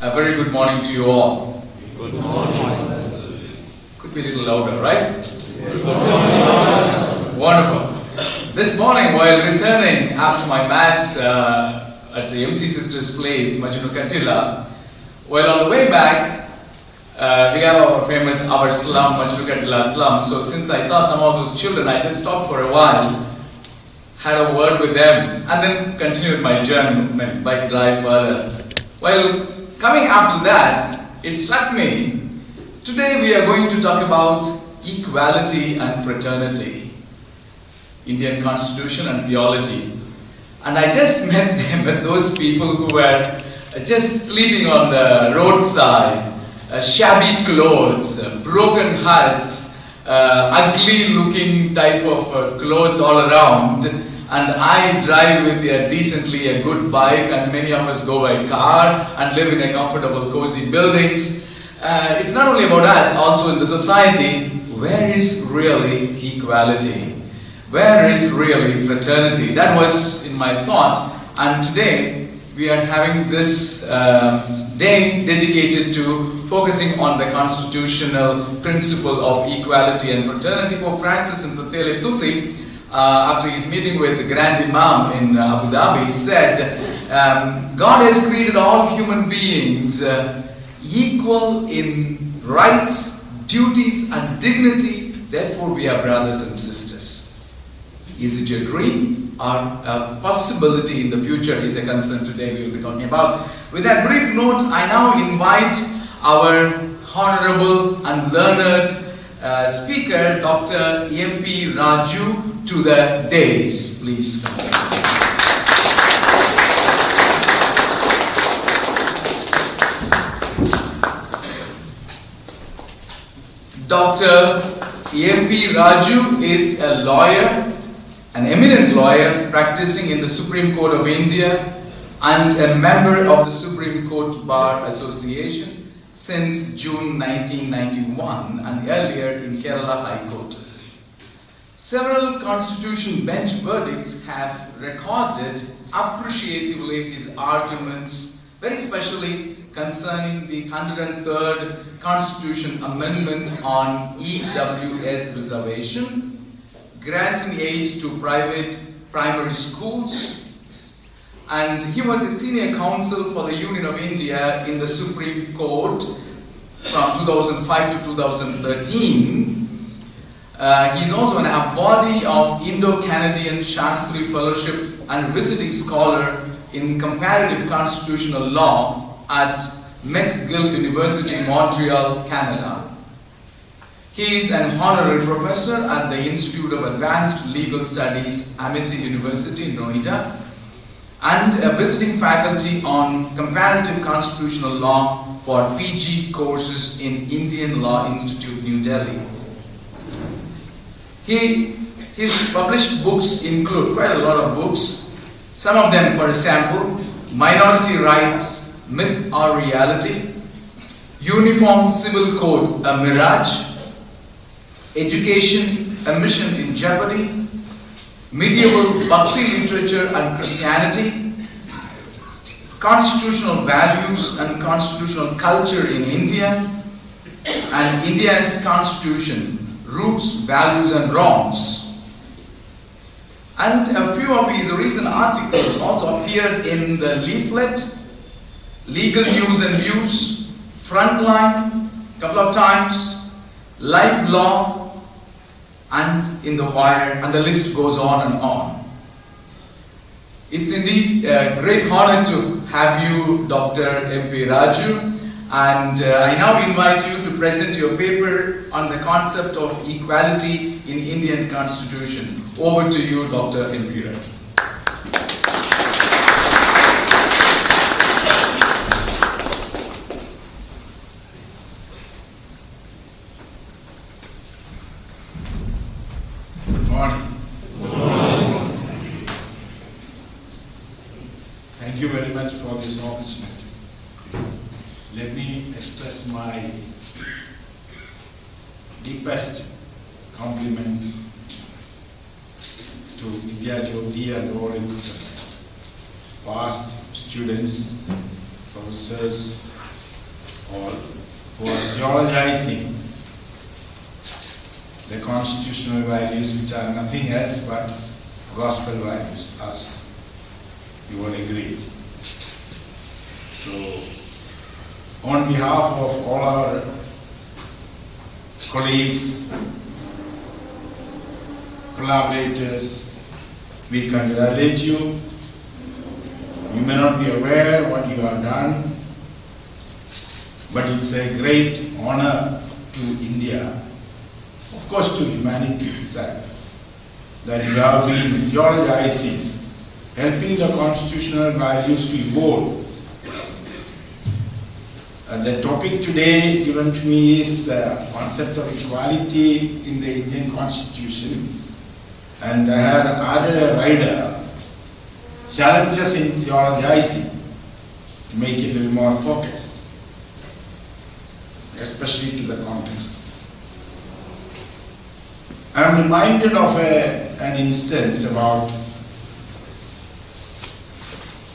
A very good morning to you all. Good morning. Could be a little louder, right? Good morning. Wonderful. This morning, while returning after my mass at the MC Sister's place, Majunukatila, while on the way back, we have our famous our slum, Majunukatila slum. So since I saw some of those children, I just stopped for a while, had a word with them, and then continued my journey, my bike drive further. While coming after that, it struck me, today we are going to talk about equality and fraternity, Indian Constitution and theology. And I just met them with those people who were just sleeping on the roadside, shabby clothes, broken huts, ugly looking type of clothes all around. And I drive with decently a good bike, and many of us go by car and live in a comfortable, cozy buildings. It's not only about us, also in the society. Where is really equality? Where is really fraternity? That was in my thought. And today we are having this day dedicated to focusing on the constitutional principle of equality and fraternity. Pope Francis in Tutele Tutti, after his meeting with the Grand Imam in Abu Dhabi, said, God has created all human beings equal in rights, duties and dignity, therefore we are brothers and sisters. Is it your dream or a possibility in the future is a concern today we will be talking about. With that brief note, I now invite our honorable and learned speaker, Dr. M.P. Raju, to the dais. Please. Dr. M.P. Raju is a lawyer, an eminent lawyer practicing in the Supreme Court of India and a member of the Supreme Court Bar Association since June 1991 and earlier in Kerala High Court. Several Constitution bench verdicts have recorded appreciatively his arguments, very specially concerning the 103rd Constitution Amendment on EWS reservation, granting aid to private primary schools, and he was a senior counsel for the Union of India in the Supreme Court from 2005 to 2013. He is also an awardee of Indo-Canadian Shastri Fellowship and visiting scholar in comparative constitutional law at McGill University, Montreal, Canada. He is an honorary professor at the Institute of Advanced Legal Studies, Amity University, Noida, and a visiting faculty on comparative constitutional law for PG courses in Indian Law Institute, New Delhi. His published books include quite a lot of books. Some of them, for example, Minority Rights, Myth or Reality, Uniform Civil Code, a Mirage, Education, a Mission in Jeopardy, Medieval Bhakti Literature and Christianity, Constitutional Values and Constitutional Culture in India, and India's Constitution, Roots, Values and Wrongs. And a few of his recent articles also appeared in the Leaflet, Legal News and Views, Frontline, a couple of times, Live Law, and in The Wire, and the list goes on and on. It's indeed a great honor to have you, Dr. M.P. Raju, and I now invite you to present your paper on the concept of equality in Indian Constitution. Over to you, Dr. M.P. Raju. Good morning. Good morning. Thank you very much for this opportunity. Let me express my deepest compliments to Vidyajyoti and all its past students, professors, or for theologizing the constitutional values, which are nothing else but gospel values, as you all agree. So, on behalf of all our colleagues, collaborators, we congratulate you. You may not be aware what you have done, but it's a great honor to India, of course to humanity itself, that you have been theologizing, helping the constitutional values to evolve. The topic today given to me is the concept of equality in the Indian Constitution, and I had added a rider, challenges in theologizing, to make it a little more focused, especially to the context. I am reminded of an instance about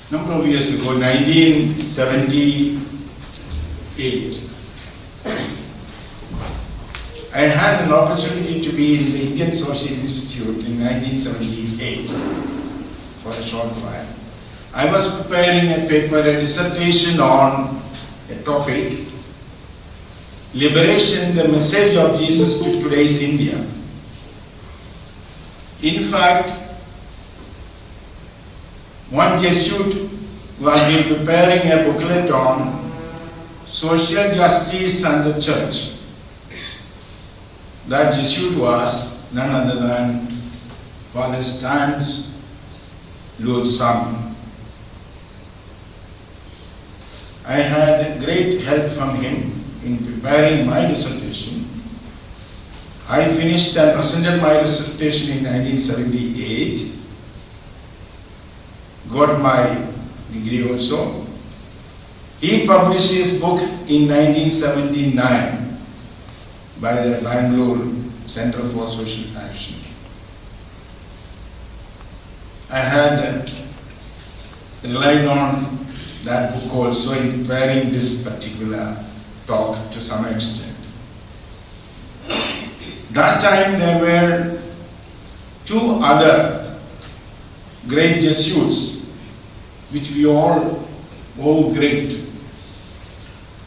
a number of years ago, 1978. I had an opportunity to be in the Indian Social Institute in 1978 for a short while. I was preparing a paper, a dissertation on a topic, Liberation, the Message of Jesus to Today's India. In fact, one Jesuit was preparing a booklet on social justice and the church. That Jesuit was none other than Father Stan's son. I had great help from him in preparing my dissertation. I finished and presented my dissertation in 1978, got my degree also. He published his book in 1979 by the Bangalore Center for Social Action. I had relied on that book also in preparing this particular talk to some extent. That time there were two other great Jesuits which we all owe great.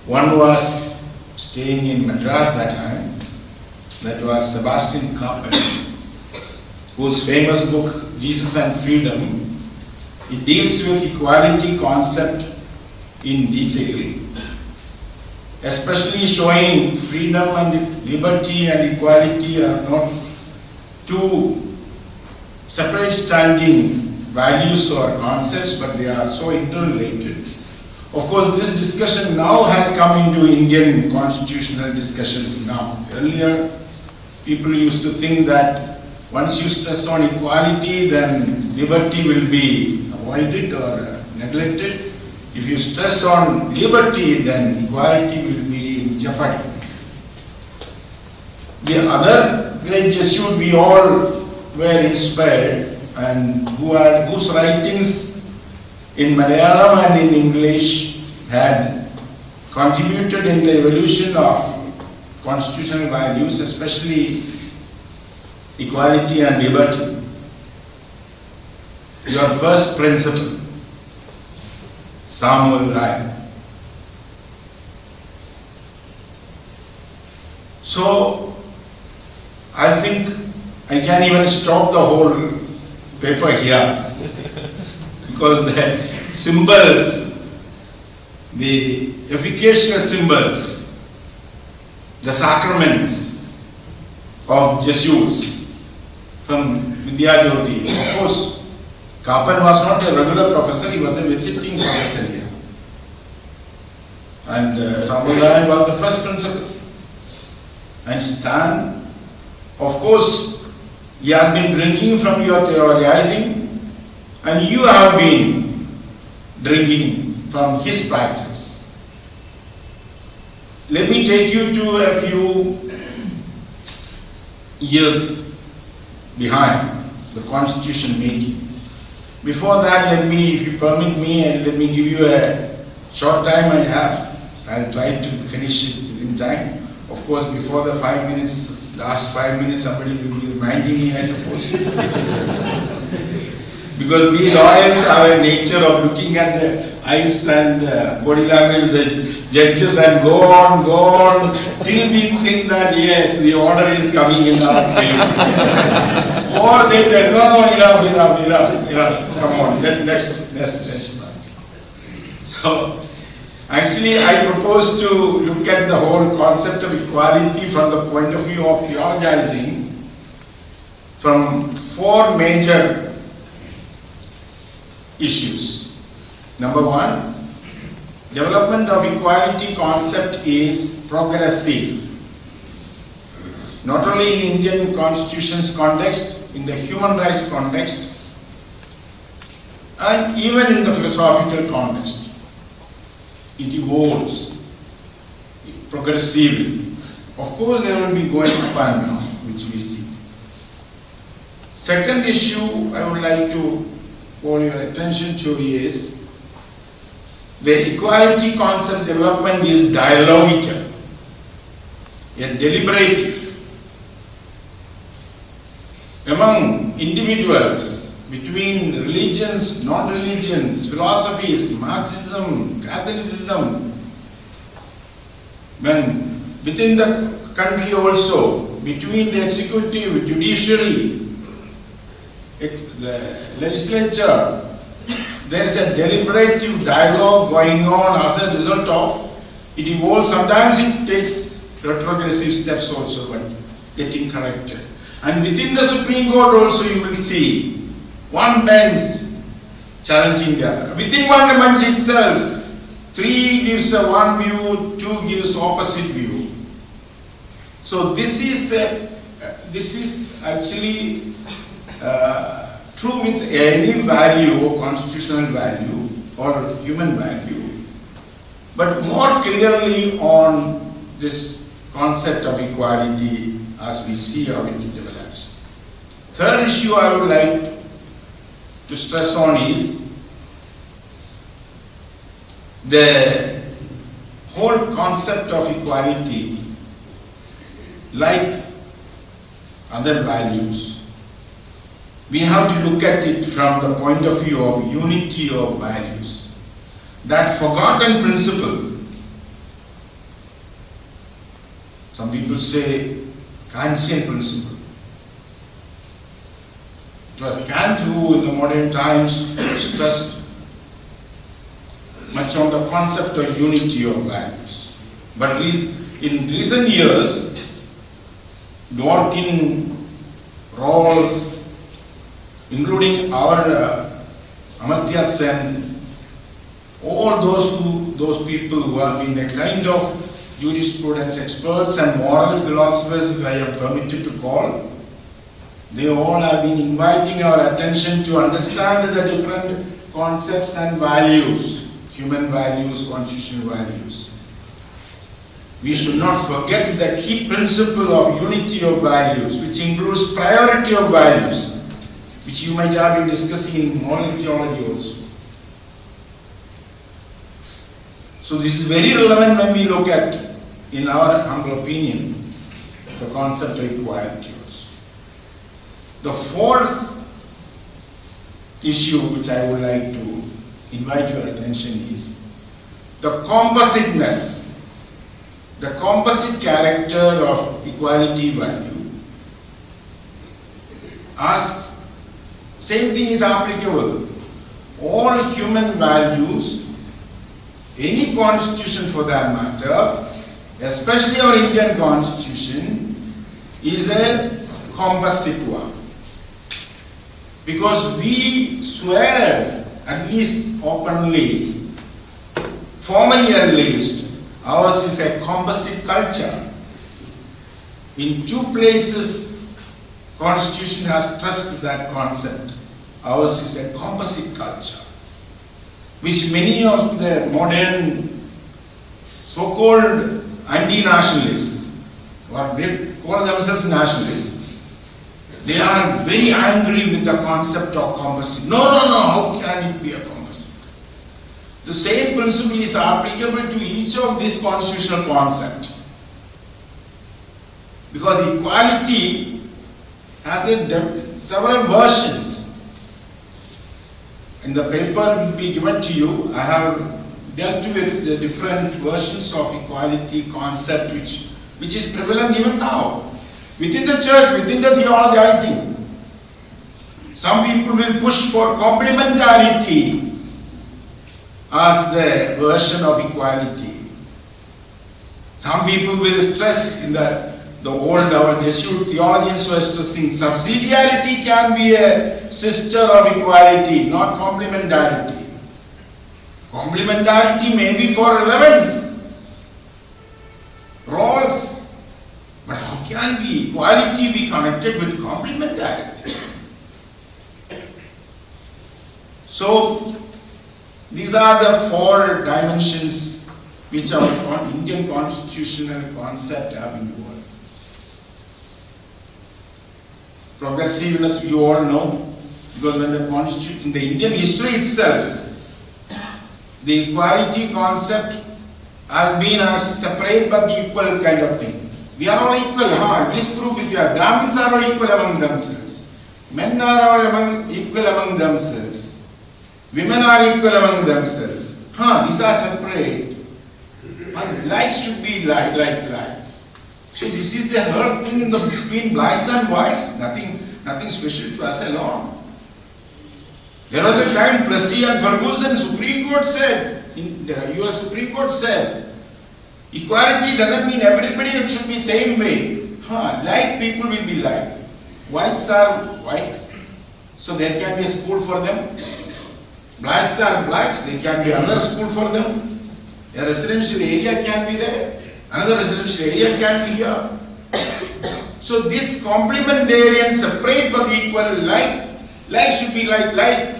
One was staying in Madras that time, that was Sebastian Capel, whose famous book Jesus and Freedom, it deals with equality concept in detail, especially showing freedom and liberty and equality are not two separate standing values or concepts, but they are so interrelated. Of course, this discussion now has come into Indian constitutional discussions now. Earlier, people used to think that once you stress on equality, then liberty will be avoided or neglected. If you stress on liberty, then equality will be in jeopardy. The other great Jesuit we all were inspired, and whose writings in Malayalam and in English had contributed in the evolution of constitutional values, especially equality and liberty. Your first principle, Samuel Rai. So, I think I can even stop the whole paper here because the symbols, the efficacious symbols, the sacraments of Jesuits from Vidyajyoti. Of course, Kaplan was not a regular professor, he was a visiting professor here. And Samuel was the first principal. And Stan, of course, he has been drinking from your theologizing, and you have been drinking from his practices. Let me take you to a few years behind the constitution making. Before that, let me, if you permit me, and let me give you a short time I have. I'll try to finish it within time. Of course, before the 5 minutes, last 5 minutes, somebody will be reminding me, I suppose. Because we lawyers have a nature of looking at the eyes and body language of the judges and go on, till we think that yes, the order is coming in our favor. Or they tell, no, enough, come on, next. So, actually I propose to look at the whole concept of equality from the point of view of theologizing from 4 major issues. Number 1, development of equality concept is progressive. Not only in Indian constitution's context, in the human rights context, and even in the philosophical context. It evolves progressively. Of course, there will be going up and down, which we see. Second issue I would like to call your attention to is the equality concept development is dialogical and deliberative. Among individuals, between religions, non-religions, philosophies, Marxism, Catholicism, when within the country also, between the executive, judiciary, the legislature, there is a deliberative dialogue going on as a result of it evolves. Sometimes it takes retrogressive steps also, but getting corrected. And within the Supreme Court also you will see one bench challenging the other. Within one bench itself, 3 gives one view, 2 gives opposite view. So this is actually true with any value or constitutional value or human value, but more clearly on this concept of equality as we see how it develops. Third issue I would like to stress on is the whole concept of equality, like other values, we have to look at it from the point of view of unity of values. That forgotten principle, some people say Kantian principle. It was Kant who in the modern times stressed much on the concept of unity of values. But in recent years, Dworkin, Rawls, including our Amartya Sen, all those people who have been a kind of jurisprudence experts and moral philosophers, if I am permitted to call, they all have been inviting our attention to understand the different concepts and values, human values, constitutional values. We should not forget the key principle of unity of values, which includes priority of values, which you might have been discussing in moral theology also. So this is very relevant when we look at, in our humble opinion, the concept of equality also. The fourth issue which I would like to invite your attention is the compositeness, the composite character of equality value. As same thing is applicable. All human values, any constitution for that matter, especially our Indian constitution, is a composite one. Because we swear, at least openly, formally at least, ours is a composite culture. In 2 places, Constitution has stressed that concept. Ours is a composite culture, which many of the modern so-called anti-nationalists, or they call themselves nationalists, they are very angry with the concept of composite. No, how can it be a composite? The same principle is applicable to each of these constitutional concepts. Because equality has several versions. In the paper will be given to you, I have dealt with the different versions of equality concept which is prevalent even now. Within the church, within the theologizing, some people will push for complementarity as the version of equality. Some people will stress in the old, our Jesuit theologians were stressing subsidiarity can be a sister of equality, not complementarity. Complementarity may be for relevance, roles, but how can equality be connected with complementarity? So, these are the four dimensions which our Indian constitutional concept have involved. Progressiveness, you all know, because when the constitution, in the Indian history itself, the equality concept has been a separate but equal kind of thing. We are all equal, disprove it here. Brahmins are all equal among themselves. Men are all equal among themselves. Women are equal among themselves. These are separate. Likes should be like. So this is the whole thing in between blacks and whites. Nothing special to us alone. There was a time Plessy and Ferguson Supreme Court said, in the US Supreme Court said, equality doesn't mean everybody should be same way. Like people will be like. Whites are whites, so there can be a school for them. Blacks are blacks, there can be another school for them. A residential area can be there, another residential area can be here. So this complementarian, separate but equal, like should be like.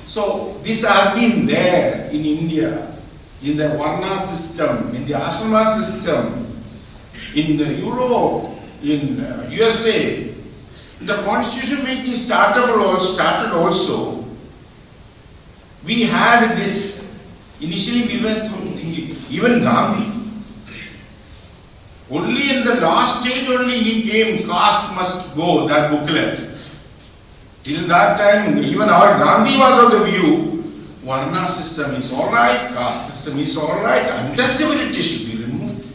So these have been there in India, in the Varna system, in the Ashrama system, in Europe, in USA. The constitution making started also. We had this, initially we were thinking, even Gandhi. Only in the last stage only he came, caste must go, that booklet. Till that time, even our Gandhi was of the view, Varna system is alright, caste system is alright, untouchability should be removed.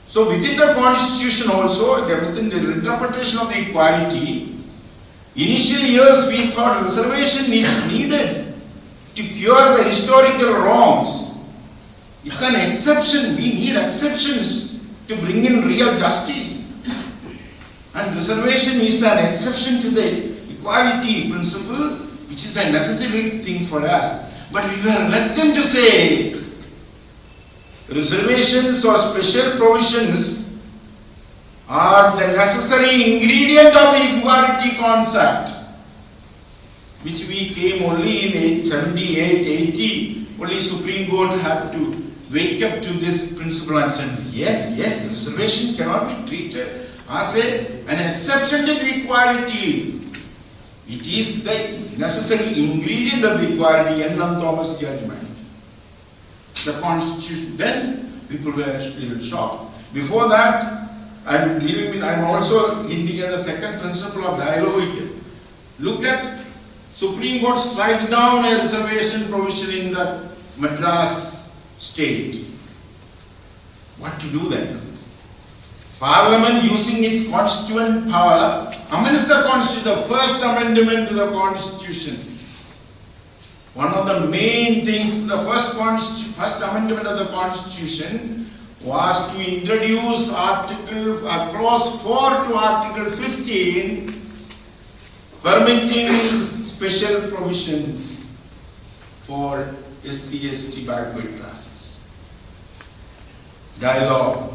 So within the constitution also, within the interpretation of the equality, initial years we thought reservation is needed to cure the historical wrongs. It's an exception. We need exceptions to bring in real justice. And reservation is an exception to the equality principle, which is a necessary thing for us. But we were reluctant to say reservations or special provisions are the necessary ingredient of the equality concept, which we came only in 878, 80. Only Supreme Court had to wake up to this principle and said, yes, reservation cannot be treated as an exception to the equality. It is the necessary ingredient of the equality, N. Thomas judgment. The constitution, then people were a little shocked. Before that, I'm also hinting at the second principle of dialogue. Look at Supreme Court strikes down a reservation provision in the Madras state. What to do then? Parliament using its constituent power amends the Constitution, the first amendment to the Constitution. One of the main things, the first amendment of the Constitution was to introduce clause 4 to Article 15, permitting special provisions for SC/ST backward classes. Dialogue.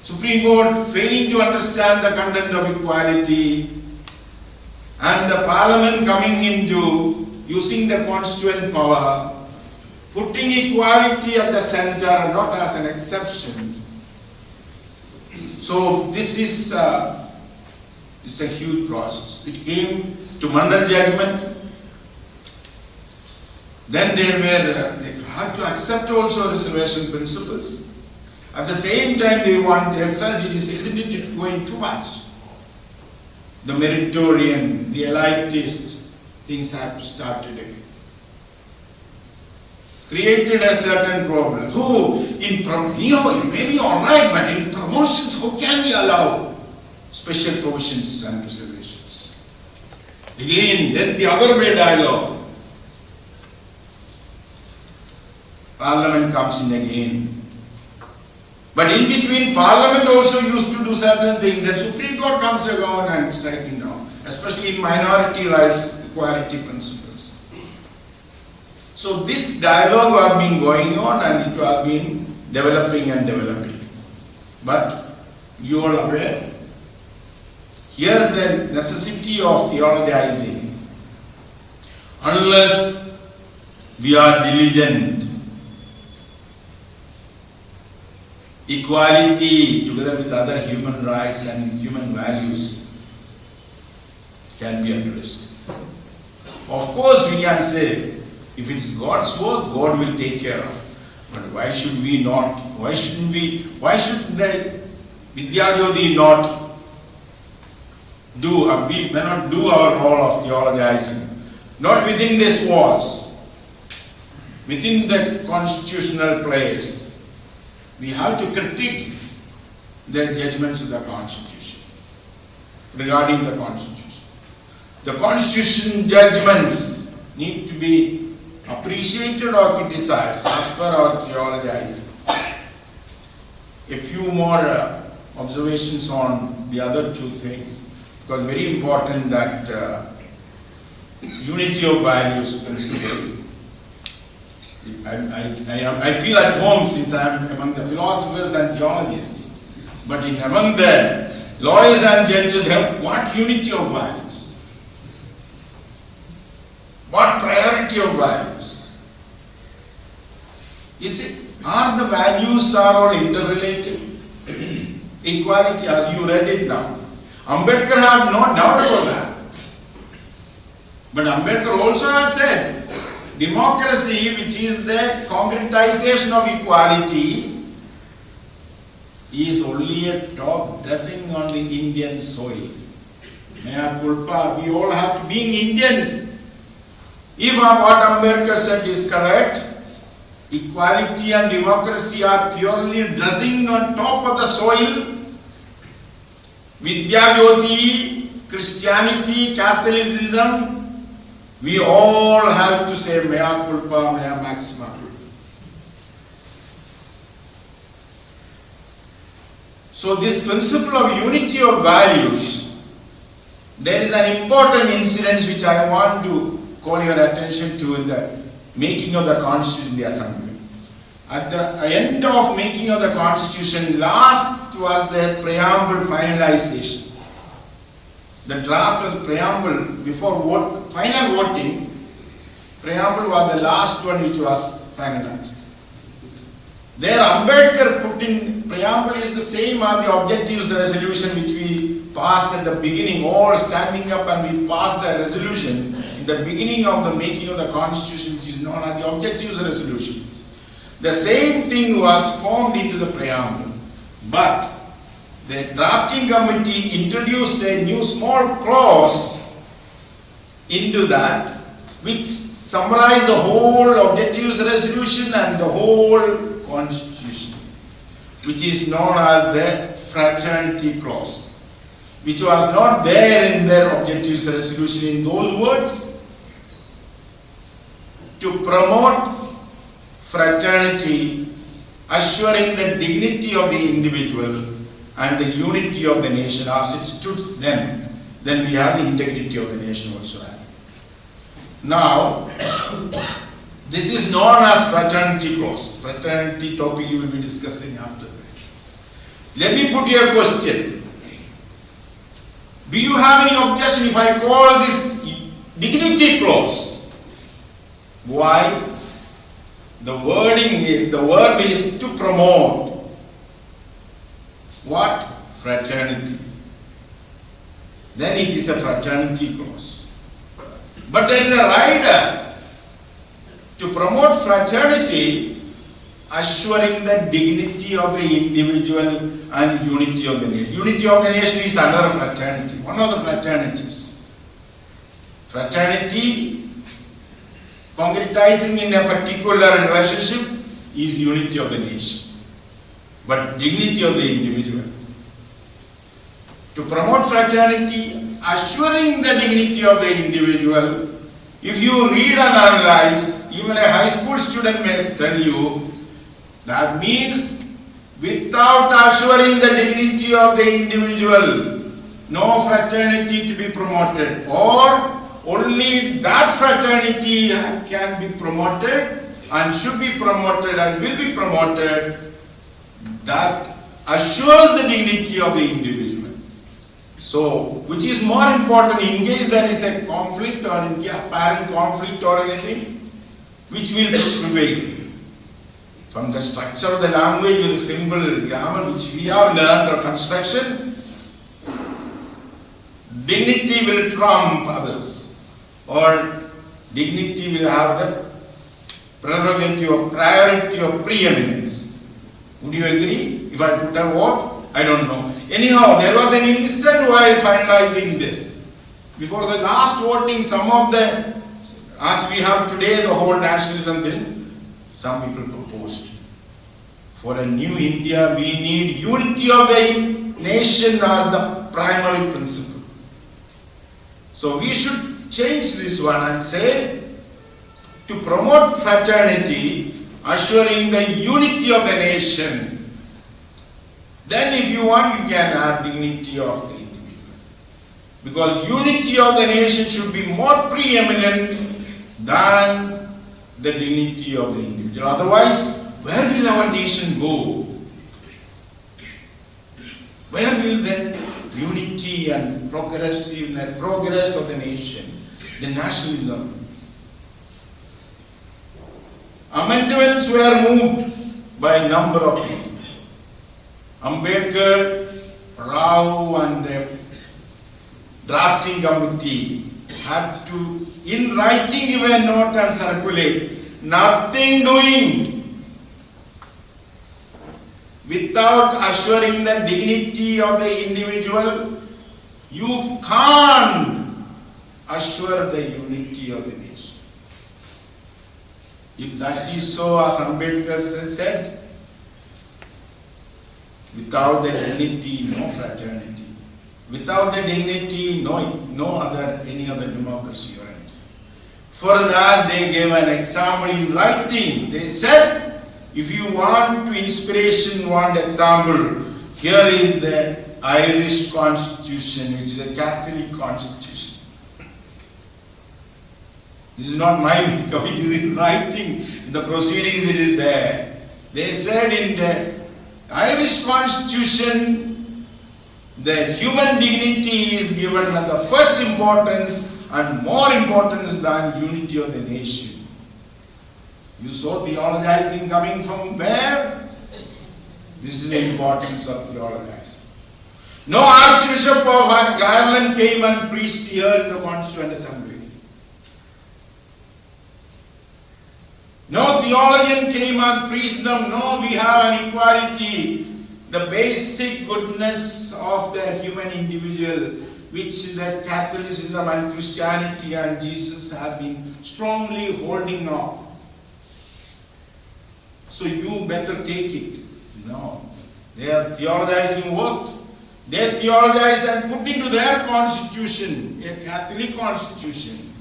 Supreme Court failing to understand the content of equality, and the Parliament coming into using the constituent power, putting equality at the center, not as an exception. So this is a huge process. It came to Mandal judgment. Then they had to accept also reservation principles. At the same time, they felt isn't it going too much? The meritorian, the elitist things have started again. Created a certain problem. Maybe all right, but in promotions, how can we allow special provisions and reservations? Again, then the other way dialogue. Parliament comes in again. But in between, Parliament also used to do certain things. The Supreme Court comes along and striking down, especially in minority rights equality principles. So this dialogue has been going on and it has been developing and developing. But you are aware, here the necessity of theologizing, unless we are diligent, equality together with other human rights and human values can be addressed. Of course we can say, if it's God's work, God will take care of. But why should we not? Why should the Vidyajyoti not do, we may not do our role of theologizing? Not within these walls, within the constitutional place. We have to critique the judgments of the Constitution, regarding the Constitution. The Constitution judgments need to be appreciated or criticized as per our theologizing. A few more observations on the other two things, because very important that unity of values principle. I feel at home since I am among the philosophers and theologians. But among the lawyers and judges, what unity of values? What priority of values? Are the values all interrelated? Equality, as you read it now. Ambedkar had no doubt about that. But Ambedkar also had said, democracy, which is the concretization of equality, is only a top dressing on the Indian soil. Mea culpa, we all have to be Indians. If what Ambedkar said is correct, equality and democracy are purely dressing on top of the soil. Vidyajyoti, Christianity, Catholicism, we all have to say mea culpa, mea maxima culpa. So this principle of unity of values, there is an important incident which I want to call your attention to in the making of the Constitution in the Assembly. At the end of making of the Constitution, last was the preamble finalization. The draft of the preamble before final voting, preamble was the last one which was finalized. There Ambedkar put in preamble is the same as the objectives resolution which we passed at the beginning, all standing up and we passed the resolution in the beginning of the making of the Constitution, which is known as the objectives resolution. The same thing was formed into the preamble, but the drafting committee introduced a new small clause into that which summarized the whole objectives resolution and the whole Constitution, which is known as the fraternity clause, which was not there in their objectives resolution in those words. To promote fraternity, assuring the dignity of the individual and the unity of the nation as it stood then we have the integrity of the nation also. Now, this is known as fraternity clause. Fraternity topic you will be discussing after this. Let me put you a question. Do you have any objection if I call this dignity clause? Why? The verb is to promote. What? Fraternity. Then it is a fraternity clause. But there is a rider. to promote fraternity, assuring the dignity of the individual and unity of the nation. Unity of the nation is another fraternity, one of the fraternities. Fraternity, concretizing in a particular relationship, is unity of the nation, but dignity of the individual. To promote fraternity, assuring the dignity of the individual, if you read and analyze, even a high school student may tell you, that means without assuring the dignity of the individual, no fraternity to be promoted, or only that fraternity can be promoted and should be promoted and will be promoted that assures the dignity of the individual. So, which is more important, in case there is a conflict or in apparent conflict or anything, which will prevail? From the structure of the language with the simple grammar which we have learned or construction, dignity will trump others, or dignity will have the prerogative of priority of preeminence. Would you agree? If I put a vote, I don't know. Anyhow, there was an instant while finalizing this. Before the last voting, some of the, as we have today, the whole nationalism thing, some people proposed. For a new India, we need unity of the nation as the primary principle. So we should change this one and say, to promote fraternity, assuring the unity of the nation. Then if you want, you can add dignity of the individual. Because unity of the nation should be more preeminent than the dignity of the individual. Otherwise, where will our nation go? Where will the unity and progress of the nation, the nationalism? Amendments were moved by a number of people. Ambedkar, Rao and the drafting committee had to, in writing, give a note and circulate. Nothing doing without assuring the dignity of the individual. You can't assure the unity of the nation. If that is so, as Ambedkar said, without the dignity, no fraternity. Without the dignity, any other democracy or anything. For that, they gave an example in writing. They said, if you want inspiration, want example, here is the Irish Constitution, which is a Catholic Constitution. This is not my book, it is in writing. In the proceedings, it is there. They said in the Irish Constitution, the human dignity is given as the first importance and more importance than unity of the nation. You saw theologizing coming from where? This is the importance of theologizing. No Archbishop of Ireland came and preached here in the Constituent Assembly. No theologian came and preached them. No, we have an equality. The basic goodness of the human individual, which the Catholicism and Christianity and Jesus have been strongly holding on. So you better take it. No. They are theologizing what? They theologized and put into their constitution, a Catholic constitution,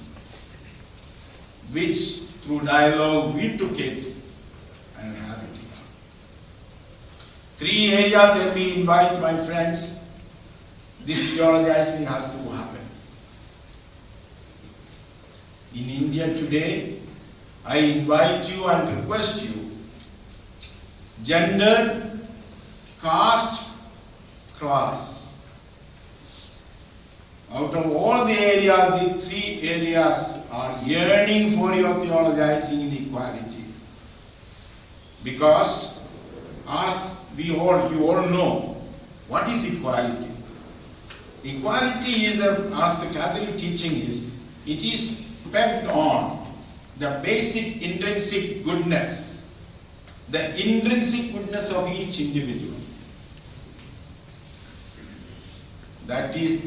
which through dialogue we took it and have it. 3 areas that we invite, my friends, this theologizing has to happen. In India today, I invite you and request you, gender, caste, class. Out of all the areas, the 3 areas are yearning for your theologizing in equality. Because as you all know, what is equality? Equality is, as the Catholic teaching is, it is pegged on the basic intrinsic goodness, the intrinsic goodness of each individual. That is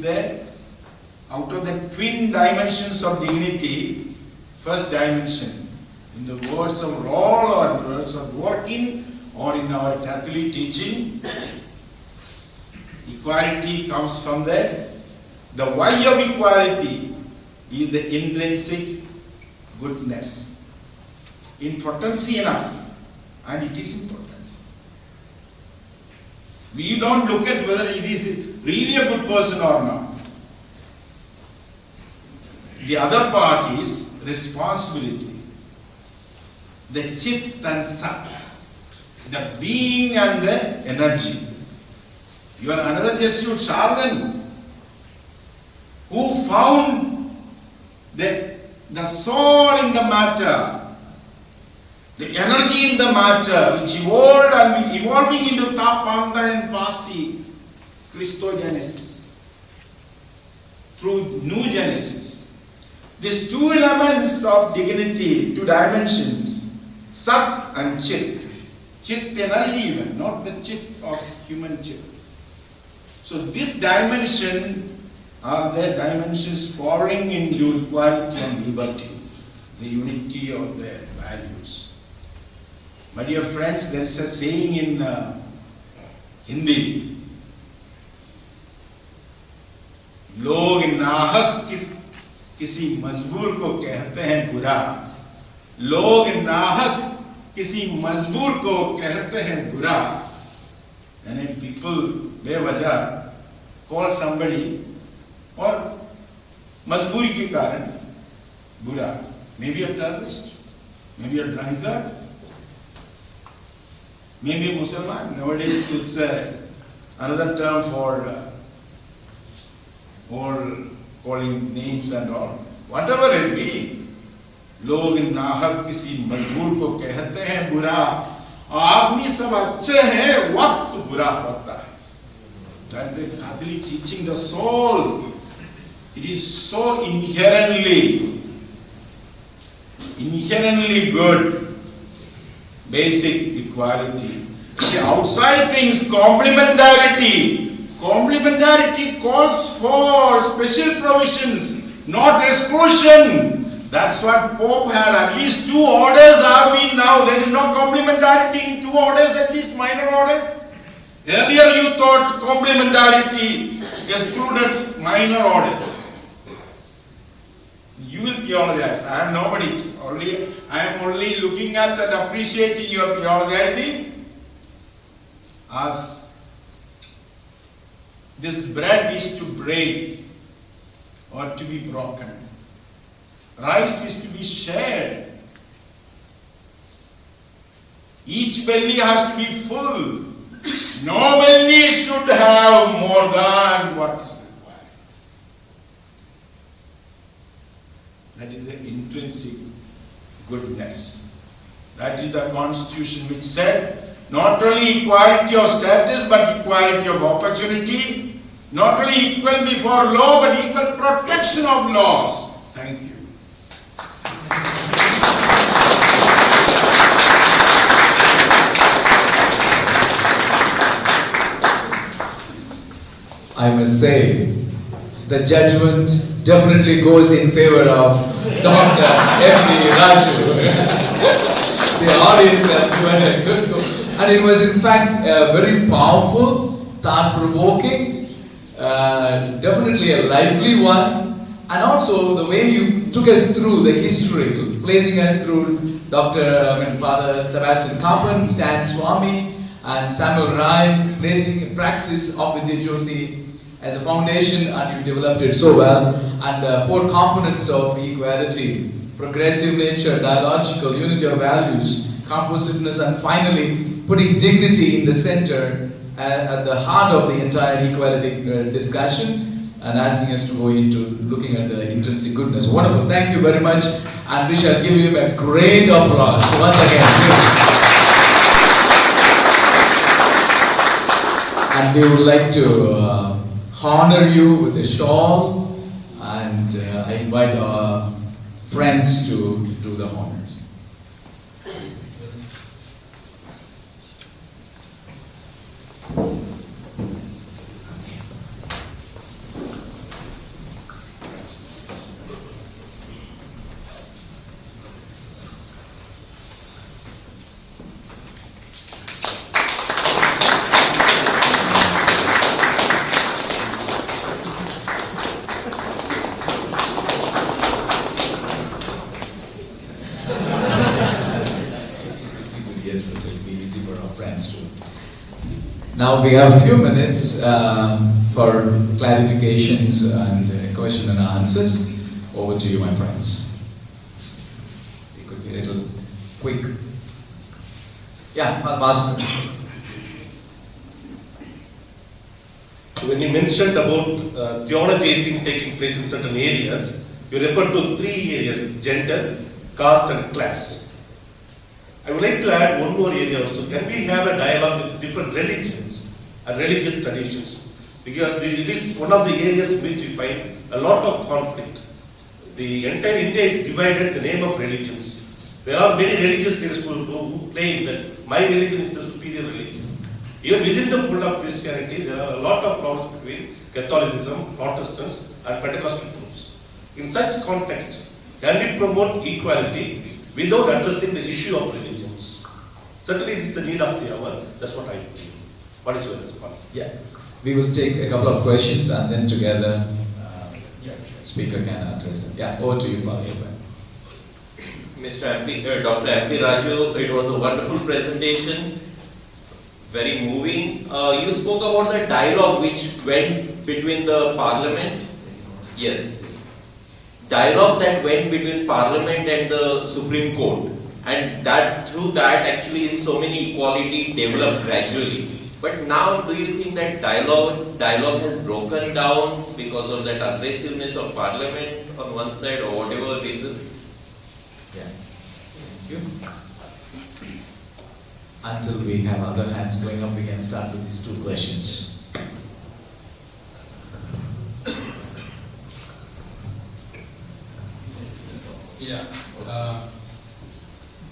out of the twin dimensions of dignity, first dimension, in the words of Roll or words of Dworkin or in our Catholic teaching, equality comes from the why of equality is the intrinsic goodness. In potency enough, and it is in potency. We don't look at whether it is really a good person or not. The other part is responsibility. The chit and sat, the being and the energy. You are another Jesuit, Charlton, who found the soul in the matter, the energy in the matter, which evolved and evolving into Tapanta and Pasi, Christogenesis, through new Genesis. These two elements of dignity, two dimensions, Sat and Chit. Chit energy even, not the chit of human chit. So this dimension are the dimensions falling into equality and liberty, the unity of their values. My dear friends, there is a saying in Hindi, लोग नाहक किसी मजबूर को कहते हैं बुरा, लोग नाहक किसी मजबूर को कहते हैं बुरा. And people बेवजह call somebody और मजबूरी के कारण बुरा. Maybe a terrorist, maybe a drunkard, maybe a Muslim. Nowadays it's another term for all calling names and all. Whatever it be, लोग नाहक किसी मजबूर को कहते हैं बुरा. आदमी सब अच्छे हैं, वक्त बुरा होता है. That the Catholic teaching, the soul, it is so inherently good, basic equality. See, outside things, complementarity calls for special provisions, not exclusion. That's what Pope had. At least two orders have been now. There is no complementarity in two orders, at least minor orders. Earlier you thought complementarity excluded minor orders. You will theologize. I am nobody. I am only looking at and appreciating your theologizing as this bread is to break or to be broken. Rice is to be shared. Each belly has to be full. No belly should have more than what is required. That is the intrinsic goodness. That is the constitution which said not only equality of status but equality of opportunity, not only equal before law but equal protection of laws. Thank you. I must say, the judgment definitely goes in favor of Dr. M.D. Raju. The audience has given a good look. And it was in fact very powerful, thought-provoking, definitely a lively one. And also the way you took us through the history, placing us through Father Sebastian Kapan, Stan Swami, and Samuel Ryan, placing a praxis of Vidyajyoti as a foundation, and you developed it so well. And the four components of equality: progressive nature, dialogical, unity of values, compositeness, and finally putting dignity in the center, at the heart of the entire equality discussion, and asking us to go into looking at the intrinsic goodness. Wonderful. Thank you very much, and we shall give him a great applause once again. And we would like to honor you with a shawl, and I invite our friends to do the honors. Yes, it'll be easy for our friends too. Now we have a few minutes for clarifications and question and answers. Over to you, my friends. It could be a little quick. Yeah, Master. When you mentioned about theologizing taking place in certain areas, you referred to three areas: gender, caste, and class. I would like to add one more area also. Can we have a dialogue with different religions and religious traditions? Because it is one of the areas in which we find a lot of conflict. The entire India is divided in the name of religions. There are many religious leaders who claim that my religion is the superior religion. Even within the fold of Christianity, there are a lot of problems between Catholicism, Protestants, and Pentecostal groups. In such context, can we promote equality without addressing the issue of religions? Certainly, it is the need of the hour. That's what I believe. What is your response? Yeah, we will take a couple of questions and then together, speaker can address them. Yeah, over to you, Father. Dr. MP Raju, it was a wonderful presentation, very moving. You spoke about the dialogue which went between the Parliament. Yes. Dialogue that went between Parliament and the Supreme Court. And that through that actually so many equality developed gradually. But now do you think that dialogue has broken down because of that aggressiveness of Parliament on one side or whatever reason? Yeah. Thank you. Until we have other hands going up, we can start with these two questions. Yeah.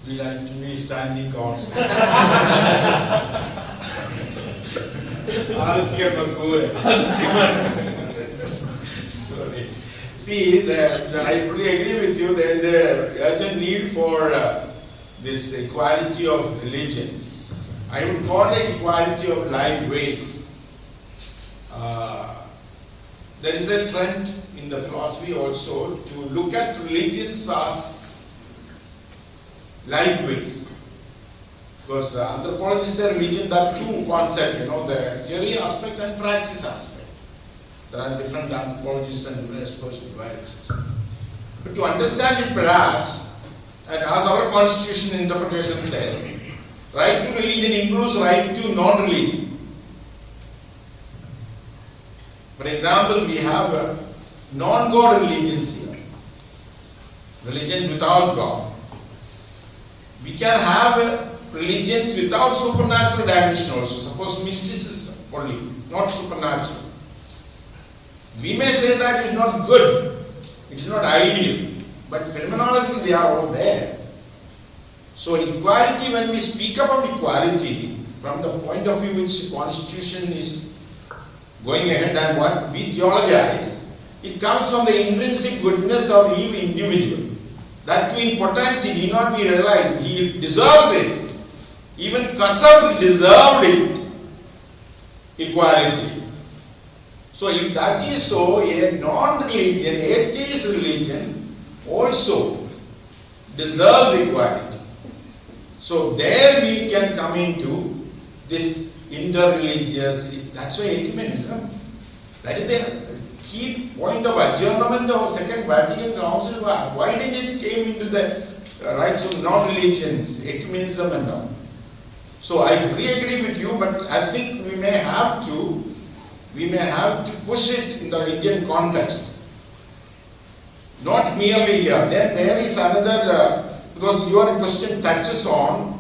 We like to be standing also. Sorry. See, I fully agree with you. There is a urgent need for this equality of religions. I would call it equality of life ways. There is a trend in the philosophy also to look at religions as life ways. Because anthropology says religion, there are two concepts, the theory aspect and praxis aspect. There are different anthropologists and different experts to divide it. But to understand it perhaps, and as our constitution interpretation says, right to religion includes right to non-religion. For example, we have non-God religions here. Religions without God. We can have religions without supernatural dimension also. Suppose mysticism only, not supernatural. We may say that it's not good, it is not ideal, but phenomenologically they are all there. So equality, when we speak about equality, from the point of view which the constitution is going ahead and what we theologize, it comes from the intrinsic goodness of each individual. That too in potency need not be realized. He deserved it. Even Kasab deserved it. Equality. So if that is so, a non-religion, atheist religion also deserves equality. So there we can come into this inter-religious, that's why ecumenism. That is the key point of adjournment of Second Vatican Council. Why did it came into the rights of non-religions, ecumenism and all? So I fully agree with you, but I think we may have to push it in the Indian context. Not merely here. Then there is another, because your question touches on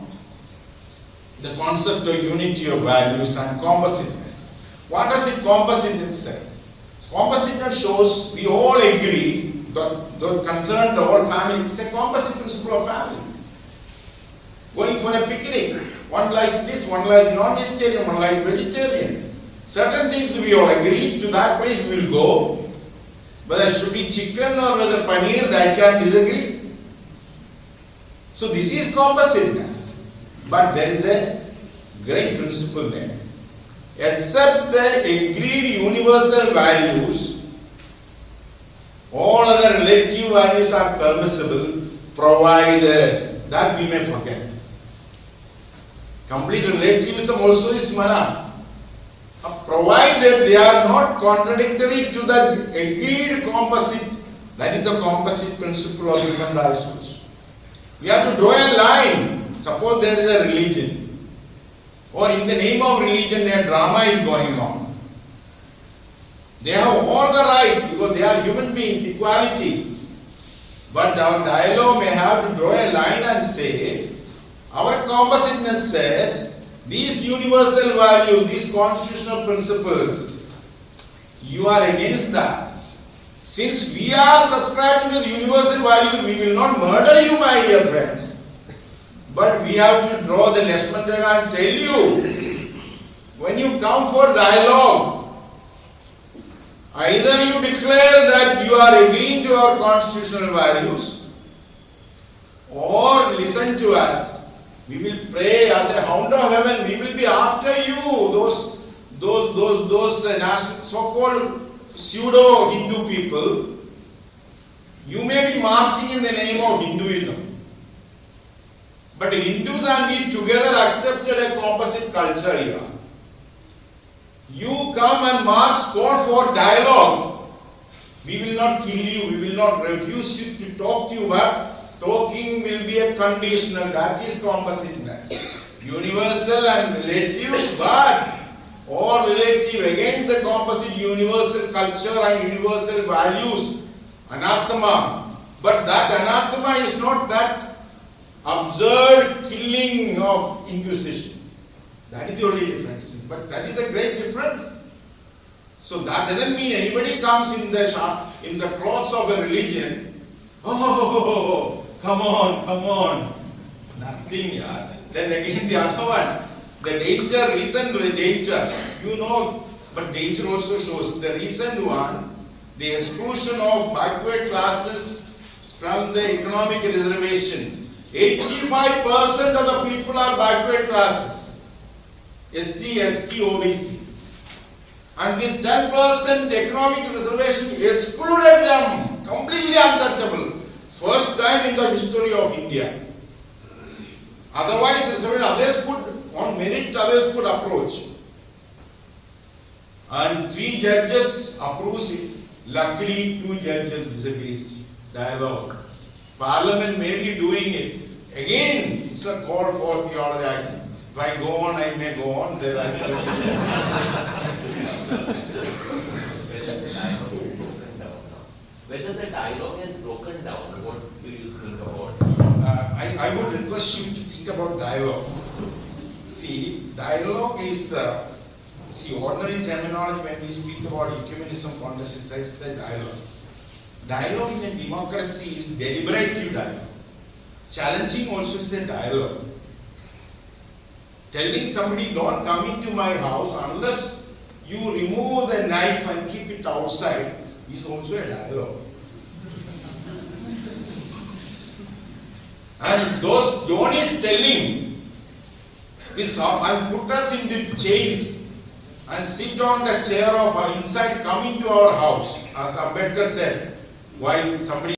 the concept of unity of values and compositeness. What does it compositeness say? Compositeness shows we all agree that concern the whole family. It's a composite principle of family. Going for a picnic, one likes this, one likes non-vegetarian, one likes vegetarian. Certain things we all agree, to that place we will go. Whether it should be chicken or whether paneer, that can disagree. So this is compositeness. But there is a great principle there. Except the agreed universal values, all other relative values are permissible, provided that we may forget. Complete relativism also is mana. Provided they are not contradictory to the agreed composite, that is the composite principle of human rights. We have to draw a line. Suppose there is a religion, or in the name of religion a drama is going on. They have all the right because they are human beings, equality. But our dialogue may have to draw a line and say, our compositeness says, these universal values, these constitutional principles, you are against that. Since we are subscribing to the universal values, we will not murder you, my dear friends. But we have to draw the Lakshman Rekha and tell you, when you come for dialogue, either you declare that you are agreeing to our constitutional values, or listen to us. We will pray as a hound of heaven. We will be after you. Those so-called pseudo-Hindu people. You may be marching in the name of Hinduism. But Hindus and we together accepted a composite culture here. You come and march, call for dialogue. We will not kill you. We will not refuse you to talk to you, but talking will be a conditional. That is compositeness. Universal and relative, but all relative against the composite universal culture and universal values. Anathema. But that anathema is not that absurd killing of Inquisition. That is the only difference. But that is the great difference. So that doesn't mean anybody comes in the clothes of a religion. Oh, come on. Nothing, yeah. Then again the other one. The danger, listen to the danger. You know, but danger also shows. The recent one, the exclusion of backward classes from the economic reservation. 85% of the people are backward classes. SC, ST, OBC. And this 10% economic reservation excluded them. Completely untouchable. First time in the history of India. Otherwise, others could, on merit, others could approach. And 3 judges approves it. Luckily, 2 judges disagrees. Dialogue. Parliament may be doing it. Again, it's a call for theologizing. If I go on, I may go on. Then I Whether the dialogue has broken down, what do you think about? I would request you to think about dialogue. See, dialogue is, ordinary terminology when we speak about ecumenism, contest, it's a dialogue. Dialogue in a democracy is deliberative dialogue. Challenging also is a dialogue. Telling somebody don't come into my house unless you remove the knife and keep it outside is also a dialogue. And those John is telling this, and put us into chains and sit on the chair of our inside, come into our house, as Ambedkar said, while somebody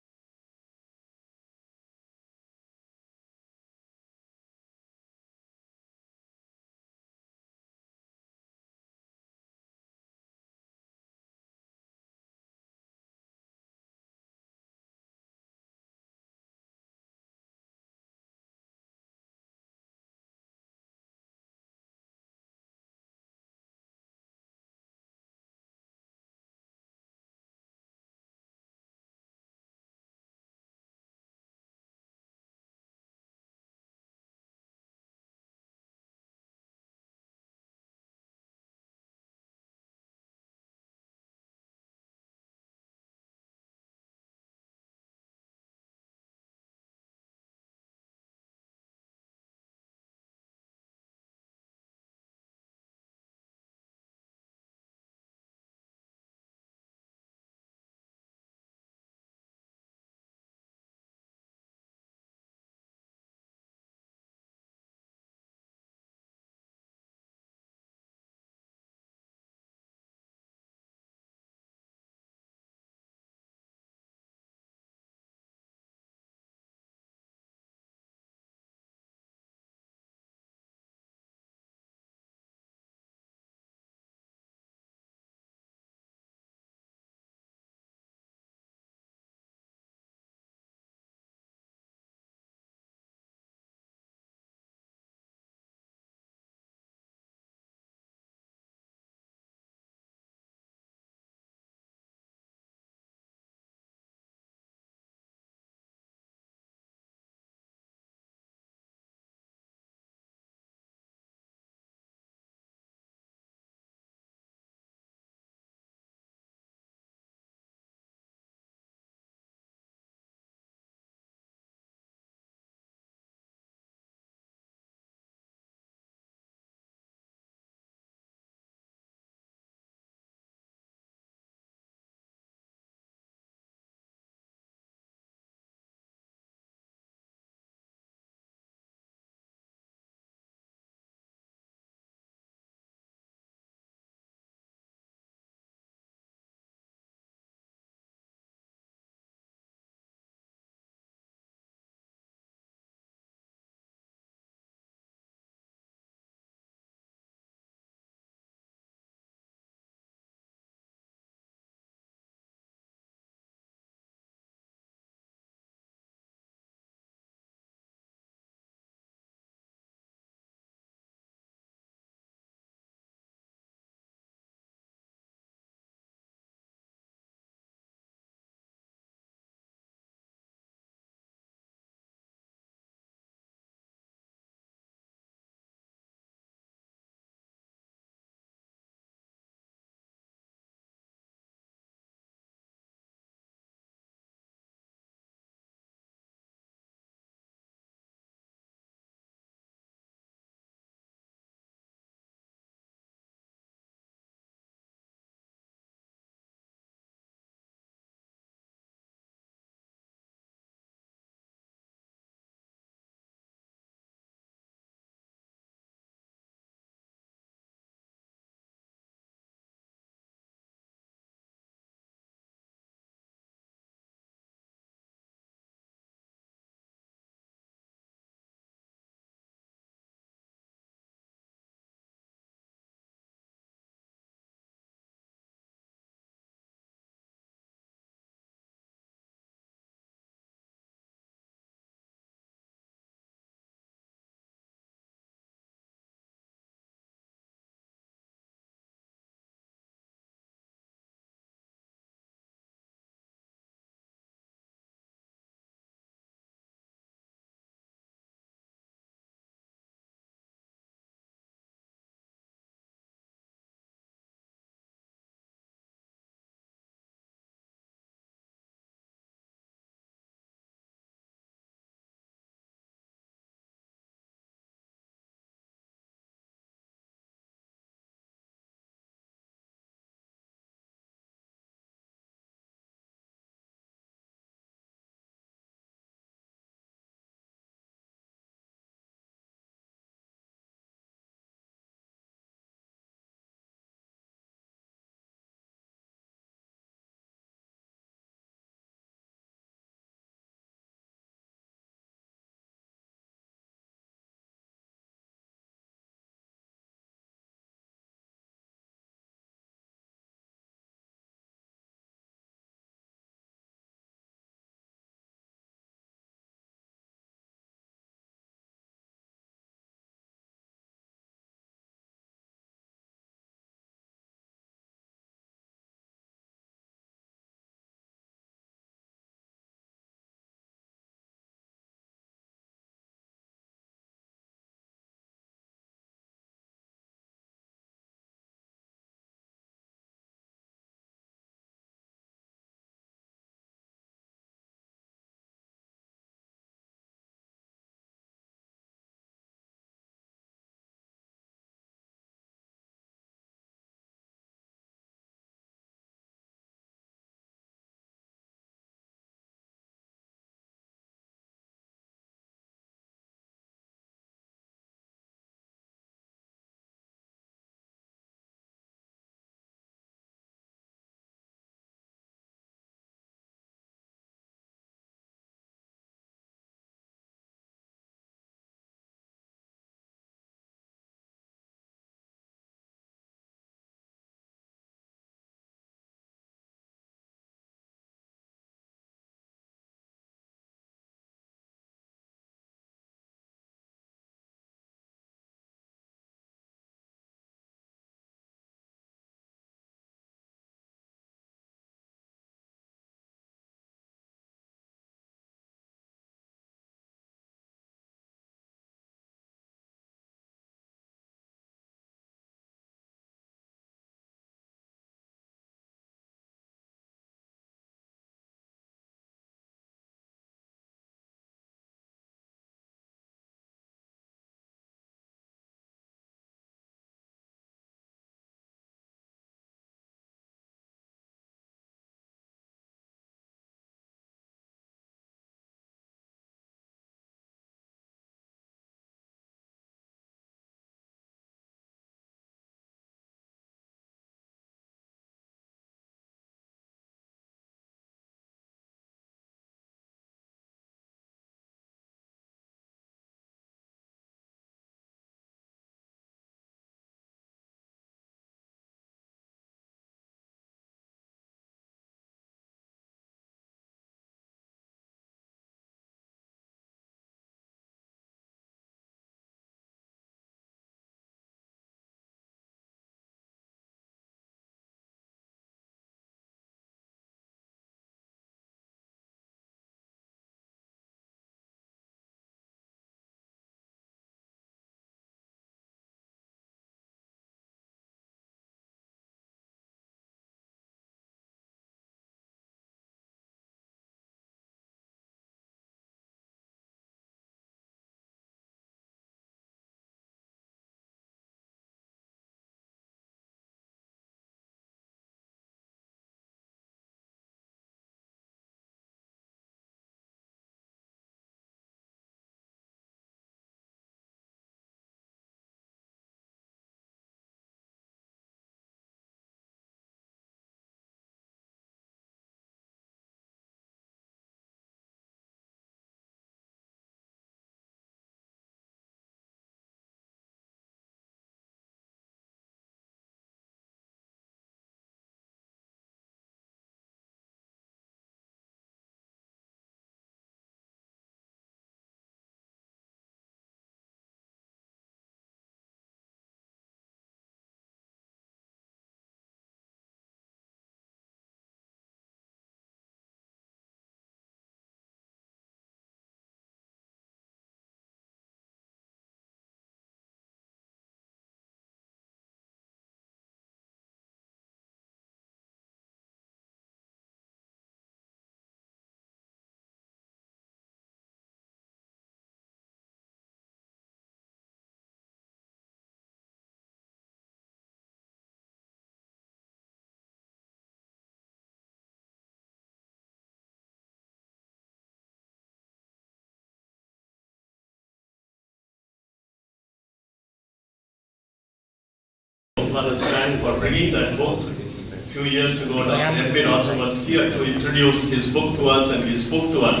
Father Stan for bringing that book. A few years ago, Dr. Edwin also was here to introduce his book to us, and he spoke to us.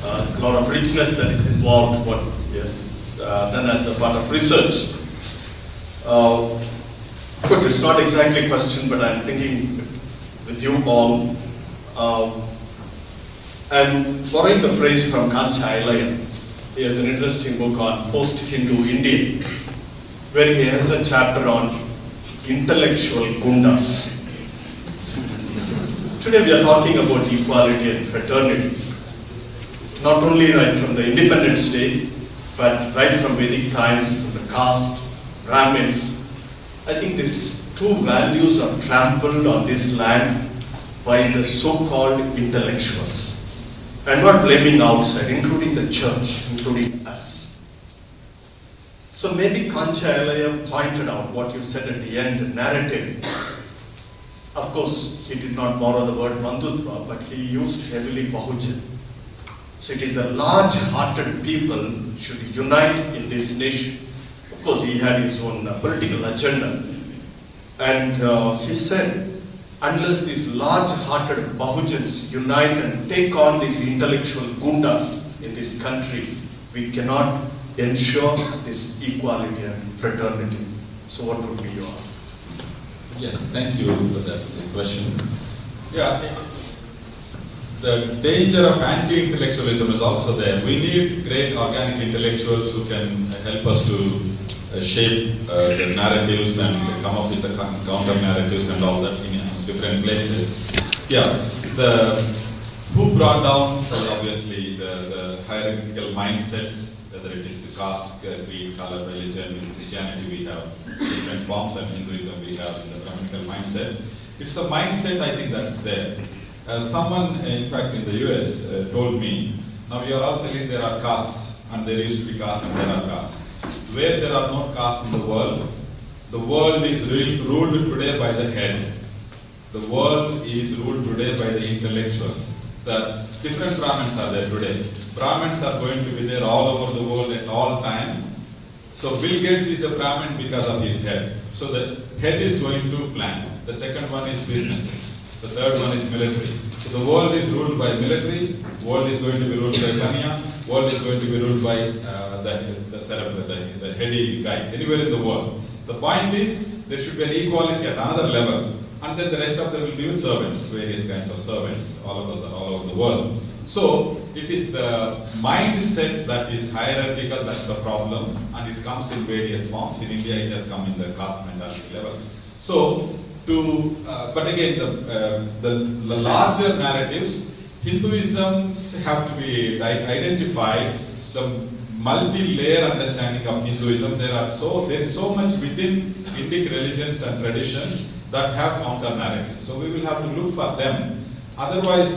A lot of richness that is involved, what he has done as a part of research. Good, it's not exactly a question, but I'm thinking with you all. I'm borrowing the phrase from Kancha Ilaya. He has an interesting book on post-Hindu India, where he has a chapter on intellectual gundas. Today we are talking about equality and fraternity. Not only right from the Independence Day, but right from Vedic times, from the caste, Brahmins. I think these two values are trampled on this land by the so-called intellectuals. I'm not blaming outside, including the church, including us. So maybe Kancha Ilaya pointed out what you said at the end, the narrative. Of course, he did not borrow the word Bandhutva, but he used heavily Bahujan. So it is the large-hearted people should unite in this nation. Of course, he had his own political agenda. And he said, unless these large-hearted Bahujans unite and take on these intellectual gundas in this country, we cannot ensure this equality and fraternity. So what would be your? Yes, thank you for that question. Yeah, the danger of anti-intellectualism is also there. We need great organic intellectuals who can help us to shape the narratives and come up with the counter narratives and all that in different places. Yeah, who brought down obviously the hierarchical mindsets, whether it is the caste, creed, color, religion. In Christianity we have different forms, and Hinduism we have in the Brahminical mindset. It's a mindset, I think, that's there. Someone, in fact, in the US told me, now you are all telling there are castes, and there used to be castes and there are castes. Where there are no castes in the world is ruled today by the head. The world is ruled today by the intellectuals. The different Brahmins are there today. Brahmins are going to be there all over the world at all time. So Bill Gates is a Brahmin because of his head. So the head is going to plan. The second one is businesses. The third one is military. So the world is ruled by military. World is going to be ruled by Kanya. World is going to be ruled by the cerebral, the heady guys, anywhere in the world. The point is, there should be an equality at another level. And then the rest of them will be with servants, various kinds of servants. All of us are all over the world. So it is the mindset that is hierarchical, that's the problem. And it comes in various forms. In India, it has come in the caste mentality level. So, but again, the larger narratives, Hinduism have to be identified, the multi-layer understanding of Hinduism. There is so much within Indic religions and traditions that have counter narratives. So we will have to look for them. Otherwise,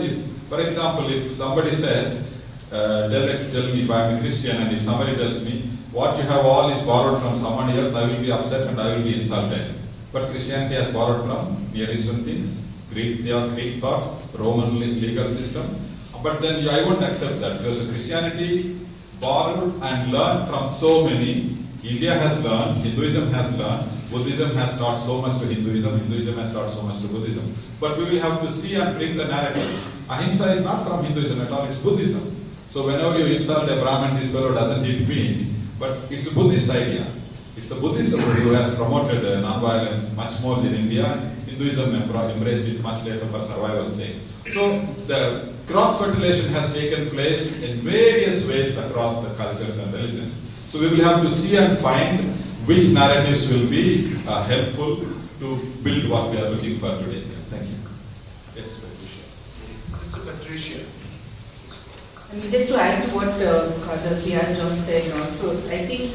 for example, if somebody says, tell me if I am a Christian, and if somebody tells me, what you have all is borrowed from somebody else, I will be upset and I will be insulted. But Christianity has borrowed from Near Eastern things, Greek thought, Roman legal system. But then I won't accept that, because Christianity borrowed and learned from so many. India has learned, Hinduism has learned, Buddhism has taught so much to Hinduism, Hinduism has taught so much to Buddhism. But we will have to see and bring the narrative. Ahimsa is not from Hinduism at all, it's Buddhism. So whenever you insult a Brahmin, this fellow doesn't eat meat, but it's a Buddhist idea. It's a Buddhism who has promoted non-violence much more than India. Hinduism embraced it much later for survival's sake. So the cross-fertilization has taken place in various ways across the cultures and religions. So we will have to see and find which narratives will be helpful to build what we are looking for today. Thank you. Yes, Patricia. Sister Patricia. I mean, just to add to what Father Vidyajyoti said also, I think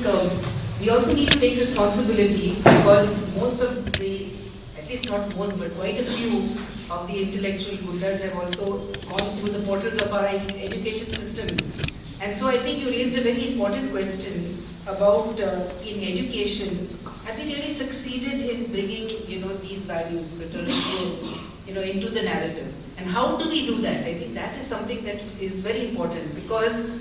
we also need to take responsibility, because most of the, at least not most, but quite a few of the intellectual gundas have also gone through the portals of our education system. And so I think you raised a very important question about in education, have we really succeeded in bringing, these values, fraternity, into the narrative? And how do we do that? I think that is something that is very important, because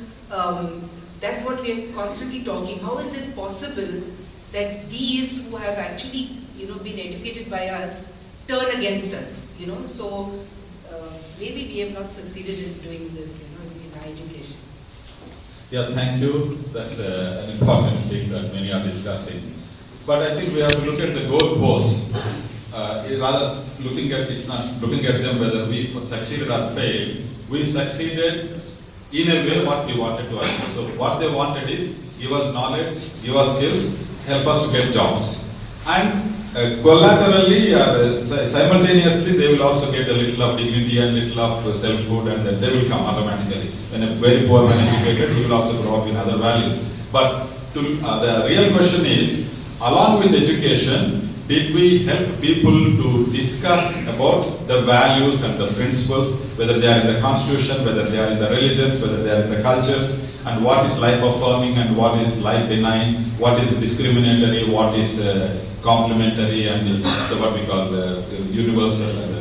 that's what we are constantly talking. How is it possible that these who have actually been educated by us turn against us, So maybe we have not succeeded in doing this, in our education. Yeah, thank you. That's an important thing that many are discussing. But I think we have to look at the goalposts. Rather looking at them whether we succeeded or failed. We succeeded in a way what we wanted to achieve. So what they wanted is give us knowledge, give us skills, help us to get jobs. And collaterally or simultaneously they will also get a little of dignity and little of self-hood, and they will come automatically. When a very poor man educated, he will also grow up in other values. But the real question is, along with education, did we help people to discuss about the values and the principles, whether they are in the constitution, whether they are in the religions, whether they are in the cultures, and what is life affirming and what is life denying, what is discriminatory, what is complementary, and what we call universal, and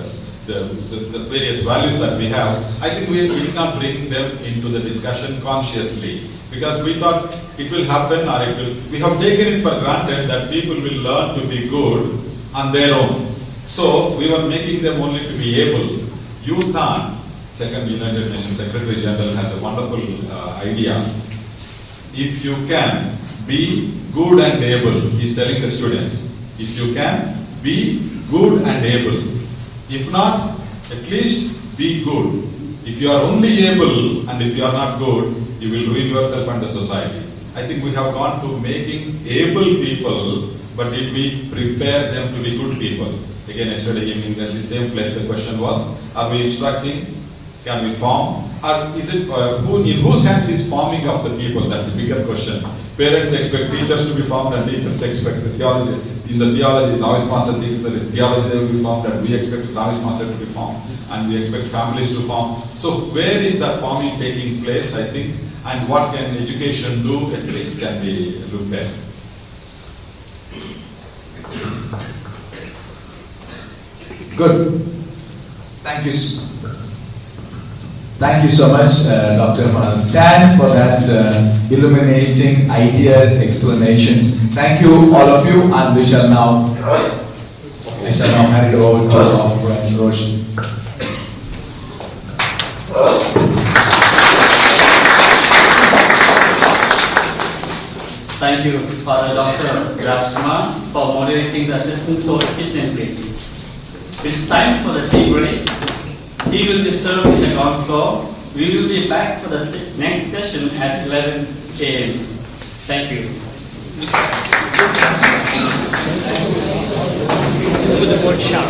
the various values that we have. I think we did not bring them into the discussion consciously, because we thought it will happen, or we have taken it for granted that people will learn to be good on their own. So we were making them only to be able. UTAN, Second United Nations Secretary General, has a wonderful idea. If you can be good and able, he's telling the students, if you can be good and able. If not, at least be good. If you are only able and if you are not good, you will ruin yourself and the society. I think we have gone to making able people, but did we prepare them to be good people? Again, yesterday evening at the same place the question was, are we instructing? Can we form? Or is it, in whose hands is forming of the people? That's the bigger question. Parents expect teachers to be formed and teachers expect the theology. In the theology, novice master thinks that in theology they will be formed, and we expect novice master to be formed, and we expect families to form. So where is that forming taking place, I think, and what can education do, at least can be looked at. Good. Thank you. Thank you so much, Dr. Stan, for that illuminating ideas, explanations. Thank you, all of you, and we shall now hand it over to our friend Roshan. Thank you, Father Dr. Rajkumar, for moderating the session so efficiently. It's time for the tea break. Tea will be served in the ground floor. We will be back for the next session at 11 a.m. Thank you. To the board shop.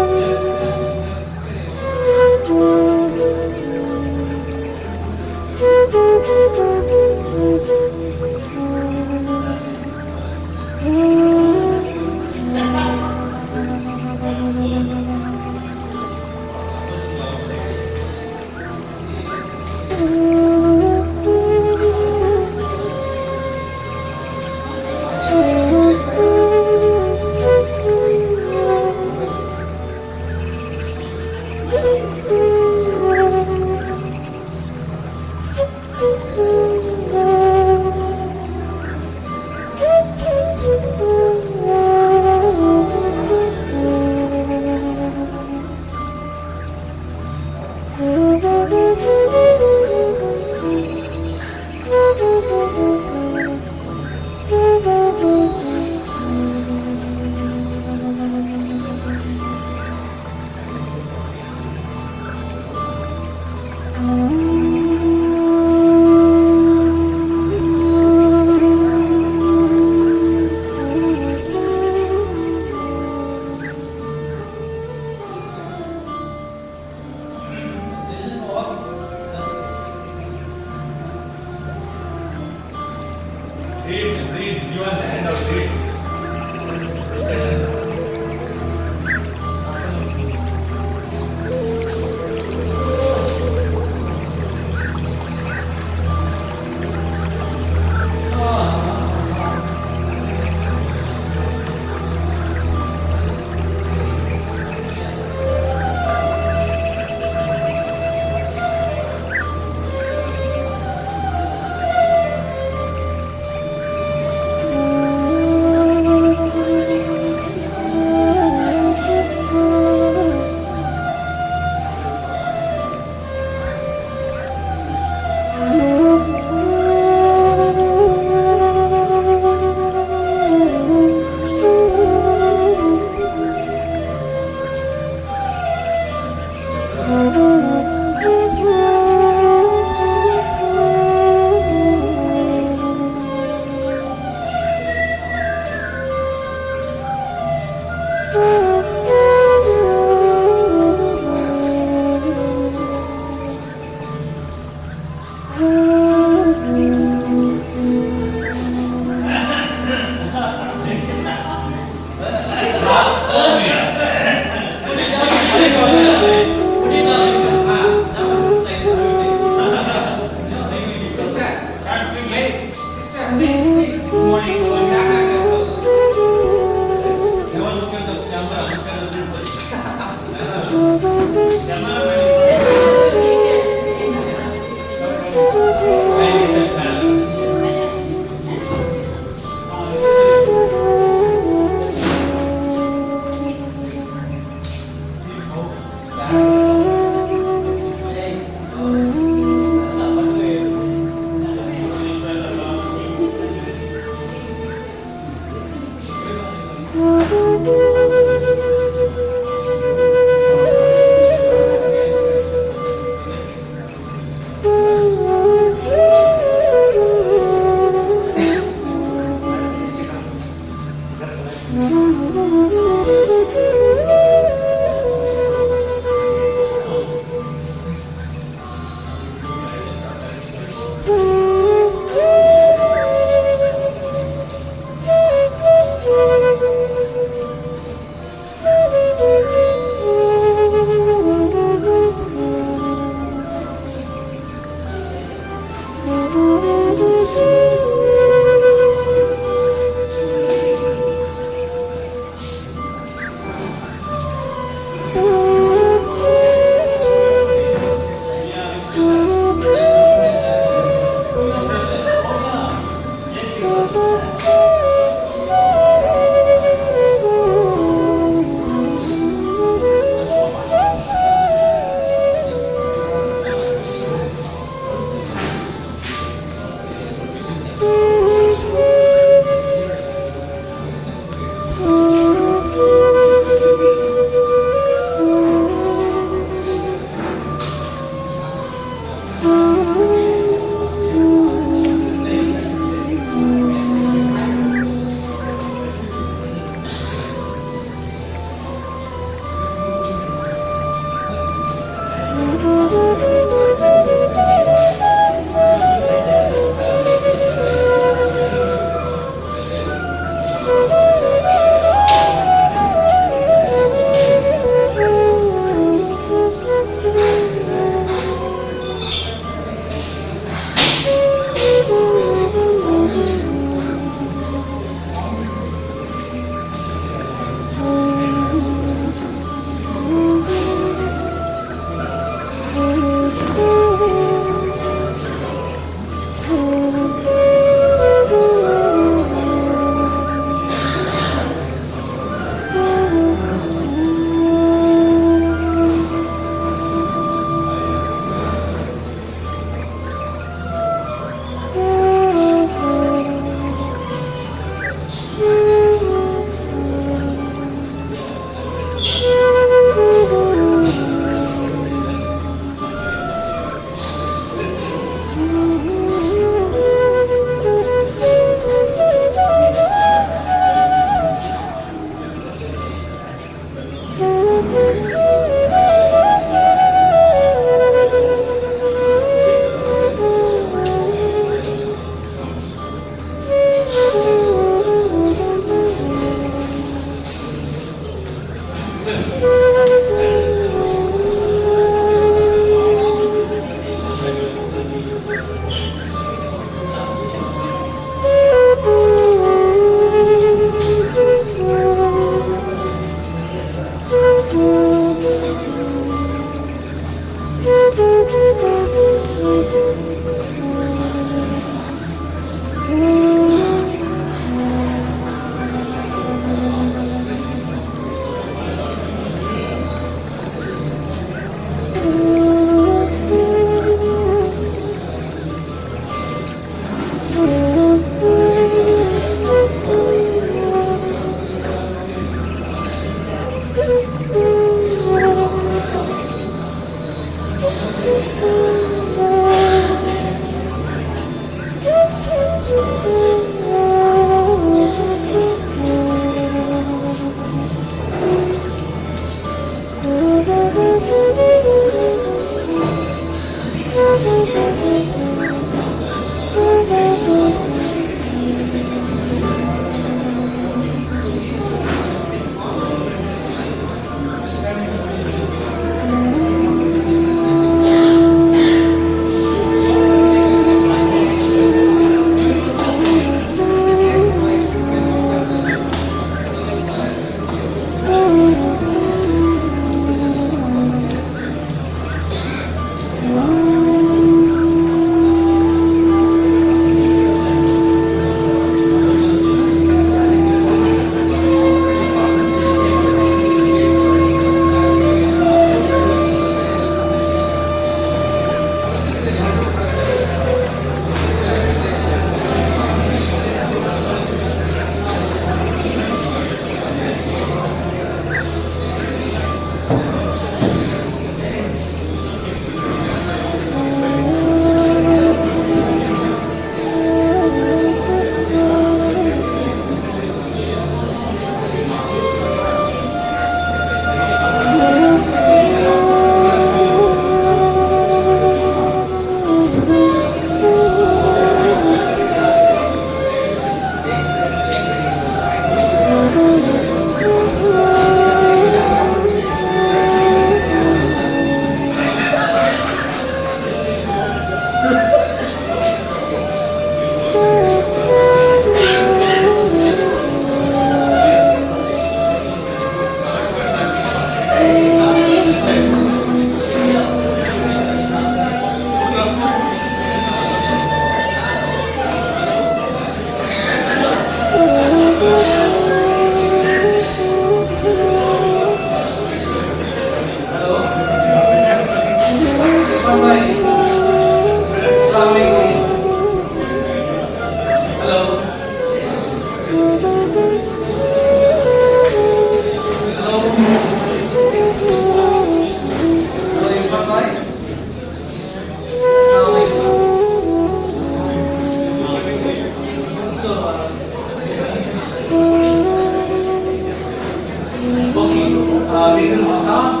start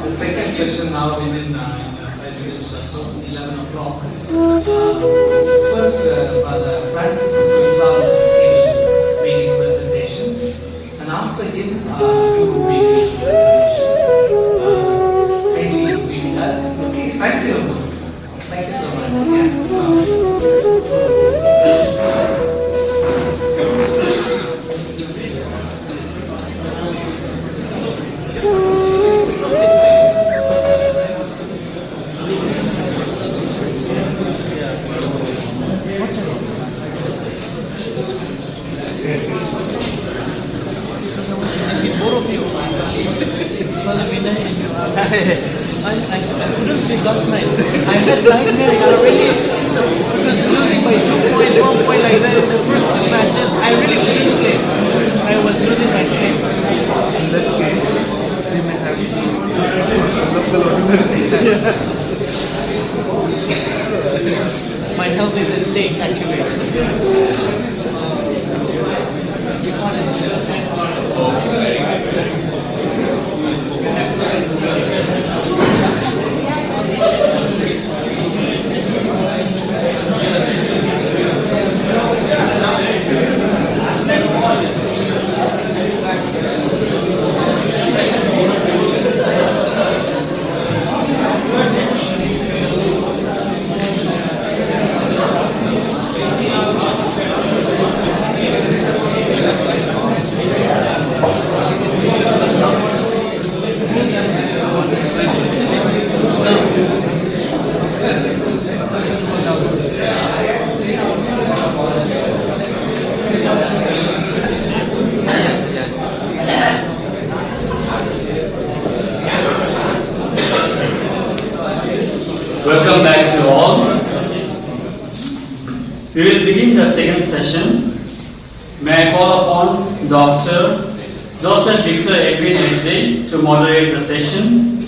the second session now within 5 minutes or so, 11 o'clock. First, Father Francis Gonzalez will make his presentation, and after him, you will be making the presentation. Kindly be with us. Okay, thank you. Thank you so much. I couldn't sleep last night. I had nightmare. I really was losing by 2 points, 1 point like that in the first 2 matches. I really couldn't sleep. I was losing my sleep. In that case, we may have My health is at stake actually. Welcome back to all. We will begin the second session. May I call upon Dr. Joseph Victor Edwin to moderate the session.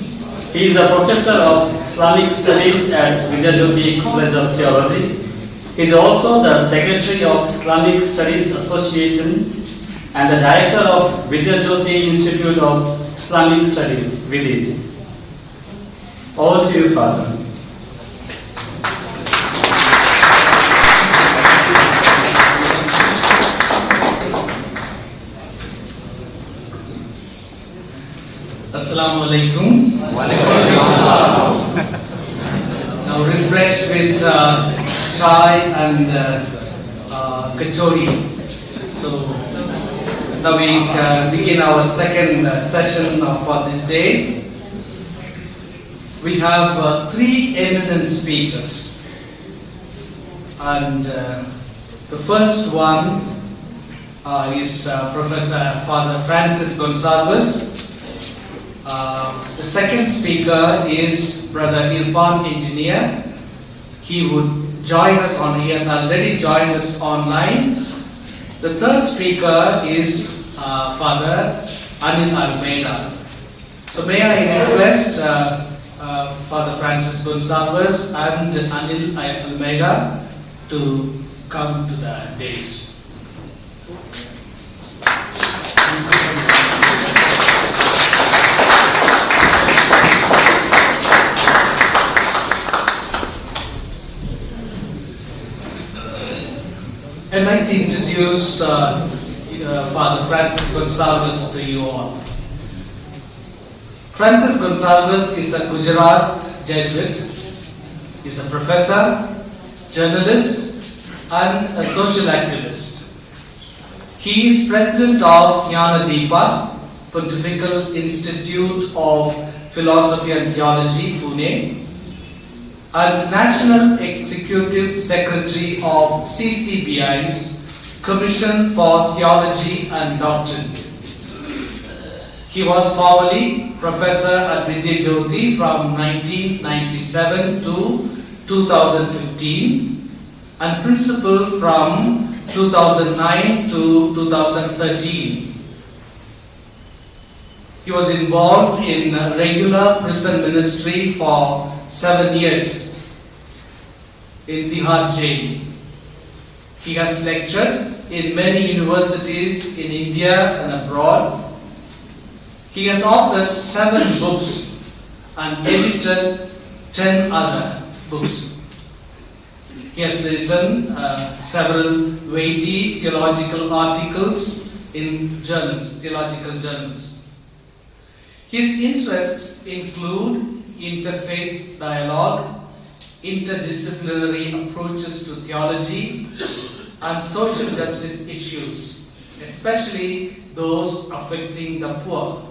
He is a professor of Islamic Studies at Vidyajyoti College of Theology. He is also the Secretary of Islamic Studies Association and the Director of Vidyajyoti Institute of Islamic Studies, Vidis. Over to you, Father. Assalamu alaikum. Now refreshed with chai and kachori. So now we begin our second session for this day. We have 3 eminent speakers, and the first one is Professor Father Francis Gonzalez. The second speaker is Brother Irfan Engineer. He would join us he has already joined us online. The third speaker is Father Anil Almeida. So may I request Father Francis Gonzalez and Anil Almeida to come to the dais. I'd like to introduce Father Francis Gonzalez to you all. Francis Gonzalez is a Gujarat Jesuit. He's a professor, journalist, and a social activist. He is president of Jnanadeepa, Pontifical Institute of Philosophy and Theology, Pune, and National Executive Secretary of CCBI's Commission for Theology and Doctrine. He was formerly professor at Vidyajyoti from 1997 to 2015 and principal from 2009 to 2013. He was involved in regular prison ministry for 7 years in Tihar jail. He has lectured in many universities in India and abroad. He has authored 7 books and edited 10 other books. He has written several weighty theological articles in journals, theological journals. His interests include interfaith dialogue, interdisciplinary approaches to theology, and social justice issues, especially those affecting the poor.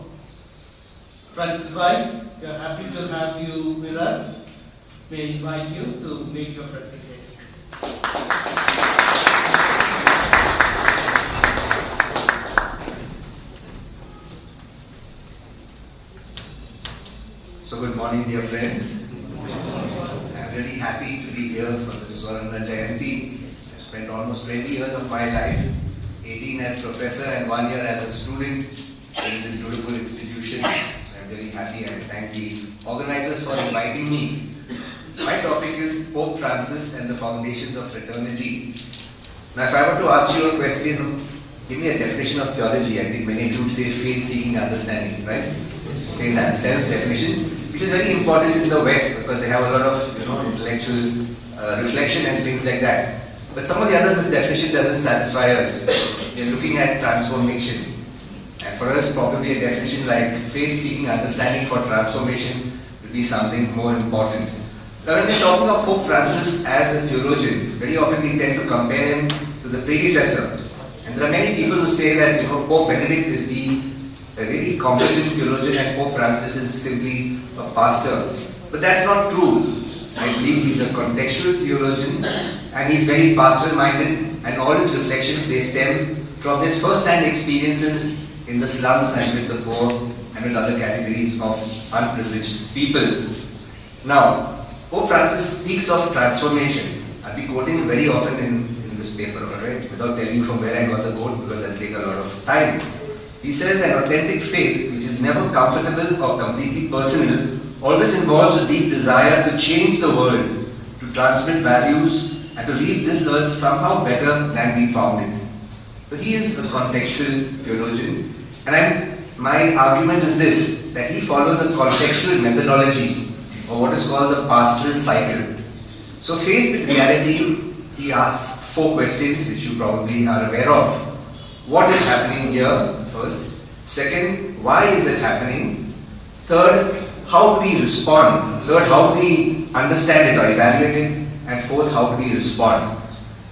Francis White, we are happy to have you with us. May I invite you to make your presentation. So good morning, dear friends. I'm really happy to be here for this SWARNA Jayanti. I've spent almost 20 years of my life, 18 as professor and 1 year as a student in this beautiful institution. I'm really happy and I thank the organizers for inviting me. My topic is Pope Francis and the Foundations of Fraternity. Now if I were to ask you a question, give me a definition of theology. I think many of you would say faith, seeking, understanding, right? Say that, self-definition, which is very important in the West because they have a lot of intellectual reflection and things like that. But some of the others, this definition doesn't satisfy us. We are looking at transformation. And for us, probably a definition like faith, seeking, understanding for transformation would be something more important. Now when we're talking of Pope Francis as a theologian, very often we tend to compare him to the predecessor. And there are many people who say that Pope Benedict is a very competent theologian and Pope Francis is simply a pastor. But that's not true. I believe he's a contextual theologian and he's very pastoral minded, and all his reflections, they stem from his first-hand experiences in the slums and with the poor and with other categories of unprivileged people. Now, Pope Francis speaks of transformation. I'll be quoting him very often in this paper, alright, without telling you from where I got the quote because that'll take a lot of time. He says an authentic faith, which is never comfortable or completely personal, always involves a deep desire to change the world, to transmit values, and to leave this earth somehow better than we found it. So he is a contextual theologian, and my argument is this, that he follows a contextual methodology, or what is called the pastoral cycle. So faced with reality, he asks 4 questions, which you probably are aware of. What is happening here, first? Second, why is it happening? Third, how do we respond? Third, how do we understand it or evaluate it? And fourth, how do we respond?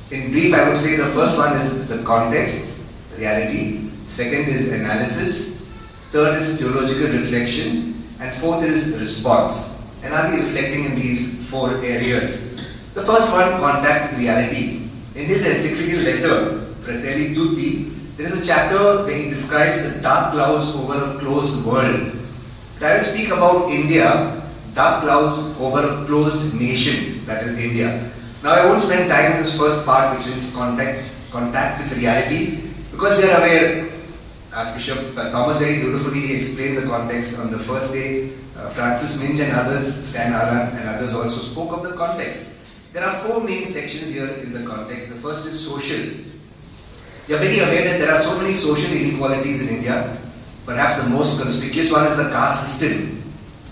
In brief, I would say the first one is the context, reality. Second is analysis. Third is theological reflection. And fourth is response. And I'll be reflecting in these 4 areas. The first one, contact with reality. In his encyclical letter, Fratelli Tutti, there is a chapter where he describes the dark clouds over a closed world. I will speak about India, dark clouds over a closed nation, that is India. Now I won't spend time in this first part, which is contact with reality, because we are aware, Archbishop Thomas very beautifully explained the context on the first day. Francis Minge and others, Stan Aran and others also spoke of the context. There are 4 main sections here in the context. The first is social. You are very aware that there are so many social inequalities in India. Perhaps the most conspicuous one is the caste system,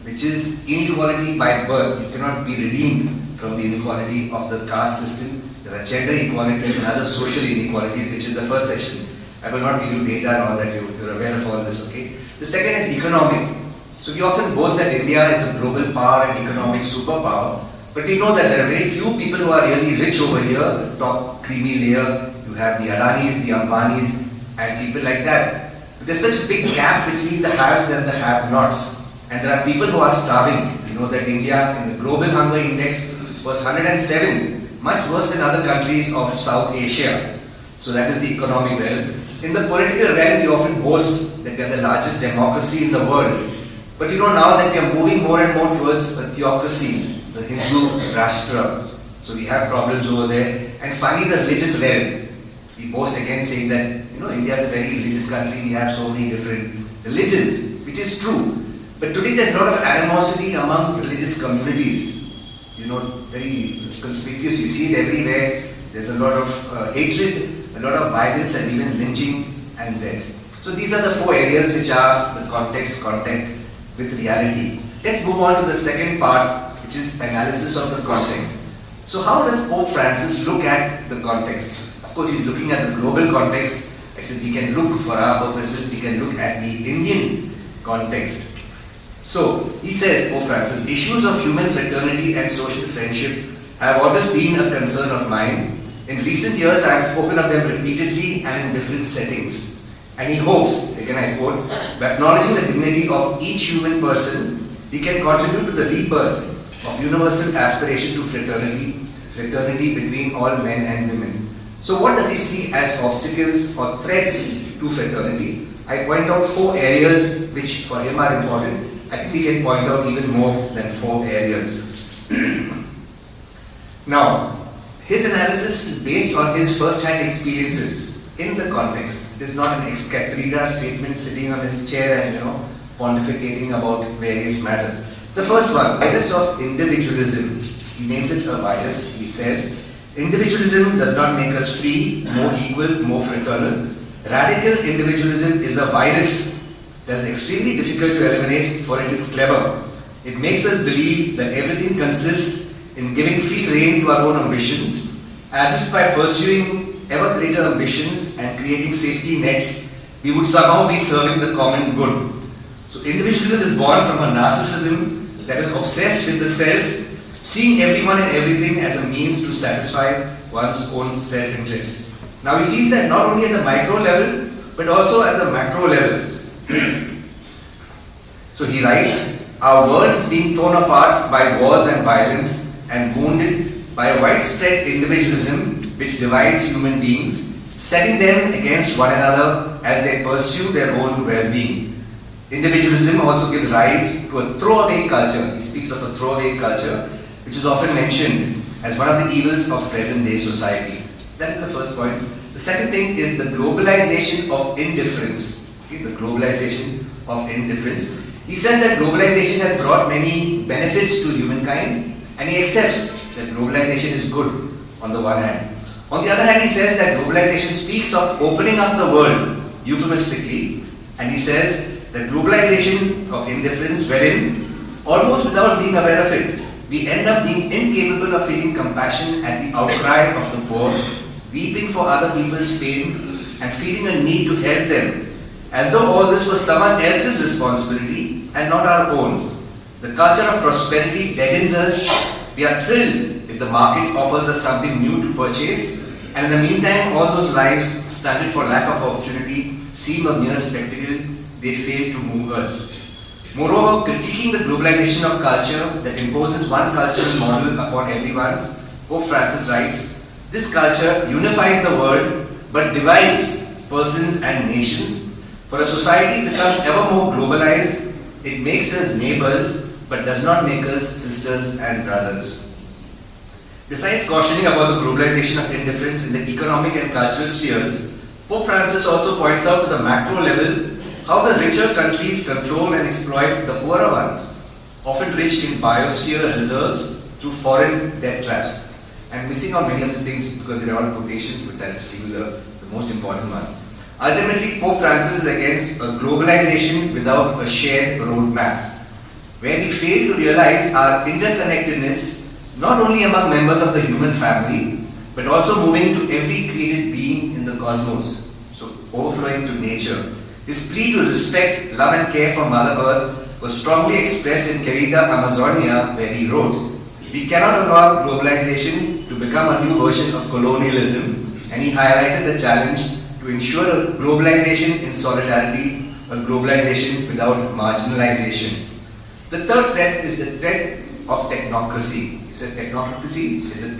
which is inequality by birth. You cannot be redeemed from the inequality of the caste system. There are gender inequalities and other social inequalities, which is the first section. I will not give you data and all that, you're aware of all this, okay? The second is economic. So we often boast that India is a global power and economic superpower, but we know that there are very few people who are really rich over here, the top creamy layer. You have the Adanis, the Ambanis, and people like that. But there's such a big gap between the haves and the have-nots. And there are people who are starving. You know that India in the global hunger index was 107, much worse than other countries of South Asia. So that is the economic realm. In the political realm, we often boast that we are the largest democracy in the world. But now that we are moving more and more towards a theocracy, the Hindu Rashtra. So we have problems over there. And finally, the religious realm. We boast again saying that, India is a very religious country. We have so many different religions, which is true. But today there's a lot of animosity among religious communities. Very conspicuous. You see it everywhere. There's a lot of hatred, a lot of violence, and even lynching and deaths. So these are the 4 areas which are the context, contact with reality. Let's move on to the second part, which is analysis of the context. So how does Pope Francis look at the context? Of course, he's looking at the global context. I said we can look, for our purposes, we can look at the Indian context. So, he says, Pope Francis, issues of human fraternity and social friendship have always been a concern of mine. In recent years, I have spoken of them repeatedly and in different settings. And he hopes, again I quote, by acknowledging the dignity of each human person, he can contribute to the rebirth of universal aspiration to fraternity between all men and women. So what does he see as obstacles or threats to fraternity? I point out 4 areas which for him are important. I think we can point out even more than 4 areas. Now, his analysis is based on his first-hand experiences in the context. It is not an ex cathedra statement sitting on his chair and pontificating about various matters. The first one, virus of individualism. He names it a virus. He says, individualism does not make us free, more equal, more fraternal. Radical individualism is a virus that is extremely difficult to eliminate, for it is clever. It makes us believe that everything consists in giving free rein to our own ambitions, as if by pursuing ever greater ambitions and creating safety nets, we would somehow be serving the common good. So individualism is born from a narcissism that is obsessed with the self, seeing everyone and everything as a means to satisfy one's own self-interest. Now he sees that not only at the micro level, but also at the macro level. So he writes, our world is being torn apart by wars and violence and wounded by a widespread individualism which divides human beings, setting them against one another as they pursue their own well-being. Individualism also gives rise to a throwaway culture. He speaks of a throwaway culture, which is often mentioned as one of the evils of present-day society. That is the first point. The second thing is the globalization of indifference. Okay, the globalization of indifference. He says that globalization has brought many benefits to humankind, and he accepts that globalization is good on the one hand. On the other hand, he says that globalization speaks of opening up the world euphemistically, and he says that globalization of indifference, wherein, almost without being aware of it, we end up being incapable of feeling compassion at the outcry of the poor, weeping for other people's pain, and feeling a need to help them, as though all this was someone else's responsibility and not our own. The culture of prosperity deadens us. We are thrilled if the market offers us something new to purchase, and in the meantime, all those lives stunted for lack of opportunity seem a mere spectacle. They fail to move us. Moreover, critiquing the globalization of culture that imposes one cultural model upon everyone, Pope Francis writes, this culture unifies the world but divides persons and nations. For a society becomes ever more globalized, it makes us neighbors but does not make us sisters and brothers. Besides cautioning about the globalization of indifference in the economic and cultural spheres, Pope Francis also points out to the macro level how the richer countries control and exploit the poorer ones, often rich in biosphere reserves through foreign debt traps. I'm missing out many of the things because they're all quotations, but I'll just give you the most important ones. Ultimately, Pope Francis is against a globalization without a shared roadmap, where we fail to realize our interconnectedness not only among members of the human family, but also moving to every created being in the cosmos, so overflowing to nature. His plea to respect, love and care for Mother Earth was strongly expressed in Querida Amazonia, where he wrote, we cannot allow globalization to become a new version of colonialism, and he highlighted the challenge to ensure a globalization in solidarity, a globalization without marginalization. The third threat is the threat of technocracy. He says technocracy is a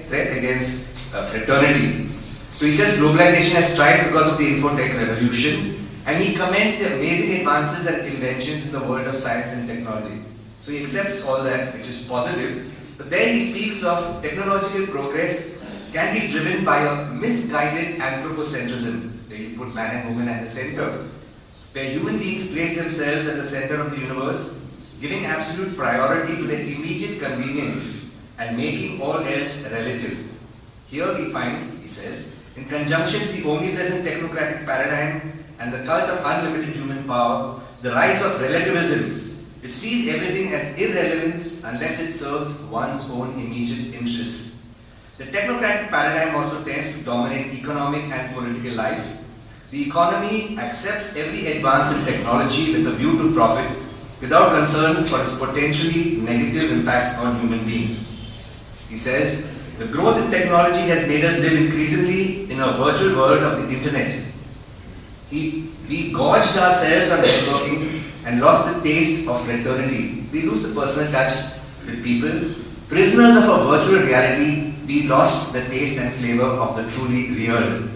threat against fraternity. So he says globalization has thrived because of the infotech revolution, and he commends the amazing advances and inventions in the world of science and technology. So he accepts all that, which is positive, but then he speaks of technological progress can be driven by a misguided anthropocentrism, where you put man and woman at the center, where human beings place themselves at the center of the universe, giving absolute priority to their immediate convenience and making all else relative. Here we find, he says, in conjunction with the omnipresent technocratic paradigm, and the cult of unlimited human power, the rise of relativism. It sees everything as irrelevant unless it serves one's own immediate interests. The technocratic paradigm also tends to dominate economic and political life. The economy accepts every advance in technology with a view to profit, without concern for its potentially negative impact on human beings. He says, the growth in technology has made us live increasingly in a virtual world of the internet. We gorged ourselves on networking and lost the taste of fraternity. We lose the personal touch with people. Prisoners of a virtual reality, we lost the taste and flavor of the truly real.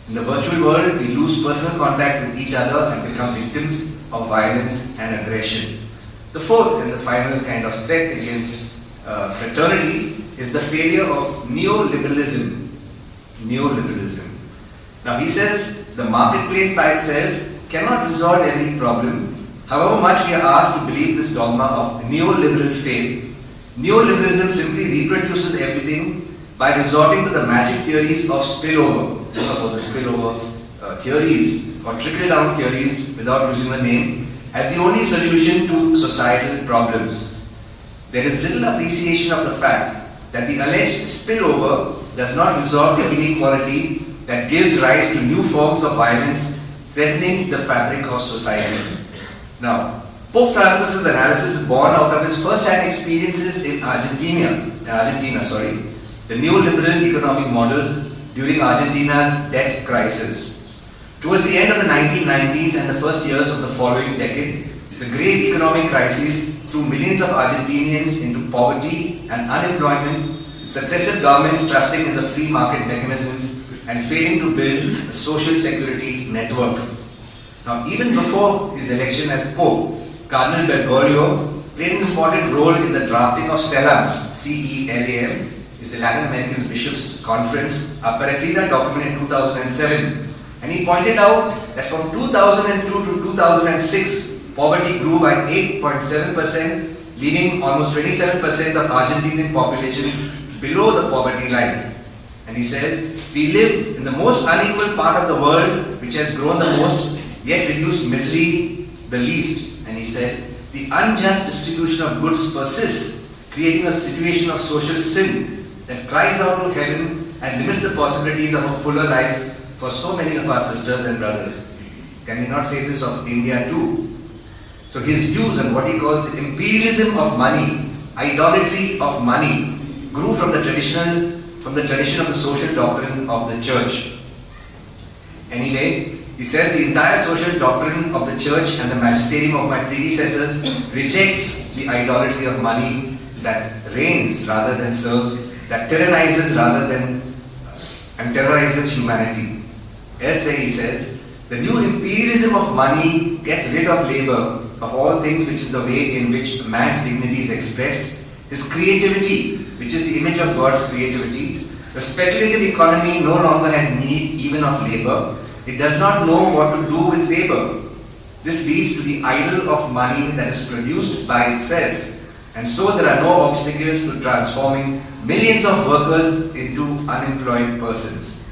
In the virtual world, we lose personal contact with each other and become victims of violence and aggression. The fourth and the final kind of threat against fraternity is the failure of neoliberalism. Neoliberalism. Now he says the marketplace by itself cannot resolve every problem. However much we are asked to believe this dogma of neoliberal faith, neoliberalism simply reproduces everything by resorting to the magic theories of spillover, or the spillover theories or trickle-down theories without using the name, as the only solution to societal problems. There is little appreciation of the fact that the alleged spillover does not resolve the inequality that gives rise to new forms of violence threatening the fabric of society. Now, Pope Francis's analysis is born out of his first-hand experiences in Argentina, the neoliberal economic models during Argentina's debt crisis. Towards the end of the 1990s and the first years of the following decade, the grave economic crisis threw millions of Argentinians into poverty and unemployment, successive governments trusting in the free market mechanisms and failing to build a social security network. Now, even before his election as Pope, Cardinal Bergoglio played an important role in the drafting of CELAM, C-E-L-A-M, is the Latin American Bishops' Conference, Aparecida document in 2007. And he pointed out that from 2002 to 2006, poverty grew by 8.7%, leaving almost 27% of Argentinian population below the poverty line. And he says, we live in the most unequal part of the world, which has grown the most, yet reduced misery the least. And he said, the unjust distribution of goods persists, creating a situation of social sin that cries out to heaven and limits the possibilities of a fuller life for so many of our sisters and brothers. Can we not say this of India too? So his views on what he calls the imperialism of money, idolatry of money, grew from the tradition of the social doctrine of the church. Anyway, he says the entire social doctrine of the church and the magisterium of my predecessors rejects the idolatry of money that reigns rather than serves, that tyrannizes rather than and terrorizes humanity. Elsewhere he says, the new imperialism of money gets rid of labor, of all things, which is the way in which man's dignity is expressed, his creativity, which is the image of God's creativity. The speculative economy no longer has need even of labor. It does not know what to do with labor. This leads to the idol of money that is produced by itself. And so there are no obstacles to transforming millions of workers into unemployed persons.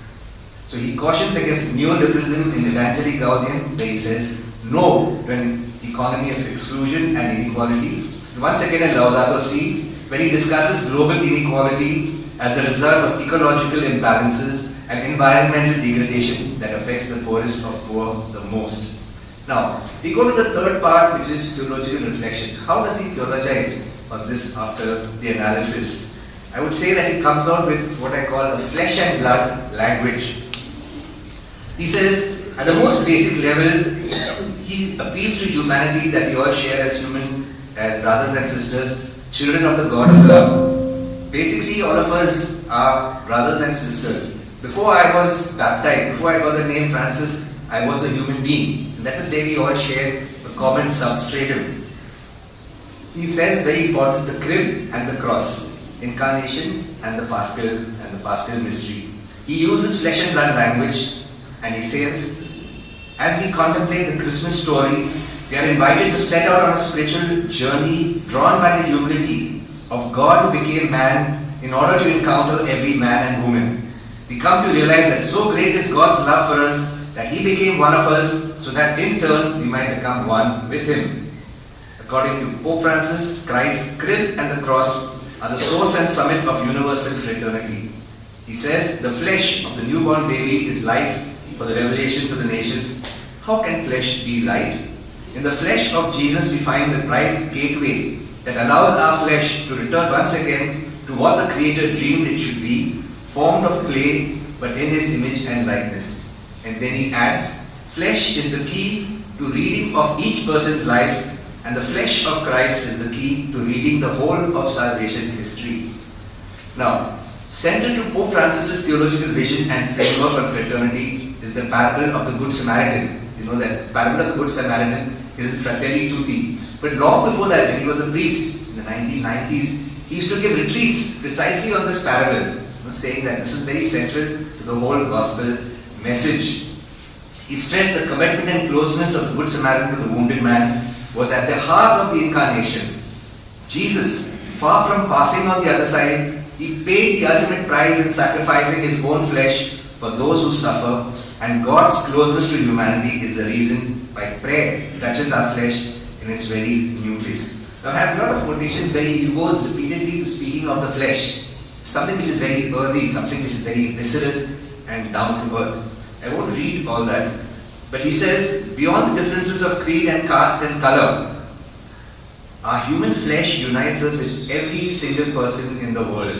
So he cautions against neoliberalism in Evangelii Gaudium, where he says, no, when economy of exclusion and inequality. Once again in Laudato Si, where he discusses global inequality as a result of ecological imbalances and environmental degradation that affects the poorest of poor the most. Now, we go to the third part, which is theological reflection. How does he theologize on this after the analysis? I would say that he comes out with what I call a flesh and blood language. He says, at the most basic level, he appeals to humanity that we all share as human, as brothers and sisters, children of the God of love. Basically, all of us are brothers and sisters. Before I was baptized, before I got the name Francis, I was a human being. And that is where we all share a common substratum. He says, very important, the crib and the cross, incarnation and the paschal mystery. He uses flesh and blood language. And he says, as we contemplate the Christmas story, we are invited to set out on a spiritual journey drawn by the humility of God who became man in order to encounter every man and woman. We come to realize that so great is God's love for us that he became one of us, so that in turn we might become one with him. According to Pope Francis, Christ's crib and the cross are the source and summit of universal fraternity. He says, the flesh of the newborn baby is light for the revelation to the nations. How can flesh be light? In the flesh of Jesus we find the bright gateway that allows our flesh to return once again to what the Creator dreamed it should be, formed of clay, but in His image and likeness. And then he adds, flesh is the key to reading of each person's life, and the flesh of Christ is the key to reading the whole of salvation history. Now, central to Pope Francis's theological vision and framework on fraternity is the parable of the Good Samaritan. You know that the parable of the Good Samaritan is in Fratelli Tutti. But long before that, when he was a priest in the 1990s, he used to give retreats precisely on this parable, saying that this is very central to the whole gospel message. He stressed the commitment and closeness of the Good Samaritan to the wounded man was at the heart of the incarnation. Jesus, far from passing on the other side, he paid the ultimate price in sacrificing his own flesh for those who suffer, and God's closeness to humanity is the reason why prayer touches our flesh in its very new place. Now I have a lot of quotations where he goes repeatedly to speaking of the flesh, something which is very earthy, something which is very visceral and down to earth. I won't read all that, but he says, beyond the differences of creed and caste and color, our human flesh unites us with every single person in the world.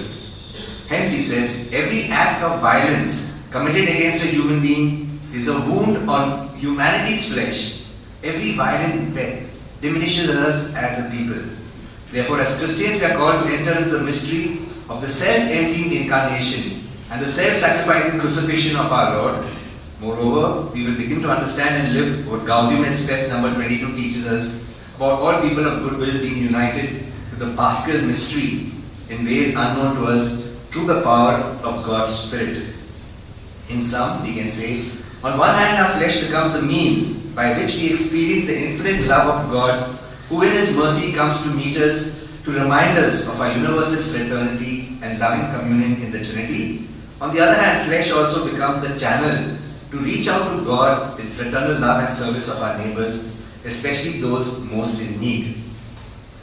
Hence he says, every act of violence committed against a human being is a wound on humanity's flesh. Every violent death diminishes us as a people. Therefore, as Christians, we are called to enter into the mystery of the self-emptying incarnation and the self-sacrificing crucifixion of our Lord. Moreover, we will begin to understand and live what Gaudium et Spes number 22 teaches us about all people of goodwill being united to the Paschal mystery in ways unknown to us through the power of God's Spirit. In sum, we can say, on one hand, our flesh becomes the means by which we experience the infinite love of God, who in His mercy comes to meet us, to remind us of our universal fraternity and loving communion in the Trinity. On the other hand, flesh also becomes the channel to reach out to God in fraternal love and service of our neighbors, especially those most in need.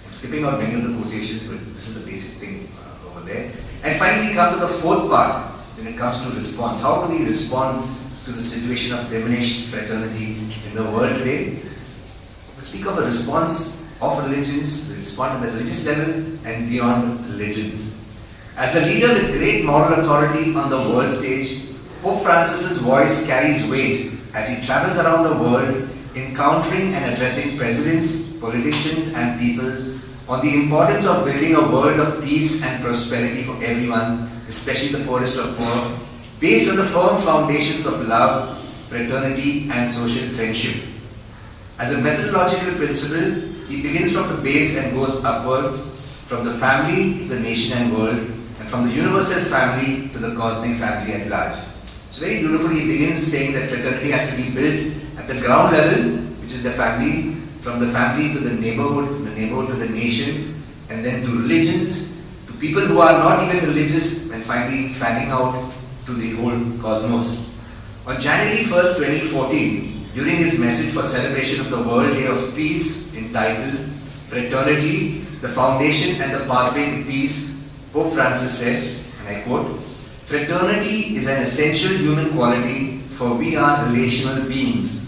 I'm skipping out many of the quotations, but this is the basic thing over there. And finally, come to the fourth part when it comes to response. How do we respond to the situation of diminished fraternity in the world today? We speak of a response of religions, we respond at the religious level and beyond religions. As a leader with great moral authority on the world stage, Pope Francis's voice carries weight as he travels around the world, encountering and addressing presidents, politicians and peoples on the importance of building a world of peace and prosperity for everyone, especially the poorest of poor, based on the firm foundations of love, fraternity and social friendship. As a methodological principle, he begins from the base and goes upwards, from the family to the nation and world, and from the universal family to the cosmic family at large. So very beautifully he begins saying that fraternity has to be built at the ground level, which is the family, from the family to the neighborhood to the nation, and then to religions, to people who are not even religious, and finally fanning out to the whole cosmos. On January 1st, 2014, during his message for celebration of the World Day of Peace entitled Fraternity, the Foundation and the Pathway to Peace, Pope Francis said, and I quote, "Fraternity is an essential human quality, for we are relational beings.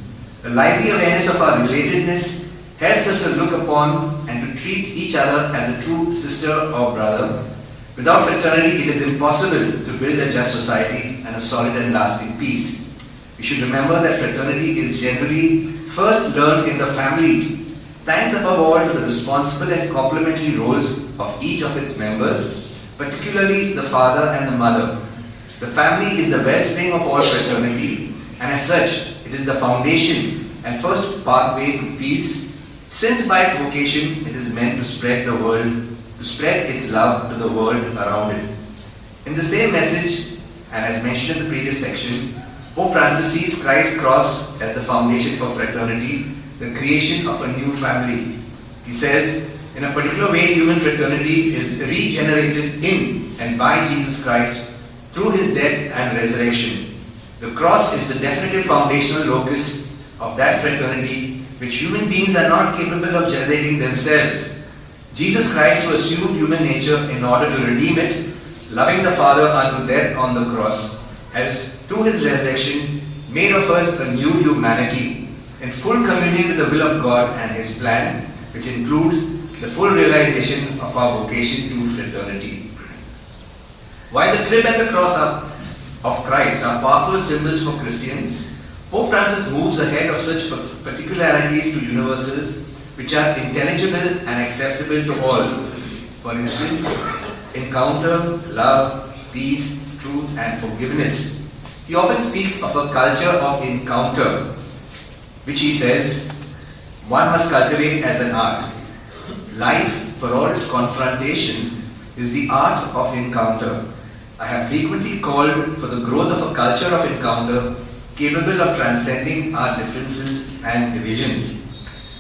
A lively awareness of our relatedness helps us to look upon and to treat each other as a true sister or brother. Without fraternity, it is impossible to build a just society and a solid and lasting peace. We should remember that fraternity is generally first learned in the family. Thanks above all to the responsible and complementary roles of each of its members, particularly the father and the mother. The family is the wellspring of all fraternity, and as such, it is the foundation and first pathway to peace, since by its vocation it is meant to spread the world, to spread its love to the world around it." In the same message, and as mentioned in the previous section, Pope Francis sees Christ's cross as the foundation for fraternity, the creation of a new family. He says, in a particular way, human fraternity is regenerated in and by Jesus Christ through His death and resurrection. The cross is the definitive foundational locus of that fraternity which human beings are not capable of generating themselves. Jesus Christ, who assumed human nature in order to redeem it, loving the Father unto death on the cross, has through his resurrection made of us a new humanity in full communion with the will of God and his plan, which includes the full realization of our vocation to fraternity. While the crib and the cross of Christ are powerful symbols for Christians, Pope Francis moves ahead of such particularities to universals which are intelligible and acceptable to all. For instance, encounter, love, peace, truth and forgiveness. He often speaks of a culture of encounter, which he says one must cultivate as an art. Life, for all its confrontations, is the art of encounter. I have frequently called for the growth of a culture of encounter capable of transcending our differences and divisions.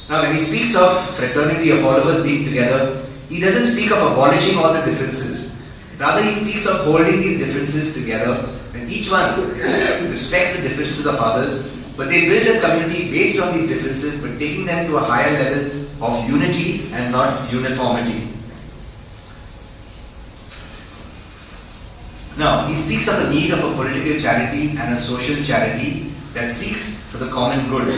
Now, when he speaks of fraternity, of all of us being together, he doesn't speak of abolishing all the differences. Rather, he speaks of holding these differences together, and each one respects the differences of others, but they build a community based on these differences, but taking them to a higher level of unity and not uniformity. Now, he speaks of the need of a political charity and a social charity that seeks for the common good.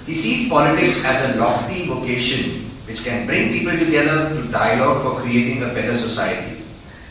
He sees politics as a lofty vocation which can bring people together to dialogue for creating a better society.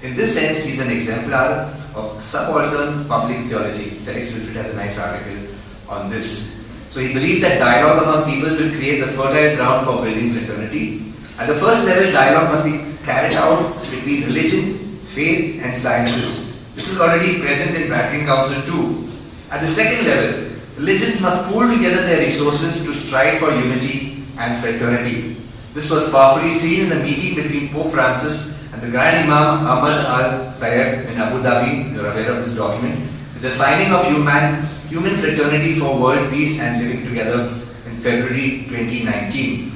In this sense, he is an exemplar of subaltern public theology. Felix Wilfrid has a nice article on this. So he believes that dialogue among peoples will create the fertile ground for building fraternity. At the first level, dialogue must be carried out between religion, faith and sciences. This is already present in Vatican Council II. At the second level, religions must pool together their resources to strive for unity and fraternity. This was powerfully seen in the meeting between Pope Francis and the Grand Imam Ahmad Al-Tayyib in Abu Dhabi. You are aware of this document. With the signing of Human Fraternity for World Peace and Living Together in February 2019.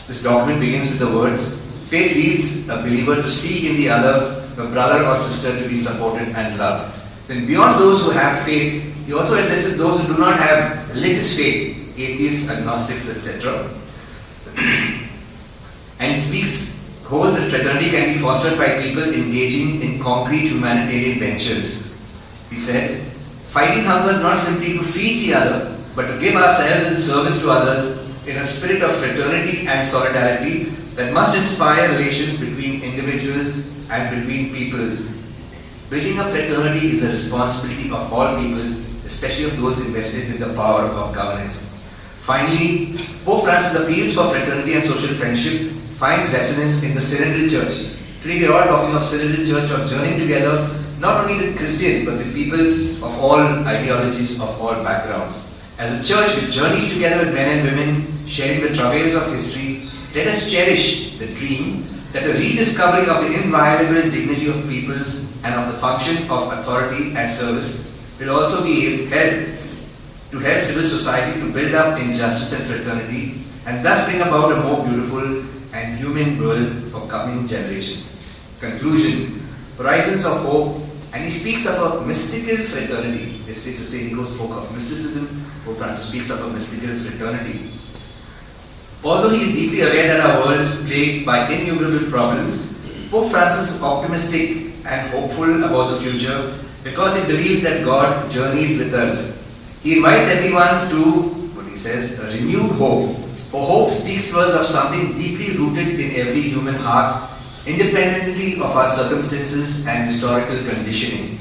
This document begins with the words, "Faith leads a believer to seek in the other a brother or sister to be supported and loved." Then beyond those who have faith, he also addresses those who do not have religious faith, atheists, agnostics, etc. And holds that fraternity can be fostered by people engaging in concrete humanitarian ventures. He said, "Fighting hunger is not simply to feed the other, but to give ourselves in service to others in a spirit of fraternity and solidarity that must inspire relations between individuals and between peoples. Building a fraternity is a responsibility of all peoples, especially of those invested in the power of governance." Finally, Pope Francis' appeals for fraternity and social friendship finds resonance in the Synodal Church. Today we are all talking of Synodal Church, of journeying together, not only with Christians, but with people of all ideologies, of all backgrounds. As a church which journeys together with men and women, sharing the travails of history, let us cherish the dream that a rediscovery of the inviolable dignity of peoples and of the function of authority as service will also be held to help civil society to build up in justice and fraternity and thus bring about a more beautiful and human world for coming generations. Conclusion, horizons of hope, and he speaks of a mystical fraternity. Yesterday, Sister Nico spoke of mysticism, Pope Francis speaks of a mystical fraternity. Although he is deeply aware that our world is plagued by innumerable problems, Pope Francis is optimistic and hopeful about the future because he believes that God journeys with us. He invites everyone to, what he says, a renewed hope. For hope speaks to us of something deeply rooted in every human heart, independently of our circumstances and historical conditioning.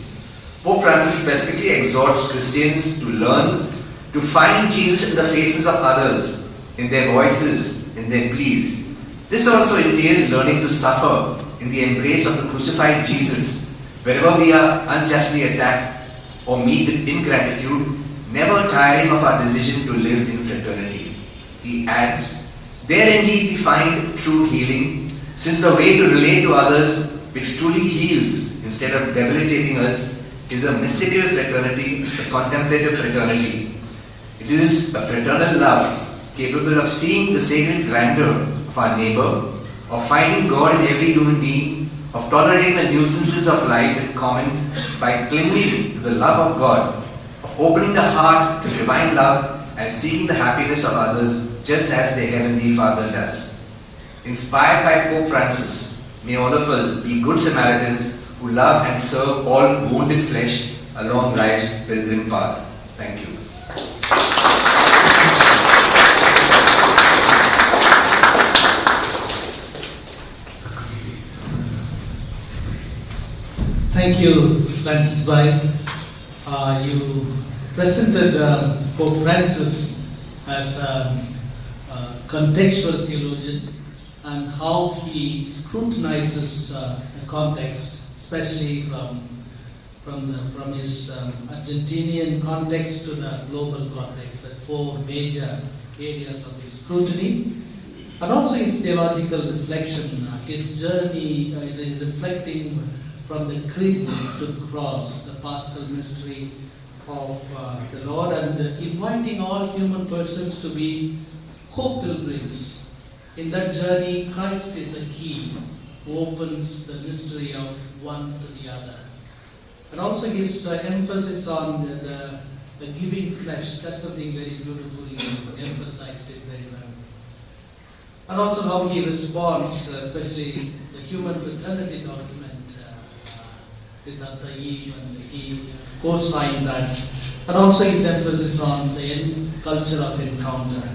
Pope Francis specifically exhorts Christians to learn to find Jesus in the faces of others, in their voices, in their pleas. This also entails learning to suffer in the embrace of the crucified Jesus, wherever we are unjustly attacked or meet with ingratitude, never tiring of our decision to live in fraternity. He adds, "There indeed we find true healing, since the way to relate to others which truly heals instead of debilitating us is a mystical fraternity, a contemplative fraternity. It is a fraternal love capable of seeing the sacred grandeur of our neighbor, of finding God in every human being, of tolerating the nuisances of life in common by clinging to the love of God, of opening the heart to divine love and seeking the happiness of others just as the Heavenly Father does. Inspired by Pope Francis, may all of us be good Samaritans who love and serve all wounded flesh along life's pilgrim path. Thank you. Thank you, Francis Bhai. You presented Pope Francis as a contextual theologian and how he scrutinizes the context, especially from his Argentinian context to the global context, the four major areas of his scrutiny, and also his theological reflection, his journey reflecting from the creed to the cross, the paschal mystery of the Lord, and inviting all human persons to be co-pilgrims. In that journey, Christ is the key who opens the mystery of one to the other. And also his emphasis on the giving flesh, that's something very beautiful, he emphasized it very well. And also how he responds, especially the human fraternity document, with Attayi, and he co-signed that. And also his emphasis on the culture of encounter.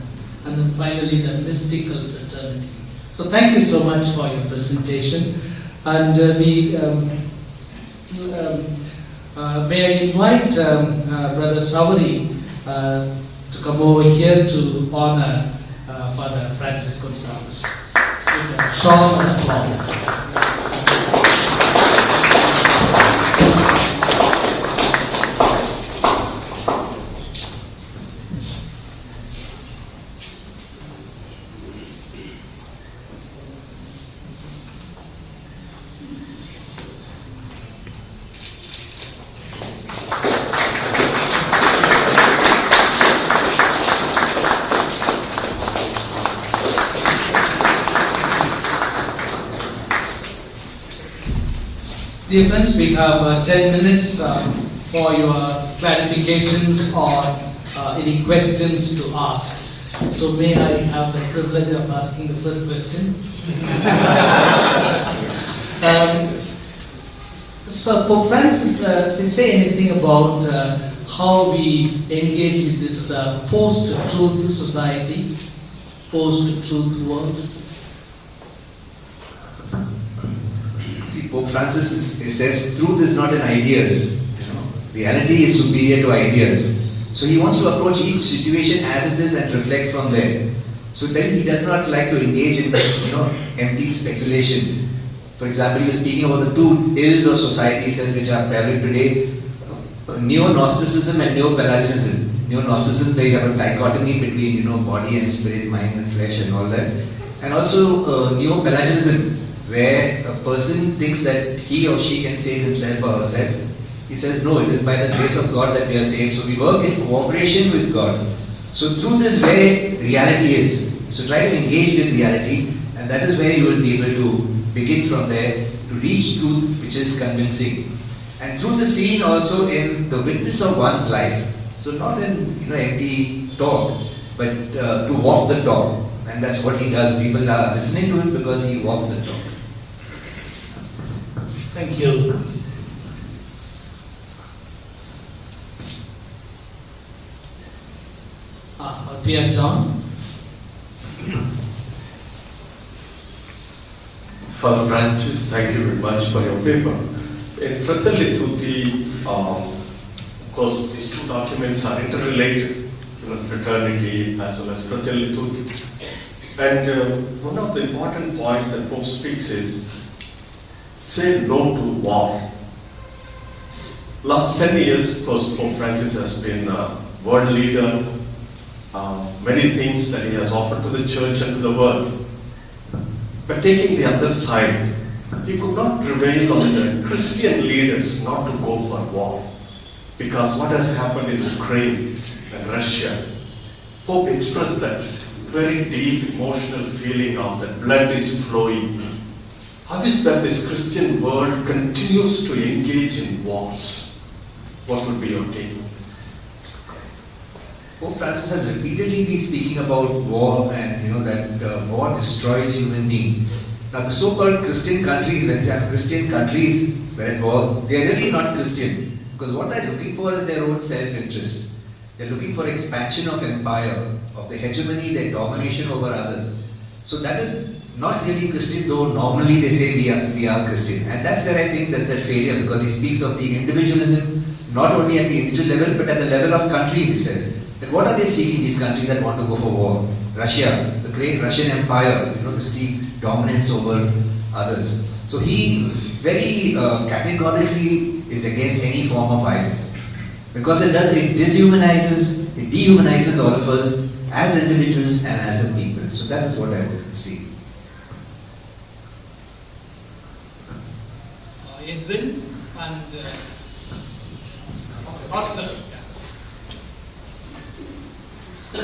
And then finally the mystical fraternity. So thank you so much for your presentation. And may I invite Brother Savari to come over here to honor Father Francis Gonzalez with a short applause. Dear friends, we have 10 minutes for your clarifications or any questions to ask. So may I have the privilege of asking the first question? So Pope Francis, say anything about how we engage with this post-truth society, post-truth world? Pope Francis says truth is not in ideas. Reality is superior to ideas. So he wants to approach each situation as it is and reflect from there. So then he does not like to engage in this, empty speculation. For example, he was speaking about the two ills of society, he says, which are prevalent today: neo-Gnosticism and neo-Pelagianism. Neo-Gnosticism, they have a dichotomy between body and spirit, mind and flesh and all that. And also neo-Pelagianism, where a person thinks that he or she can save himself or herself. He says, no, it is by the grace of God that we are saved. So we work in cooperation with God. So truth is where reality is. So try to engage with reality, and that is where you will be able to begin from there to reach truth which is convincing. And truth is seen also in the witness of one's life. So not in empty talk, but to walk the talk. And that's what he does. People are listening to him because he walks the talk. Thank you. Pierre John. Father Francis, thank you very much for your paper. In Fratelli Tutti, of course, these two documents are interrelated, human fraternity as well as Fratelli Tutti. And one of the important points that Pope speaks is, say no to war. Last 10 years, of course, Pope Francis has been a world leader, many things that he has offered to the church and to the world. But taking the other side, he could not prevail on the Christian leaders not to go for war. Because what has happened in Ukraine and Russia, Pope expressed that very deep emotional feeling of that blood is flowing. How is that this Christian world continues to engage in wars? What would be your take? Pope Francis has repeatedly been speaking about war and that war destroys human being. Now the so-called Christian countries, when you have Christian countries where at war, they are really not Christian. Because what they're looking for is their own self-interest. They're looking for expansion of empire, of the hegemony, their domination over others. So that is not really Christian, though normally they say we are Christian. And that's where I think there's that failure, because he speaks of the individualism, not only at the individual level, but at the level of countries, he said. That what are they seeking, these countries that want to go for war? Russia, the great Russian empire, to seek dominance over others. So he very categorically is against any form of violence. Because it dehumanizes all of us as individuals and as a people. So that is what I would see. Edwin and Oscar.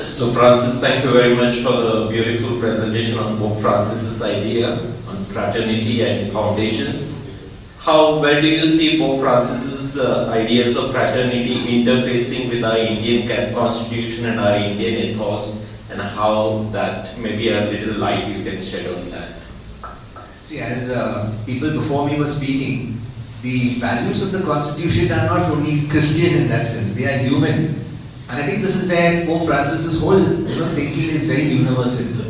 So Francis, thank you very much for the beautiful presentation on Pope Francis's idea on fraternity and foundations. How well do you see Pope Francis's ideas of fraternity interfacing with our Indian constitution and our Indian ethos, and how that maybe a little light you can shed on that? See, as people before me were speaking, the values of the constitution are not only Christian in that sense, they are human. And I think this is where Pope Francis's whole thinking is very universal.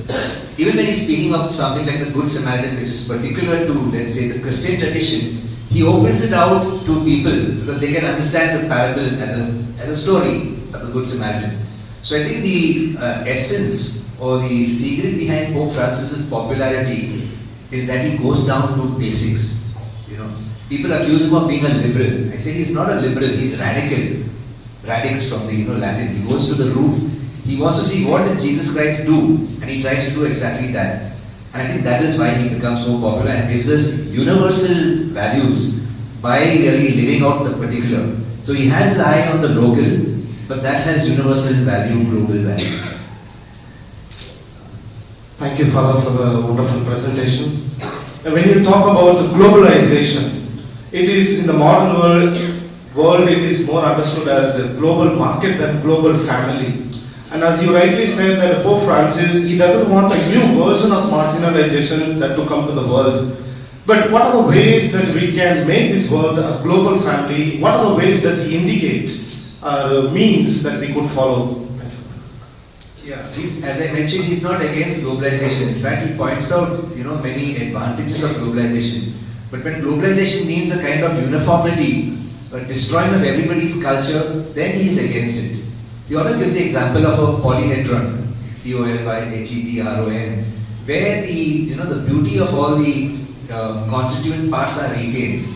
Even when he's speaking of something like the Good Samaritan, which is particular to, let's say, the Christian tradition, he opens it out to people because they can understand the parable as a story of the Good Samaritan. So I think the essence or the secret behind Pope Francis's popularity is that he goes down to basics. People accuse him of being a liberal. I say he's not a liberal, he's radical. Radix from the Latin. He goes to the roots. He wants to see what did Jesus Christ do, and he tries to do exactly that. And I think that is why he becomes so popular and gives us universal values by really living out the particular. So he has his eye on the local, but that has universal value, global value. Thank you, Father, for the wonderful presentation. And when you talk about globalization, it is in the modern world it is more understood as a global market than global family. And as you rightly said that Pope Francis, he doesn't want a new version of marginalization that to come to the world. But what are the ways that we can make this world a global family? What are the ways does he indicate means that we could follow? Yeah, as I mentioned, he's not against globalization. In fact, he points out many advantages of globalization. But when globalization means a kind of uniformity, a destroying of everybody's culture, then he is against it. He always gives the example of a polyhedron, polyhedron, where the beauty of all the constituent parts are retained.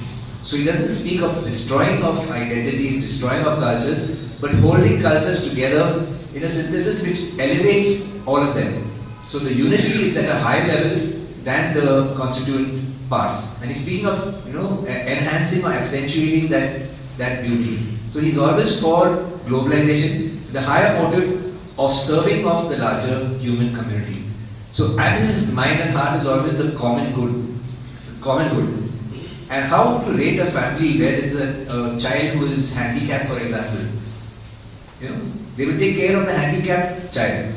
So he doesn't speak of destroying of identities, destroying of cultures, but holding cultures together in a synthesis which elevates all of them. So the unity is at a higher level than the constituent parts. And he's speaking of enhancing or accentuating that beauty. So he's always for globalization, the higher motive of serving of the larger human community. So at his mind and heart is always the common good. And how to rate a family where there is a child who is handicapped, for example. They will take care of the handicapped child.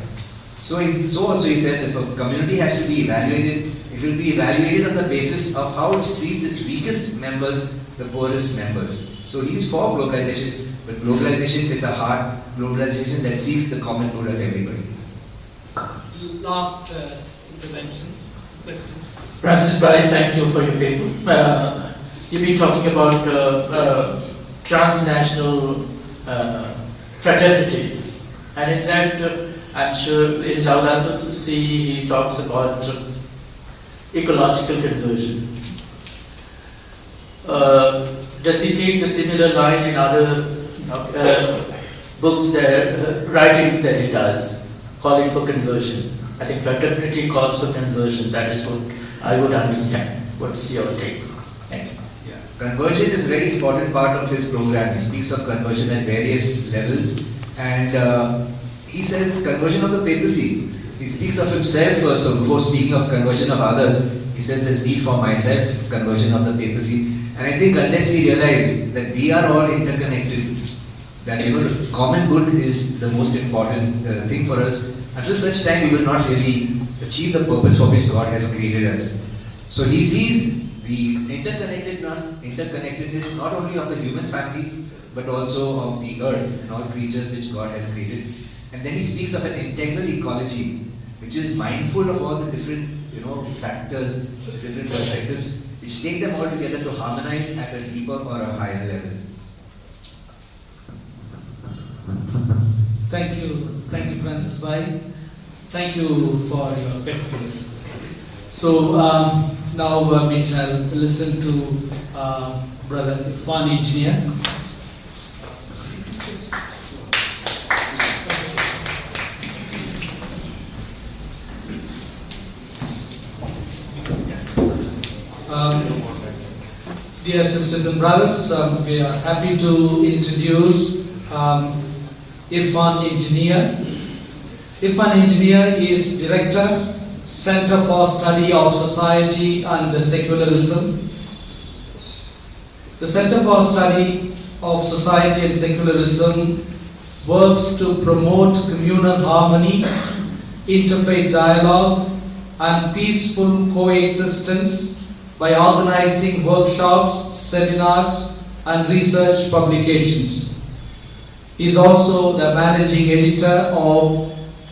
So also he says if a community has to be evaluated, it will be evaluated on the basis of how it treats its weakest members, the poorest members. So he's for globalization, but globalization with a heart, globalization that seeks the common good of everybody. Last intervention, question. Francis Bali, thank you for your paper. You've been talking about transnational fraternity, and in that, I'm sure in Laudato Si he talks about ecological conversion. Does he take the similar line in other books, writings that he does, calling for conversion? I think fraternity calls for conversion. That is what I would understand. What's your take? Thank you. Yeah. Conversion is a very important part of his program. He speaks of conversion at various levels, and he says conversion of the papacy. He speaks of himself first, so before speaking of conversion of others, he says there's need for myself, conversion of the papacy. And I think unless we realize that we are all interconnected, that the common good is the most important thing for us. Until such time, we will not really achieve the purpose for which God has created us. So he sees the interconnectedness not only of the human family, but also of the earth and all creatures which God has created. And then he speaks of an integral ecology, which is mindful of all the different factors, different perspectives, which take them all together to harmonize at a deeper or a higher level. Thank you, Francis Bhai. Thank you for your questions. So now we shall listen to Brother Irfan Engineer. Dear sisters and brothers, we are happy to introduce Irfan Engineer. Irfan Engineer is Director, Center for Study of Society and Secularism. The Center for Study of Society and Secularism works to promote communal harmony, interfaith dialogue, and peaceful coexistence by organizing workshops, seminars, and research publications. He is also the managing editor of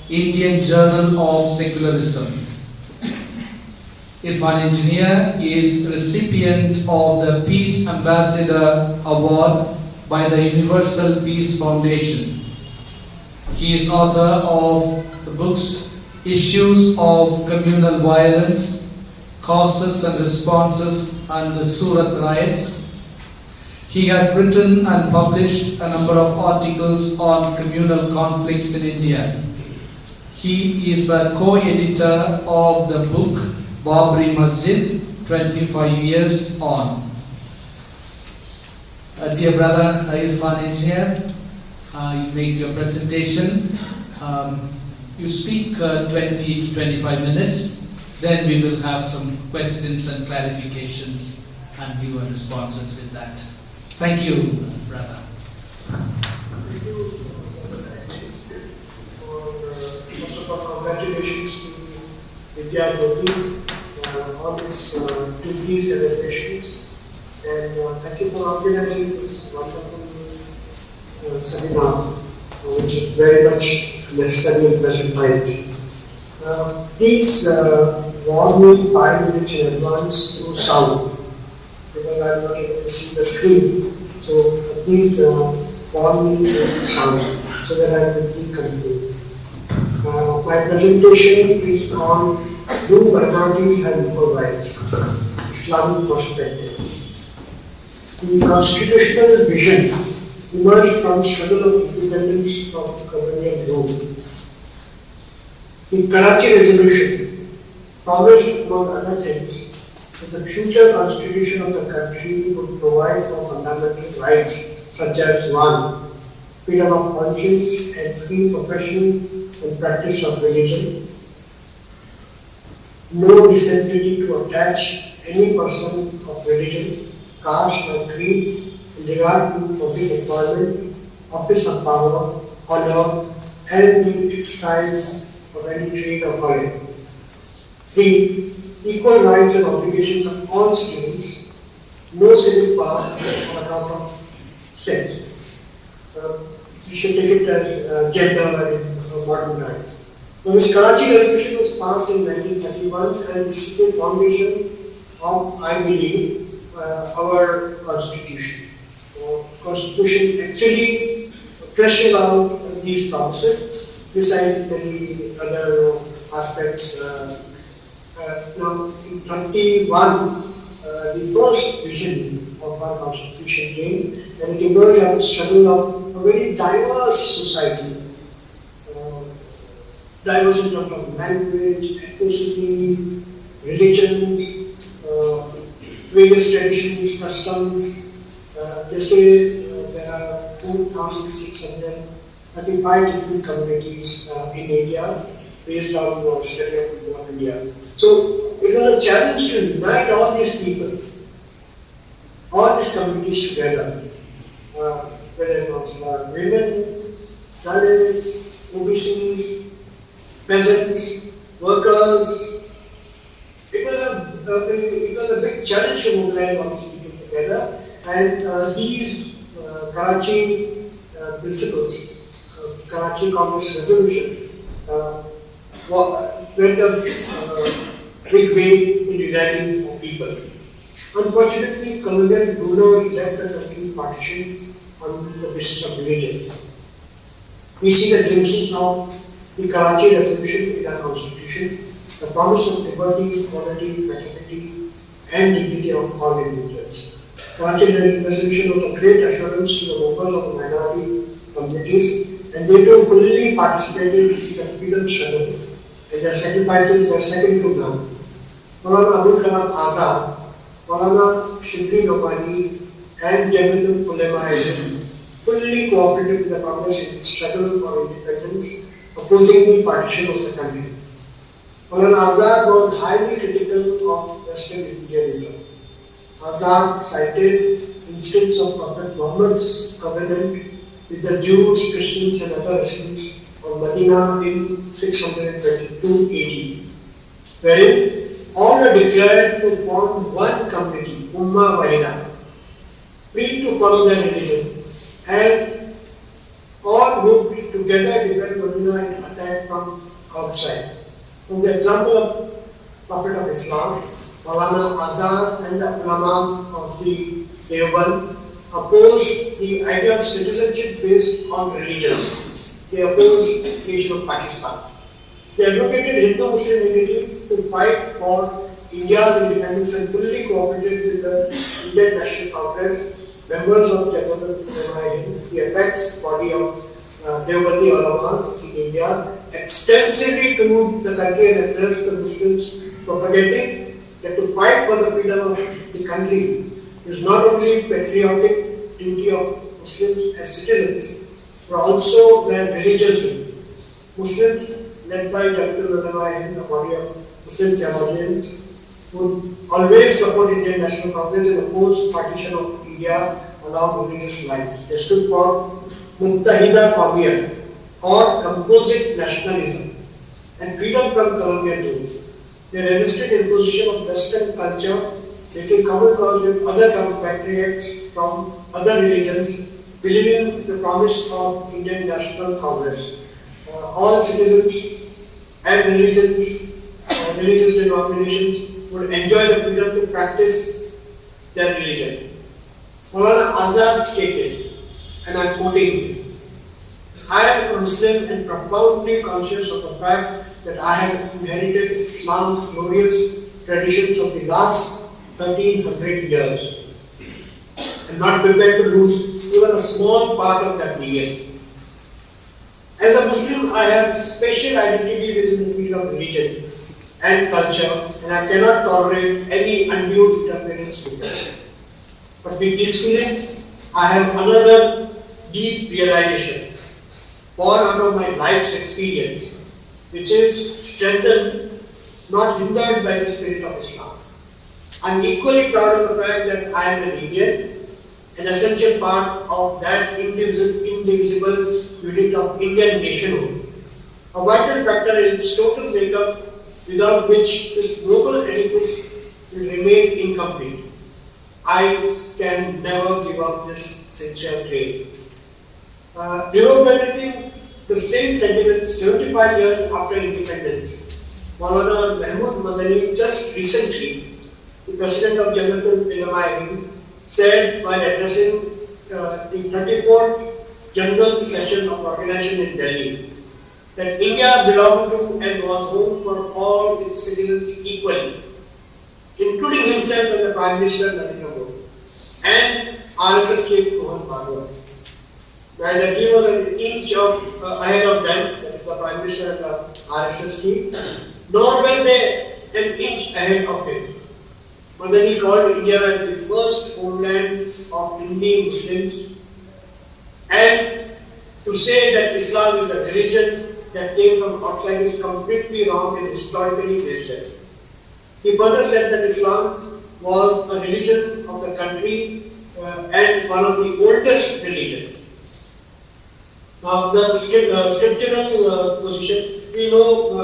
Indian Journal of Secularism. Irfan Engineer is recipient of the Peace Ambassador Award by the Universal Peace Foundation. He is author of the books Issues of Communal Violence, Causes and Responses, and the Surat Riots. He has written and published a number of articles on communal conflicts in India. He is a co-editor of the book Babri Masjid, 25 Years On. Dear brother Irfan Engineer, you make your presentation. You speak 20 to 25 minutes. Then we will have some questions and clarifications and viewer responses with that. Thank you, brother. Thank you first of all, congratulations to Vidyajyoti on this Jubilee celebrations, and thank you for organizing this wonderful seminar, which is very much necessary in present times. Please warn me 5 minutes in advance through sound, because I am not able to see the screen. So please warn me through sound so that I will quickly conclude. My presentation is on Do Minorities Have Equal Rights? Islamic Perspective. The constitutional vision emerged from struggle of independence from colonial rule. The Karachi Resolution promised, among other things, that the future constitution of the country would provide for fundamental rights such as 1. Freedom of conscience and free profession and practice of religion. No disability to attach any person of religion, caste or creed in regard to public employment, office of power, honor, and the exercise of any trade or calling. 3. Equal rights and obligations of all citizens. No civil power on account of sex. You should take it as gender in modern times. Now, this Karachi Resolution was passed in 1931 and this is the foundation of, I believe, our Constitution. Constitution actually fleshes out these promises, besides many other aspects. Now, in 31, the first vision of our Constitution came, and it emerged out of the struggle of a very diverse society. Diverse in terms of language, ethnicity, religions, various traditions, customs. They say there are 4,635 different communities in India based on the study of India. So it was a challenge to unite all these people, all these communities together, whether it was Islam. Women, Dalits, OBCs, peasants, workers. It was a big challenge to mobilize all these people together, and these Karachi principles, Karachi Congress resolution, went a big way in uniting people. Unfortunately, colonial rulers left the country partition on the basis of religion. We see the glimpses now. The Karachi resolution in our constitution, the promise of liberty, equality, fraternity, and dignity of all individuals. Karachi resolution was a great assurance to the members of the minority communities, and they too fully participated in the freedom struggle, and their sacrifices were second to none. Maulana Abul Kalam Azad, Maulana Shibli Nobani, and Jamiatul Ulema fully cooperated with the Congress in its struggle for independence, opposing the partition of the country. Maulana Azad was highly critical of Western imperialism. Azad cited instances of Prophet Muhammad's covenant with the Jews, Christians, and other residents of Medina in 622 AD, wherein all were declared to form one community, Ummah Wahida, free to follow their religion, and all would together defend Medina and attack from outside. From the example of Prophet of Islam, Maulana Azad and the ulamas of the Deoband opposed the idea of citizenship based on religion. They opposed the creation of Pakistan. They advocated Hindu-Muslim unity to fight for India's independence and fully cooperated with the Indian National Congress, members of Jamiatul Ulema, the apex body of Deobandi ulamas in India, extensively toured the country and addressed the Muslims, propagating that to fight for the freedom of the country is not only patriotic duty of Muslims as citizens, but also their religious duty. Muslims, led by Jamiatul Ulema, the body of Muslim theologians, would always support Indian National Congress and oppose partition of India along religious lines. They stood for Muttahida Qawmiyat, or composite nationalism, and freedom from colonial rule. They resisted imposition of Western culture, making common cause with other compatriots from other religions, believing the promise of Indian National Congress. All citizens and religious denominations would enjoy the freedom to practice their religion. Maulana Azad stated, and I am quoting, "I am a Muslim and profoundly conscious of the fact that I have inherited Islam's glorious traditions of the last 1300 years and not prepared to lose even a small part of that legacy. As a Muslim, I have special identity within the field of religion and culture, and I cannot tolerate any undue interference with them. But with these feelings, I have another deep realization born out of my life's experience, which is strengthened, not hindered by the spirit of Islam. I am equally proud of the fact that I am an Indian, an essential part of that indivisible unit of Indian nationhood, a vital factor in its total makeup, without which this noble edifice will remain incomplete. I can never give up this sincere claim." Reverberating the same sentiments 75 years after independence, Maulana Mahmud Madani just recently, the president of Jamiatul Ulema, said while addressing the 34th General Session of Organization in Delhi that India belonged to and was home for all its citizens equally, including himself and the Prime Minister Narendra Modi and RSS chief Mohan Bhagwat. Neither he was an inch ahead of them, that is the Prime Minister and the RSS chief, nor were they an inch ahead of him. But then he called India as the first homeland of Hindi Muslims, and to say that Islam is a religion that came from outside is completely wrong and historically baseless. He further said that Islam was a religion of the country and one of the oldest religions. Now, the scriptural position, we know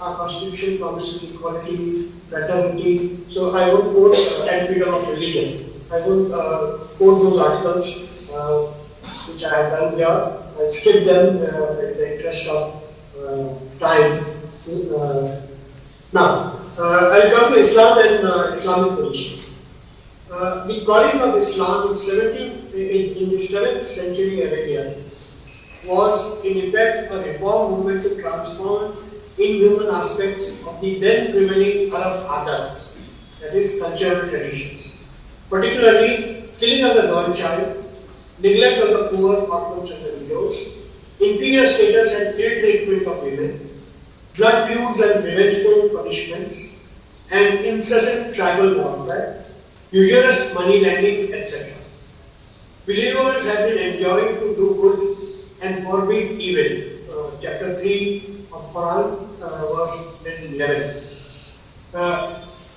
our constitution promises equality, fraternity. So I won't quote and freedom of religion. I won't quote those articles which I have done here. I'll skip them in the interest of time. Now, I'll come to Islam and Islamic position. The calling of Islam in the 7th century Arabia was in effect a reform movement to transform inhuman aspects of the then prevailing Arab adats, that is, cultural traditions, particularly killing of the girl child, neglect of the poor, orphans, and the widows, inferior status and ill treatment of women, blood feuds and revengeful punishments, and incessant tribal warfare, usurious money lending, etc. Believers have been enjoined to do good and forbid evil. Chapter 3 of Quran, verse 11.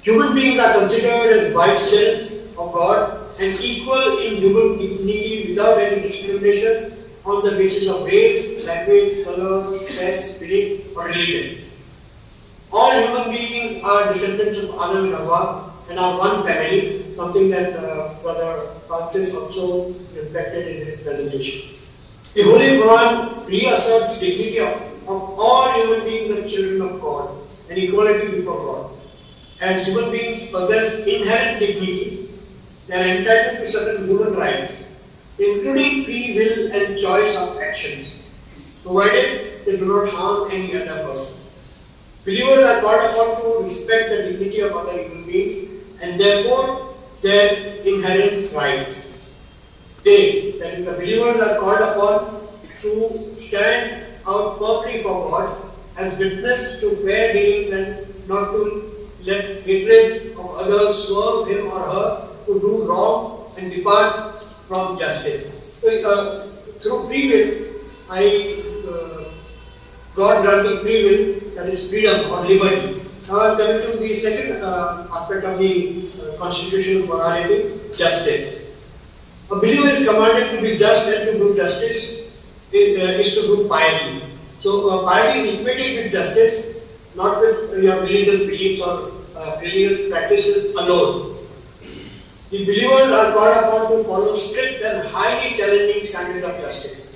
Human beings are considered as vicegerents of God and equal in human dignity without any discrimination on the basis of race, language, color, sex, belief, or religion. All human beings are descendants of Adam and Hawa and are one family, something that Brother Francis also reflected in his presentation. The Holy Quran reasserts dignity of all human beings as children of God and equality before God. As human beings possess inherent dignity, they are entitled to certain human rights, including free will and choice of actions, provided they do not harm any other person. Believers are called upon to respect the dignity of other human beings and therefore their inherent rights. They, that is, the believers are called upon to stand out firmly for God as witness to fair dealings and not to let hatred of others swerve him or her to do wrong and depart from justice. So, through free will, God granted free will, that is freedom or liberty. Now I am coming to the second aspect of the constitutional morality, justice. A believer is commanded to be just and to do justice is to do piety. So piety is equated with justice, not with your religious beliefs or religious practices alone. The believers are called upon to follow strict and highly challenging standards of justice.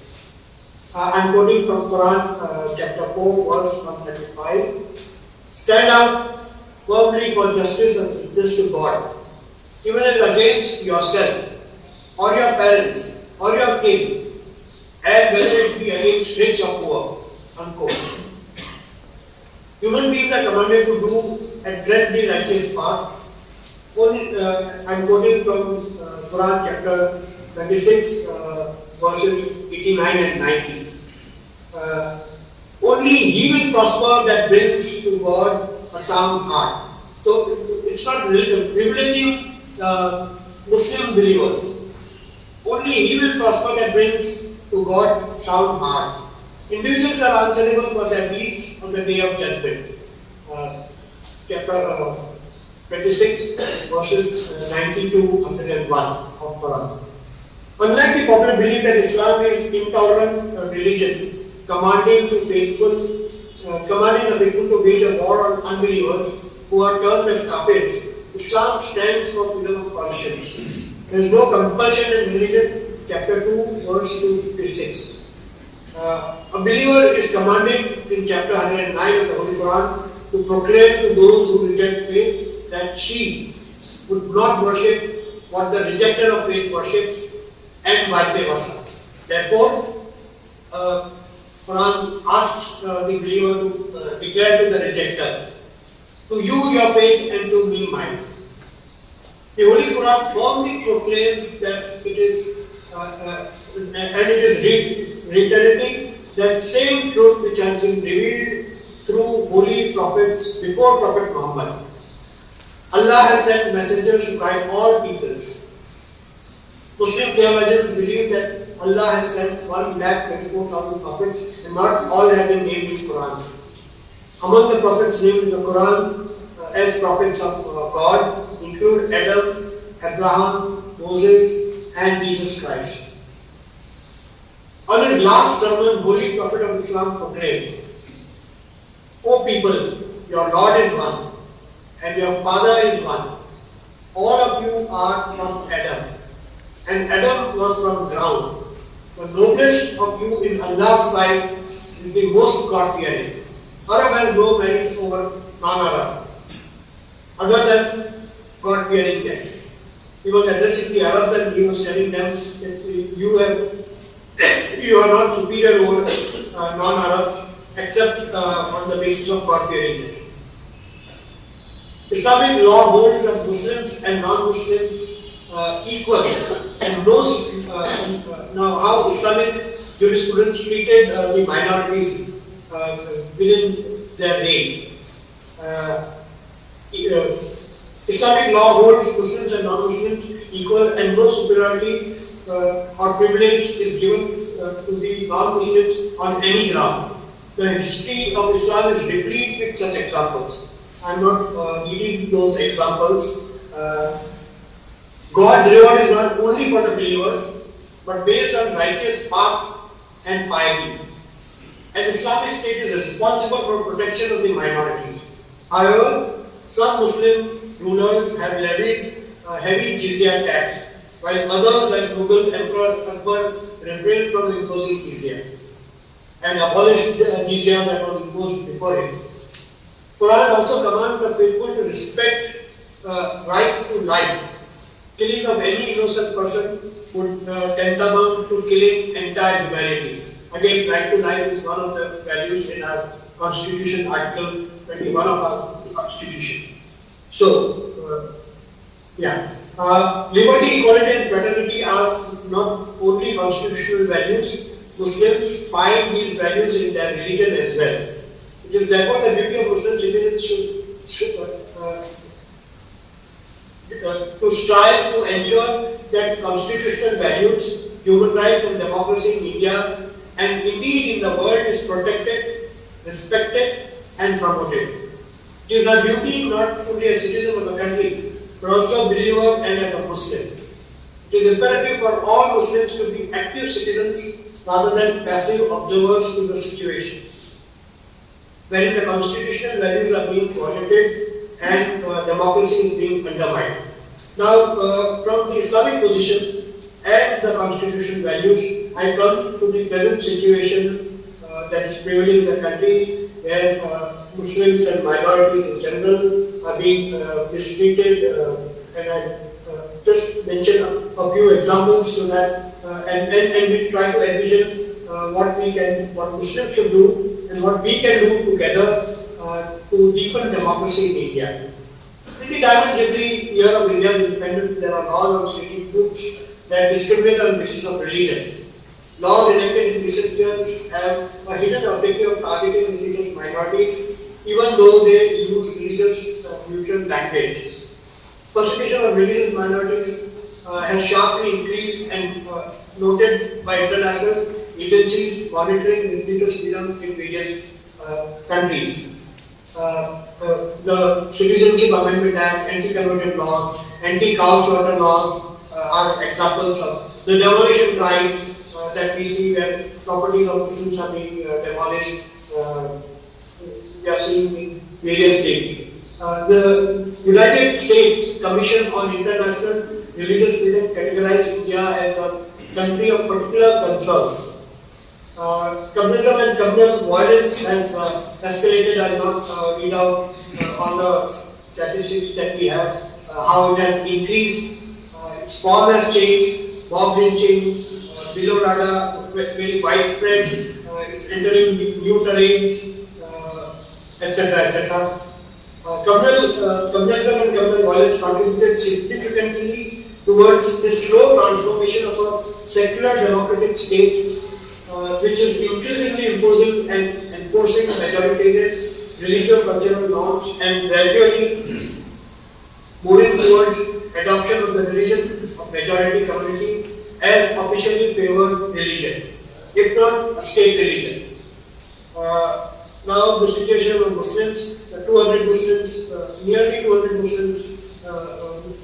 I am quoting from Quran chapter 4 verse 135. Stand out firmly for justice and witness to God, even as against yourself, or your parents, or your king, and whether it be against rich or poor. Unquote. Human beings are commanded to do and tread the righteous path. I am quoting from Quran chapter 26, verses 89 and 90. Only he will prosper that brings to God a sound heart. So it's not privileging Muslim believers. Only he will prosper that brings to God sound heart. Individuals are answerable for their deeds on the day of judgment. Chapter 26, verses 90 to 101 of Quran. Unlike the popular belief that Islam is intolerant religion, commanding the faithful to wage a war on unbelievers who are termed as kafirs, Islam stands for freedom of conscience. There is no compulsion in religion. Chapter 2, verse 256. A believer is commanded in chapter 109 of the Holy Quran to proclaim to those who reject faith that she would not worship what the rejecter of faith worships and vice versa. Therefore, Quran asks the believer to declare to the rejecter, to you your faith and to me mine. The Holy Quran firmly proclaims that it is, and it is reiterating that same truth which has been revealed through holy prophets before Prophet Muhammad. Allah has sent messengers to guide all peoples. Muslim theologians believe that Allah has sent 1,24,000 prophets and not all have been named in the Quran. Among the prophets named in the Quran as prophets of God include Adam, Abraham, Moses and Jesus Christ. On his last sermon, Holy Prophet of Islam proclaimed, O people, your Lord is one, and your Father is one. All of you are from Adam, and Adam was from ground. The noblest of you in Allah's sight is the most God-fearing. Arab has no merit over non-Arab, other than God-fearingness. He was addressing the Arabs and he was telling them that you are not superior over non-Arabs except on the basis of God-fearingness. Islamic law holds that Muslims and non-Muslims equal, and now how Islamic jurisprudence treated the minorities within their reign. Islamic law holds Muslims and non-Muslims equal, and no superiority or privilege is given to the non-Muslims on any ground. The history of Islam is replete with such examples. I am not reading those examples. God's reward is not only for the believers, but based on righteous path and piety. An Islamic state is responsible for protection of the minorities. However, some Muslim rulers have levied heavy jizya tax, while others like Mughal Emperor Akbar refrained from imposing jizya and abolished the jizya that was imposed before him. Quran also commands the faithful to respect right to life. Killing of any innocent person would tantamount to killing entire humanity. Again, right to life is one of the values in our Constitution, Article 21 of our Constitution. So, liberty, equality, and fraternity are not only constitutional values. Muslims find these values in their religion as well. It is therefore the duty of Muslim citizens to strive to ensure that constitutional values, human rights and democracy in India and indeed in the world is protected, respected and promoted. It is our duty not only as citizen of the country but also a believer and as a Muslim. It is imperative for all Muslims to be active citizens rather than passive observers to the situation, wherein the constitutional values are being violated and democracy is being undermined. Now, from the Islamic position and the constitutional values, I come to the present situation that is prevailing in the countries where Muslims and minorities in general are being mistreated, and I just mention a few examples so that and we try to envision what Muslims should do and what we can do together to deepen democracy in India. In the Diamond Jubilee year of India's independence, there are laws on stating groups that discriminate on the basis of religion. Laws enacted in recent years have a hidden objective of targeting religious minorities, even though they use religious neutral language. Persecution of religious minorities has sharply increased and noted by international agencies monitoring religious freedom in various countries. The Citizenship Amendment Act, anti-conversion laws, anti-cow slaughter laws are examples of the demolition drives that we see where properties of Muslims are being demolished. We are seeing in various states. The United States Commission on International Religious Freedom categorized India as a country of particular concern. Communism and communal violence has escalated. I will not read out all the statistics that we have, how it has increased. Its form has changed, mob lynching, below radar, very widespread. It's entering new terrains, etc., etc. Communism and communal violence contributed significantly towards the slow transformation of a secular democratic state, which is increasingly imposing and enforcing majoritarian religious cultural norms and gradually moving towards adoption of the religion of majority community as officially favored religion, if not a state religion. Now the situation of Muslims, 200 Muslims, nearly 200 Muslims,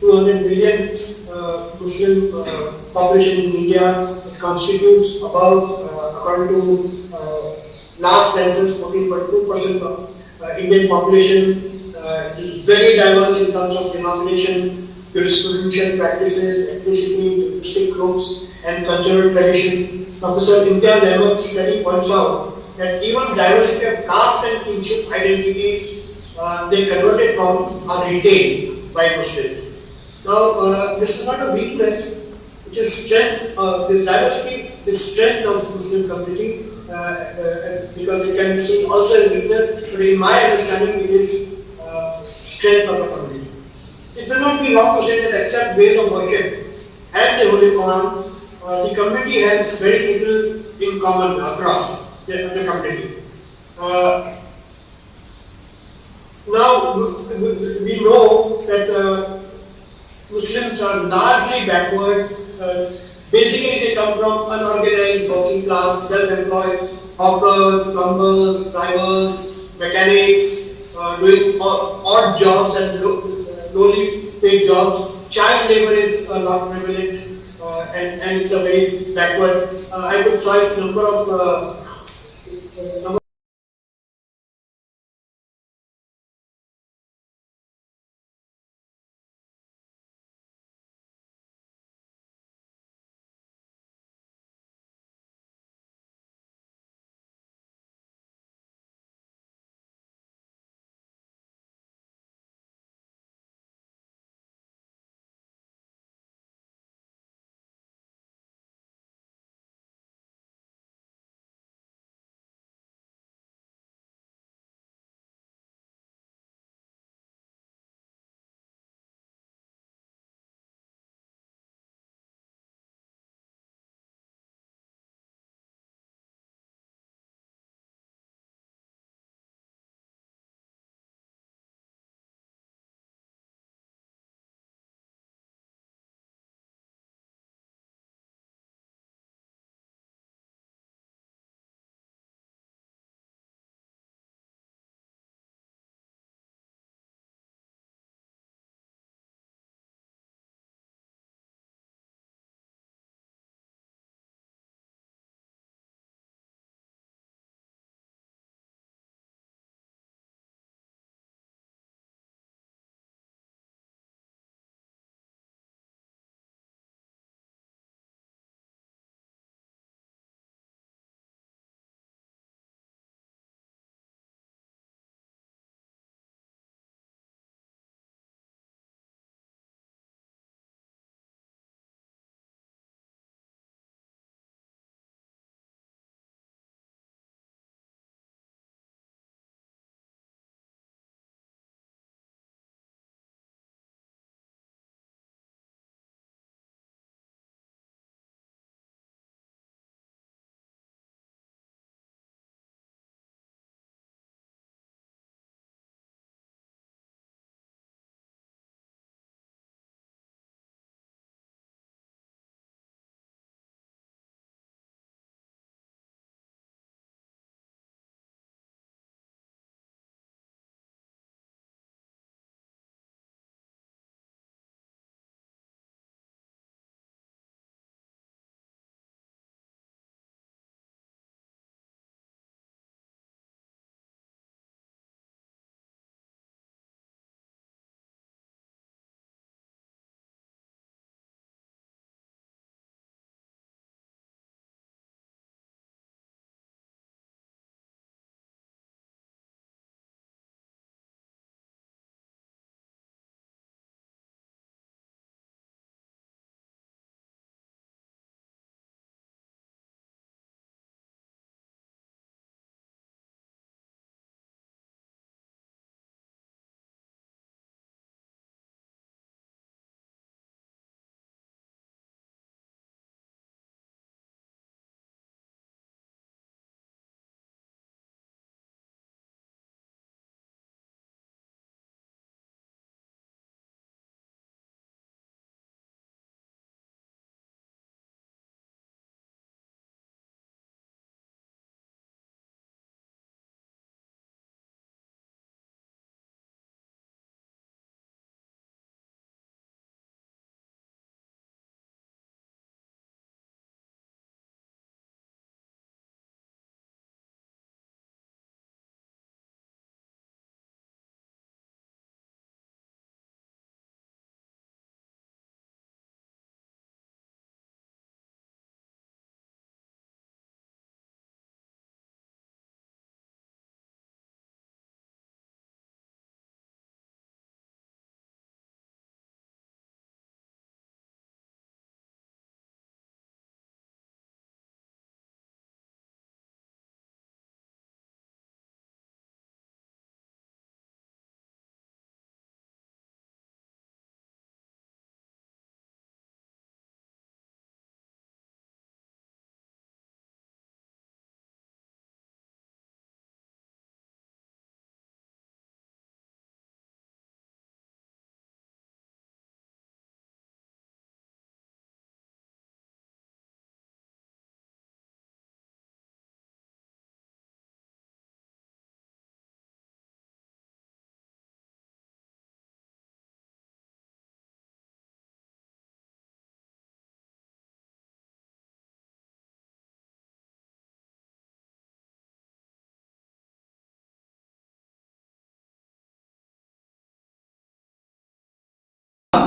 200 million Muslim population in India, it constitutes about according to last census, 14.2% of Indian population is very diverse in terms of denomination, jurisprudential practices, ethnicity, linguistic groups, and cultural tradition. Professor Imtiaz Ahmed's study points out that even diversity of caste and kinship identities they converted from are retained by Muslims. Now, this is not a weakness, it is strength. The diversity is strength of Muslim community because it can seem also a weakness, but in my understanding, it is strength of the community. It may not be wrong to say that except ways of worship and the Holy Quran, the community has very little in common across the community. Now, we know that Muslims are largely backward. Basically, they come from unorganized working class, self-employed, hawkers, plumbers, drivers, mechanics, doing odd jobs and lowly paid jobs. Child labor is a lot prevalent and it's a very backward. I could cite number of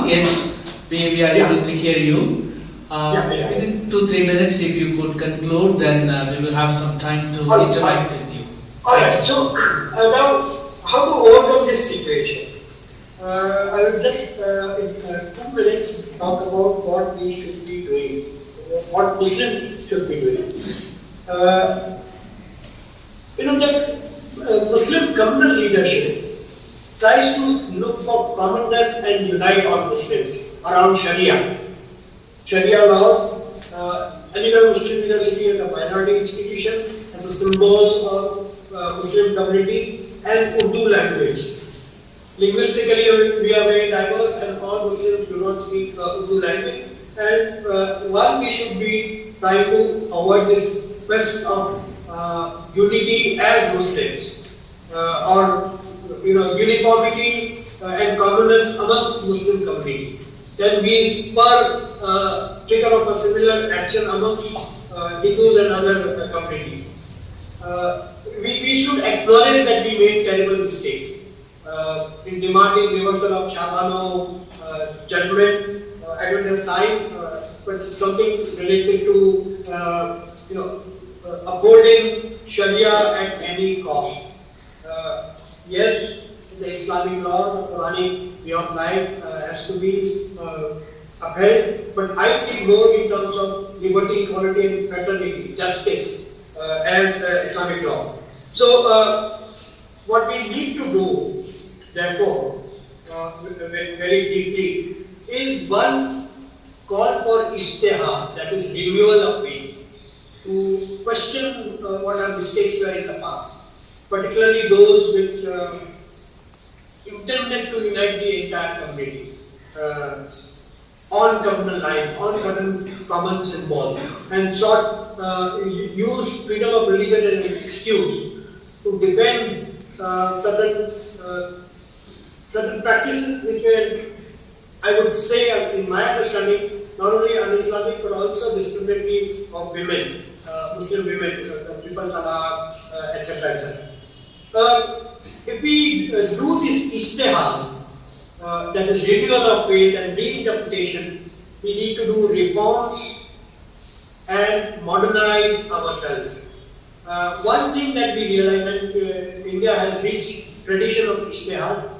Irfan, yes, we are able to hear you. Within 2-3 minutes, if you could conclude, then we will have some time to interact with you. Alright, so now how to overcome this situation? I will just in 2 minutes talk about what we should be doing, what Muslim should be doing. The Muslim communal leadership tries to look for commonness and unite all Muslims around Sharia. Sharia laws, Aligarh Muslim University as a minority institution, as a symbol of Muslim community, and Urdu language. Linguistically, we are very diverse, and all Muslims do not speak Urdu language. And we should be trying to avoid this quest of unity as Muslims, or uniformity and commonness amongst Muslim community. Then we spur trigger of a similar action amongst Hindus and other communities. We should acknowledge that we made terrible mistakes in demanding reversal of Shabano judgment. I don't have time, but something related to upholding Sharia at any cost. Yes, the Islamic law, the Quranic way of life has to be upheld, but I see more in terms of liberty, equality, and fraternity, justice as Islamic law. So, what we need to do, therefore, very deeply, is one call for ijtihad, that is renewal of faith, to question what our mistakes were in the past, particularly those which intended to unite the entire community on communal lines, on certain common symbols, and use freedom of religion as an excuse to defend certain practices which were, I would say, in my understanding, not only un-Islamic but also discriminatory of women, Muslim women, the triple talaq, etc., etc. If we do this ijtihad, that is renewal of faith and reinterpretation, we need to do reforms and modernize ourselves. One thing that we realize that India has rich tradition of ijtihad.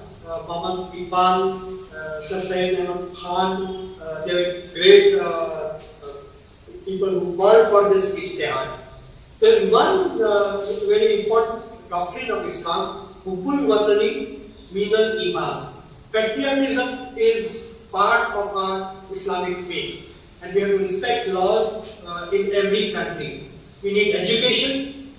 Muhammad Iqbal, Sir Syed Ahmad Khan, they were great people who called for this ijtihad. There is one very important doctrine of Islam, Hubbul Watani Minal Iman. Patriotism is part of our Islamic faith, and we have to respect laws in every country. We need education,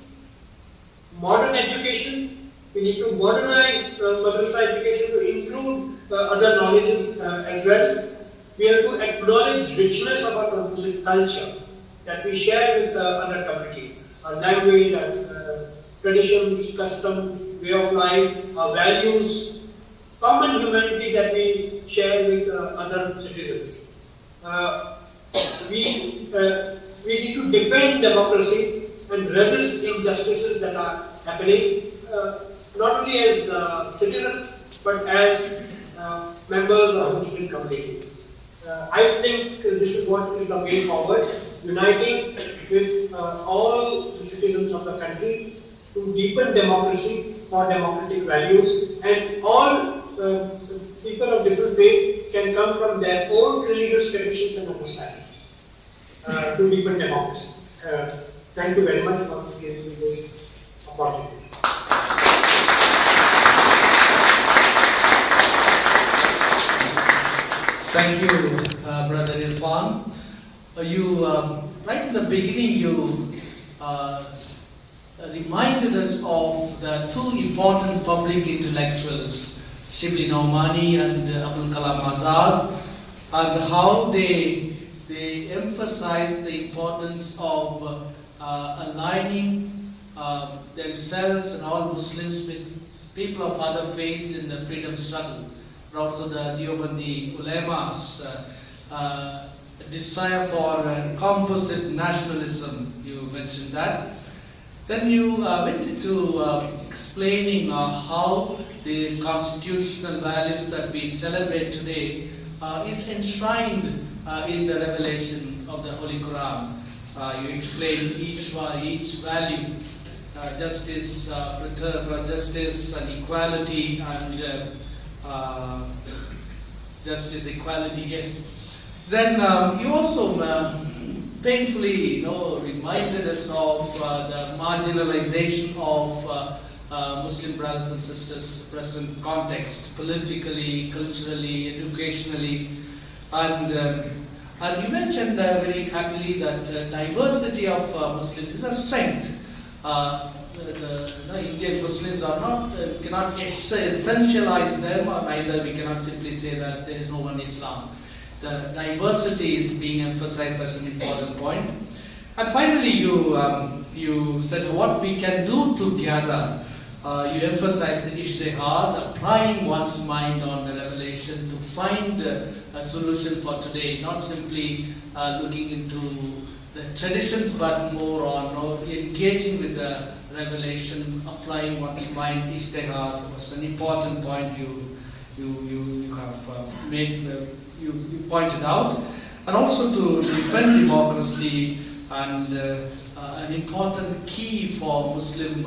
modern education. We need to modernize madrasa education to include other knowledges as well. We have to acknowledge richness of our composite culture that we share with other communities. Our language, our traditions, customs, way of life, our values, common humanity that we share with other citizens. We need to defend democracy and resist injustices that are happening, not only as citizens but as members of the Muslim community. I think this is what is the way forward, uniting with all the citizens of the country to deepen democracy for democratic values, and all people of different faith can come from their own religious traditions and understandings to deepen democracy. Thank you very much for giving me this opportunity. Thank you, Brother Irfan. Right in the beginning, you reminded us of the two important public intellectuals, Shibli Nomani and Abul Kalam Azad, and how they emphasized the importance of aligning themselves and all Muslims with people of other faiths in the freedom struggle. Also the Deobandi Ulema's desire for composite nationalism, you mentioned that. Then you went into explaining how the constitutional values that we celebrate today is enshrined in the revelation of the Holy Quran. You explain each value, justice, justice and equality, and justice, equality, yes. Then you also painfully, reminded us of the marginalization of Muslim brothers and sisters, present context, politically, culturally, educationally, and you mentioned very happily that diversity of Muslims is a strength. Indian Muslims are not, cannot essentialize them, or neither we cannot simply say that there is no one Islam. The diversity is being emphasized as an important point. And finally, you said what we can do together. You emphasized the ijtihad, applying one's mind on the revelation to find a solution for today, not simply looking into the traditions, but more on engaging with the revelation, applying one's mind. Ijtihad was an important point you have made. You pointed out, and also to defend democracy, and an important key for Muslim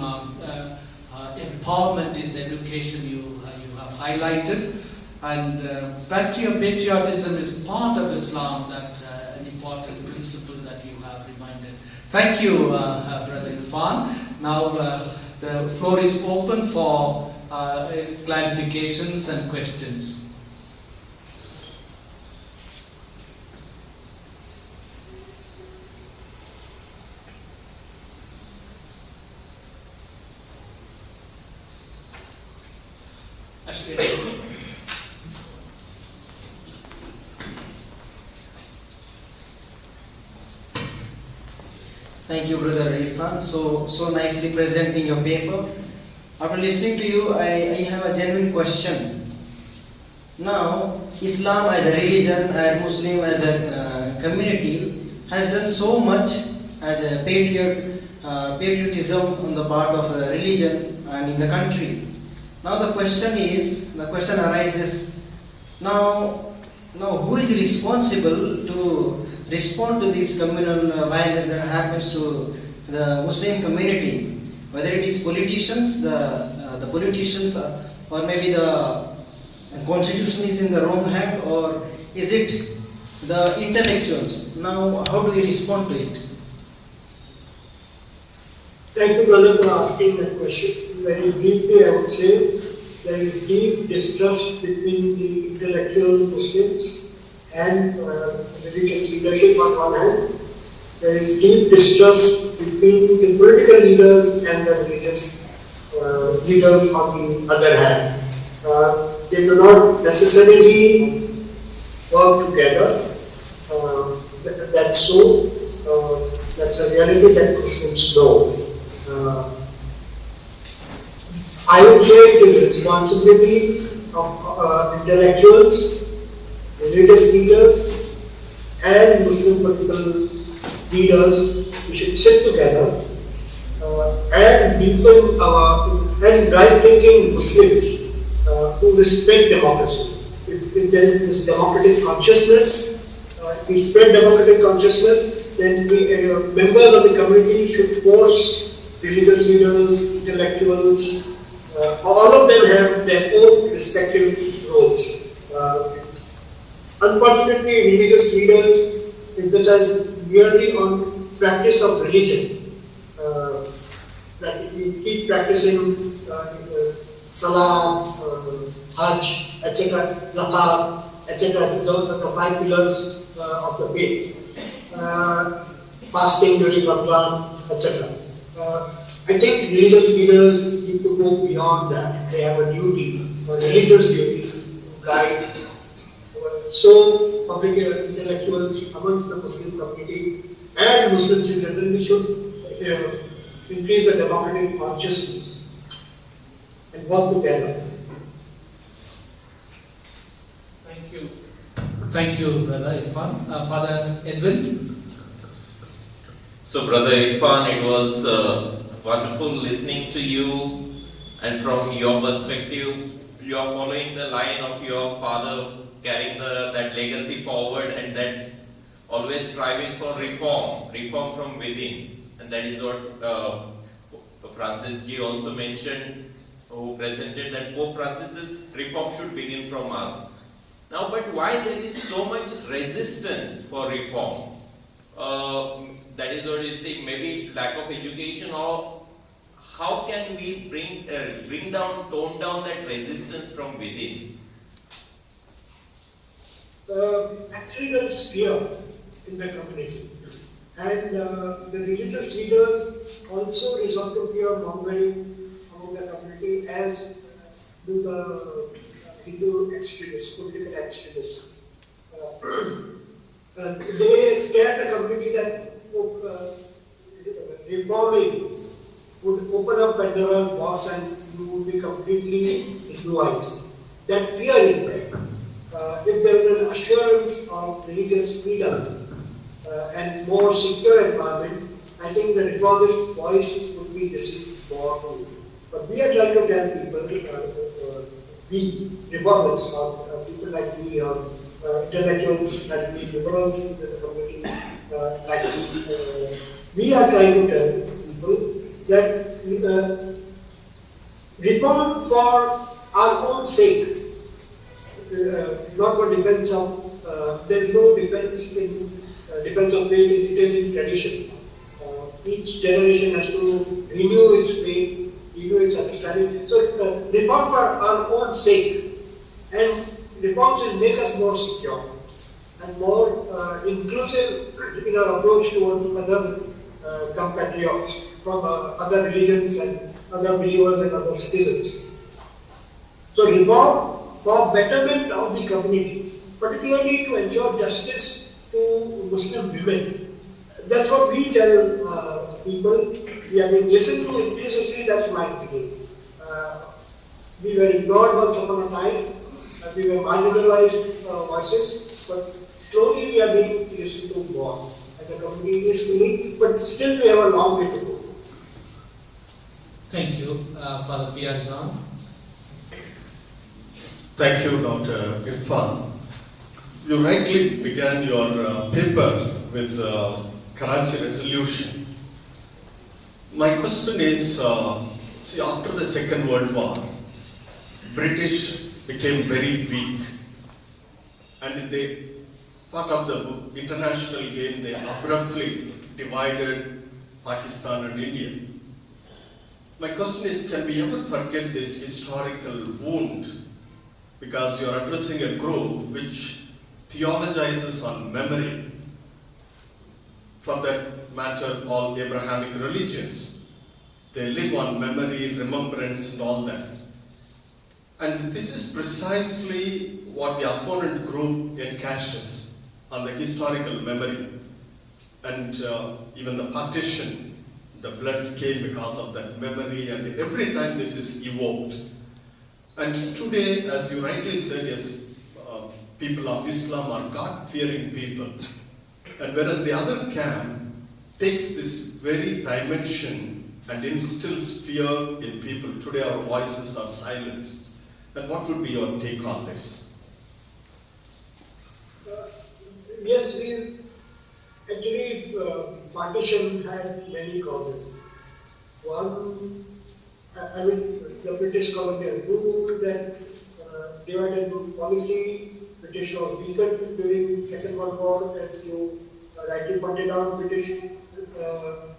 empowerment is education. You have highlighted, and patriotism is part of Islam. That an important principle that you have reminded. Thank you, Brother Irfan. Now the floor is open for clarifications and questions. Thank you, Brother Irfan. So nicely presenting your paper. After listening to you, I have a genuine question. Now, Islam as a religion, and Muslim as a community, has done so much as a patriotism on the part of the religion and in the country. Now the question arises, now who is responsible to respond to this communal violence that happens to the Muslim community? Whether it is politicians, the politicians, or maybe the constitution is in the wrong hand, or is it the intellectuals? Now how do we respond to it? Thank you, brother, for asking that question. Very briefly, I would say there is deep distrust between the intellectual Muslims and religious leadership on one hand. There is deep distrust between the political leaders and the religious leaders on the other hand. They do not necessarily work together. That's so. That's a reality that Muslims know. I would say it is responsibility of intellectuals, religious leaders, and Muslim political leaders. We should sit together and deepen and right-thinking Muslims who respect democracy. If there is this democratic consciousness, if we spread democratic consciousness, then members of the community should force religious leaders, intellectuals. All of them have their own respective roles. Unfortunately, religious leaders emphasize merely on practice of religion. That we keep practicing Salah, Hajj, etc., Zakat, etc. Those are the 5 pillars of the faith. Fasting during Ramadan, etc. I think religious leaders need to go beyond that. They have a duty, a religious duty, to guide. So, public intellectuals amongst the Muslim community and Muslims in general, we should increase the democratic consciousness and work together. Thank you. Thank you, Brother Irfan. Father Edwin? So, Brother Irfan, it was wonderful listening to you, and from your perspective, you are following the line of your father carrying that legacy forward, and that always striving for reform from within. And that is what Francis G also mentioned, who presented that Pope Francis's reform should begin from us. Now, but why there is so much resistance for reform? That is what you see, maybe lack of education, or how can we tone down that resistance from within? Actually, there is fear in the community, and the religious leaders also resort to fear mongering among the community, as do the Hindu extremists, political extremists. They scare the community that reforming would open up Pandora's box and you would be completely Hinduized. That fear is there. If there was an assurance of religious freedom and more secure environment, I think the reformist voice would be listened more to. But we are trying to tell people, we reformists, or people like me, or intellectuals like me, liberals in the community like me, we are trying to tell people that reform for our own sake, not for defense of, there is no defense of faith in Italian tradition. Each generation has to renew its faith, renew its understanding. So reform for our own sake, and reforms will make us more secure and more inclusive in our approach towards other compatriots from other religions and other believers and other citizens. So reform for betterment of the community, particularly to ensure justice to Muslim women. That's what we tell people. We have been listened to implicitly, that's my opinion. We were ignored once upon a time, we were marginalized voices, but slowly we are being listened to more. And the community is willing, but still we have a long way to go. Thank you, Father P.R. John. Thank you, Dr. Irfan. You rightly began your paper with Karachi resolution. My question is, see, after the Second World War, British became very weak, and they, part of the international game, they abruptly divided Pakistan and India. My question is, can we ever forget this historical wound? Because you are addressing a group which theologizes on memory. For that matter, all Abrahamic religions, they live on memory, remembrance, and all that. And this is precisely what the opponent group encaches on the historical memory. And even the partition, the blood came because of that memory, and every time this is evoked. And today, as you rightly said, yes, people of Islam are God-fearing people. And whereas the other camp takes this very dimension and instills fear in people, today our voices are silenced. And what would be your take on this? Yes, we actually, partition had many causes. One, I mean, the British colonial rule, that divide and rule policy. British was weakened during Second World War, as you rightly pointed out. British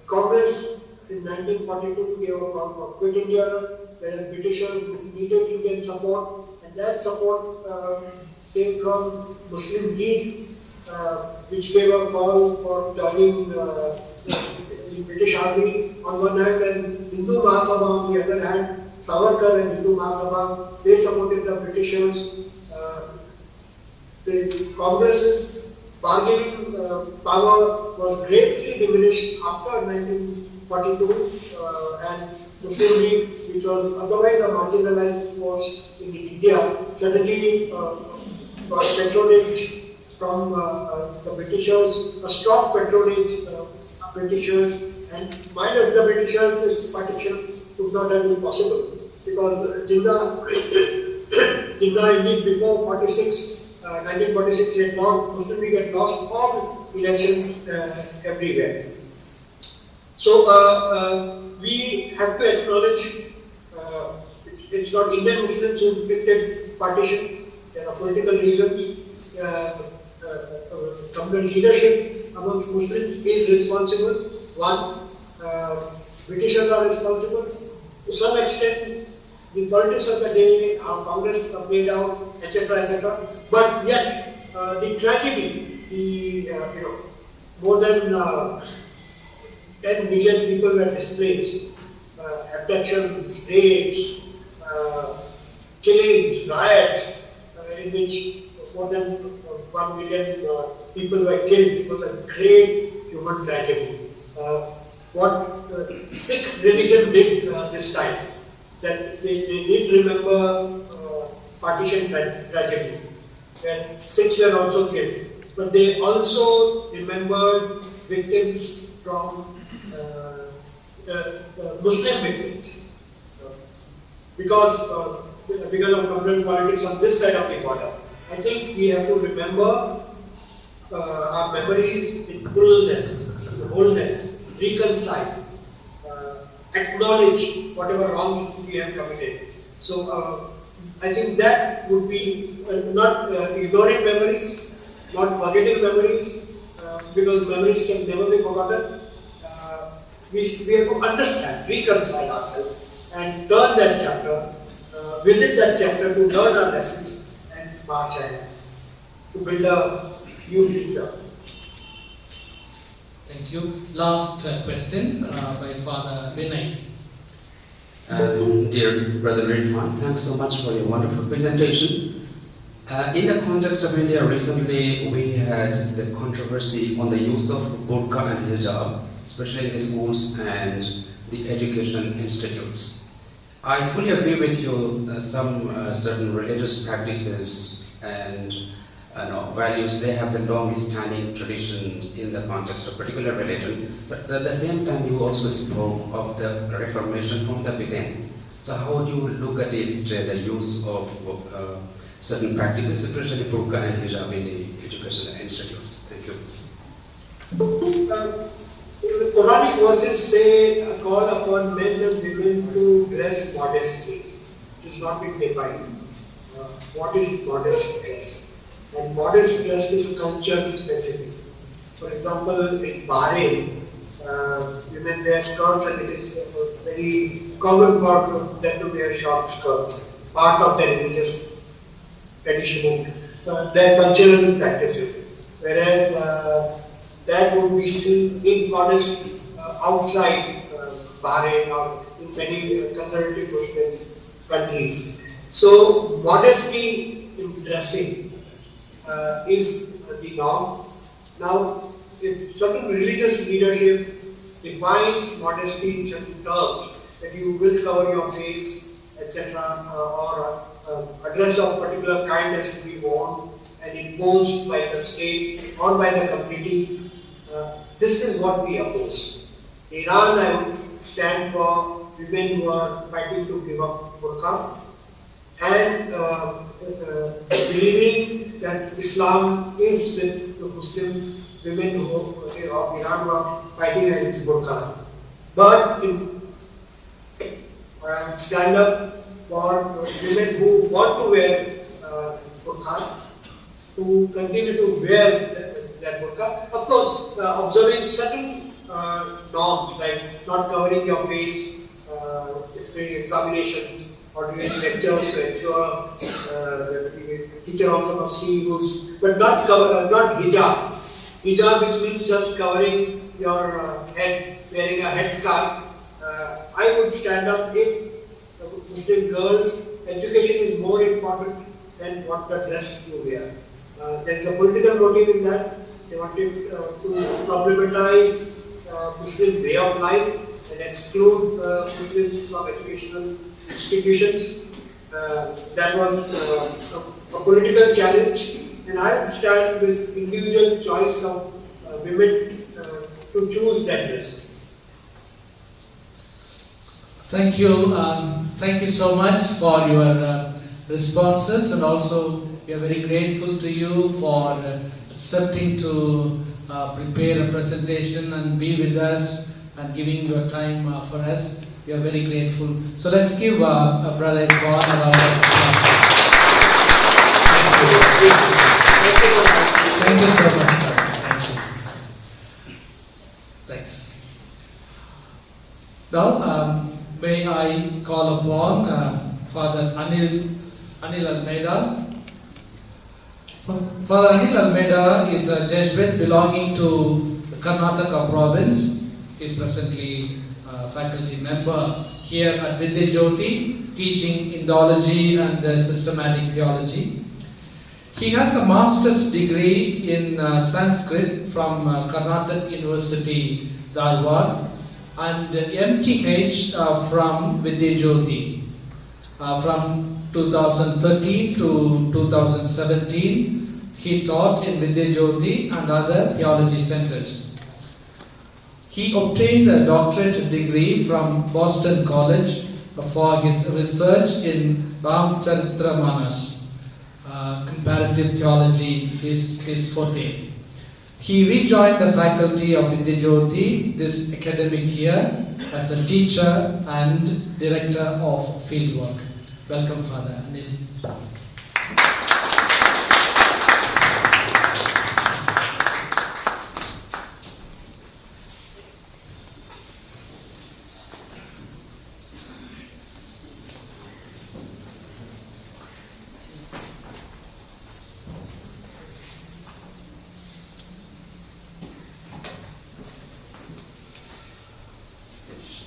Congress in 1942 gave a call for quit India, whereas Britishers needed Indian support, and that support came from Muslim League, which gave a call for joining the British Army on one hand, and Hindu Mahasabha on the other hand. Savarkar and Hindu Mahasabha, they supported the Britishers. The Congress's bargaining power was greatly diminished after 1942, and Muslim League, which was otherwise a marginalized force in India, suddenly got patronage from the Britishers, a strong patronage of Britishers, and minus the Britishers, this partition would not have been possible, because Jinnah indeed before 46 1946, Muslim League had lost all elections everywhere. So we have to acknowledge it's not Indian Muslims who dictated partition. There are political reasons. Communal leadership amongst Muslims is responsible. One, Britishers are responsible. To some extent, the politics of the day, how Congress played out, etc., etc. But yet, the tragedy, more than 10 million people were displaced. Abductions, rapes, killings, riots, in which more than 1 million people were killed. It was a great human tragedy. What Sikh religion did this time, that they did remember partition tragedy, when Sikhs were also killed. But they also remembered victims from Muslim victims. Because of communal politics on this side of the border. I think we have to remember our memories in fullness, wholeness, reconcile, acknowledge whatever wrongs we have committed. So I think that would be not ignoring memories, not forgetting memories, because memories can never be forgotten. We have to understand, reconcile ourselves, and turn that chapter, visit that chapter to learn our lessons and march ahead to build a new future. Thank you. Last question by Father Vinay. Dear Brother Irfan, thanks so much for your wonderful presentation. In the context of India, recently we had the controversy on the use of burqa and hijab, especially in the schools and the educational institutes. I fully agree with you, some certain religious practices and values, they have the longest standing traditions in the context of particular religion, but at the same time you also spoke of the reformation from the within. So how do you look at it, the use of certain practices, especially burqa and hijab in the educational institutes? Thank you. Quranic verses say, call upon men and women to dress modestly. It is not been defined. What is modest dress? And modest dress is culture specific. For example, in Bahrain, women wear skirts, and it is a very common part of them to wear short skirts, part of their religious tradition, their cultural practices. Whereas that would be seen immodest outside Bahrain or in many conservative Muslim countries. So modesty in dressing is the norm. Now, if certain religious leadership defines modesty in certain terms, that you will cover your face, etc., or a dress of particular kind has to be worn and imposed by the state or by the community, this is what we oppose. In Iran, I would stand for women who are fighting to give up burqa and believing that Islam is with the Muslim women of Iran who are fighting against burqas. But I would stand up for women who want to wear burqa, to continue to wear that burqa. Of course, observing certain norms like not covering your face during examinations or during lectures to ensure the teacher also must see who's, but not hijab. Hijab, which means just covering your head, wearing a headscarf. I would stand up if Muslim girls, education is more important than what the dress you wear. There is a political motive in that. They wanted to problematize Muslim way of life and exclude Muslims from educational institutions. That was a political challenge, and I would stand with individual choice of women to choose that dress. Thank you so much for your responses, and also We are very grateful to you for accepting to prepare a presentation and be with us and giving your time for us. We are very grateful. So let's give Brother Juan a round of applause. Thank you so much. Thank you. Thanks. Now, may I call upon Father Anil Almeida. Father Anil Almeida is a Jesuit belonging to the Karnataka province. He is presently a faculty member here at Vidyajyoti, teaching Indology and systematic theology. He has a master's degree in Sanskrit from Karnataka University, Dharwad, and MTH from Vidyajyoti. From 2013 to 2017, he taught in Vidyajyoti and other theology centers. He obtained a doctorate degree from Boston College for his research in Ramcharitra-Manas. Comparative theology is his forte. He rejoined the faculty of Vidyajyoti this academic year as a teacher and director of fieldwork. Welcome, Father Anil.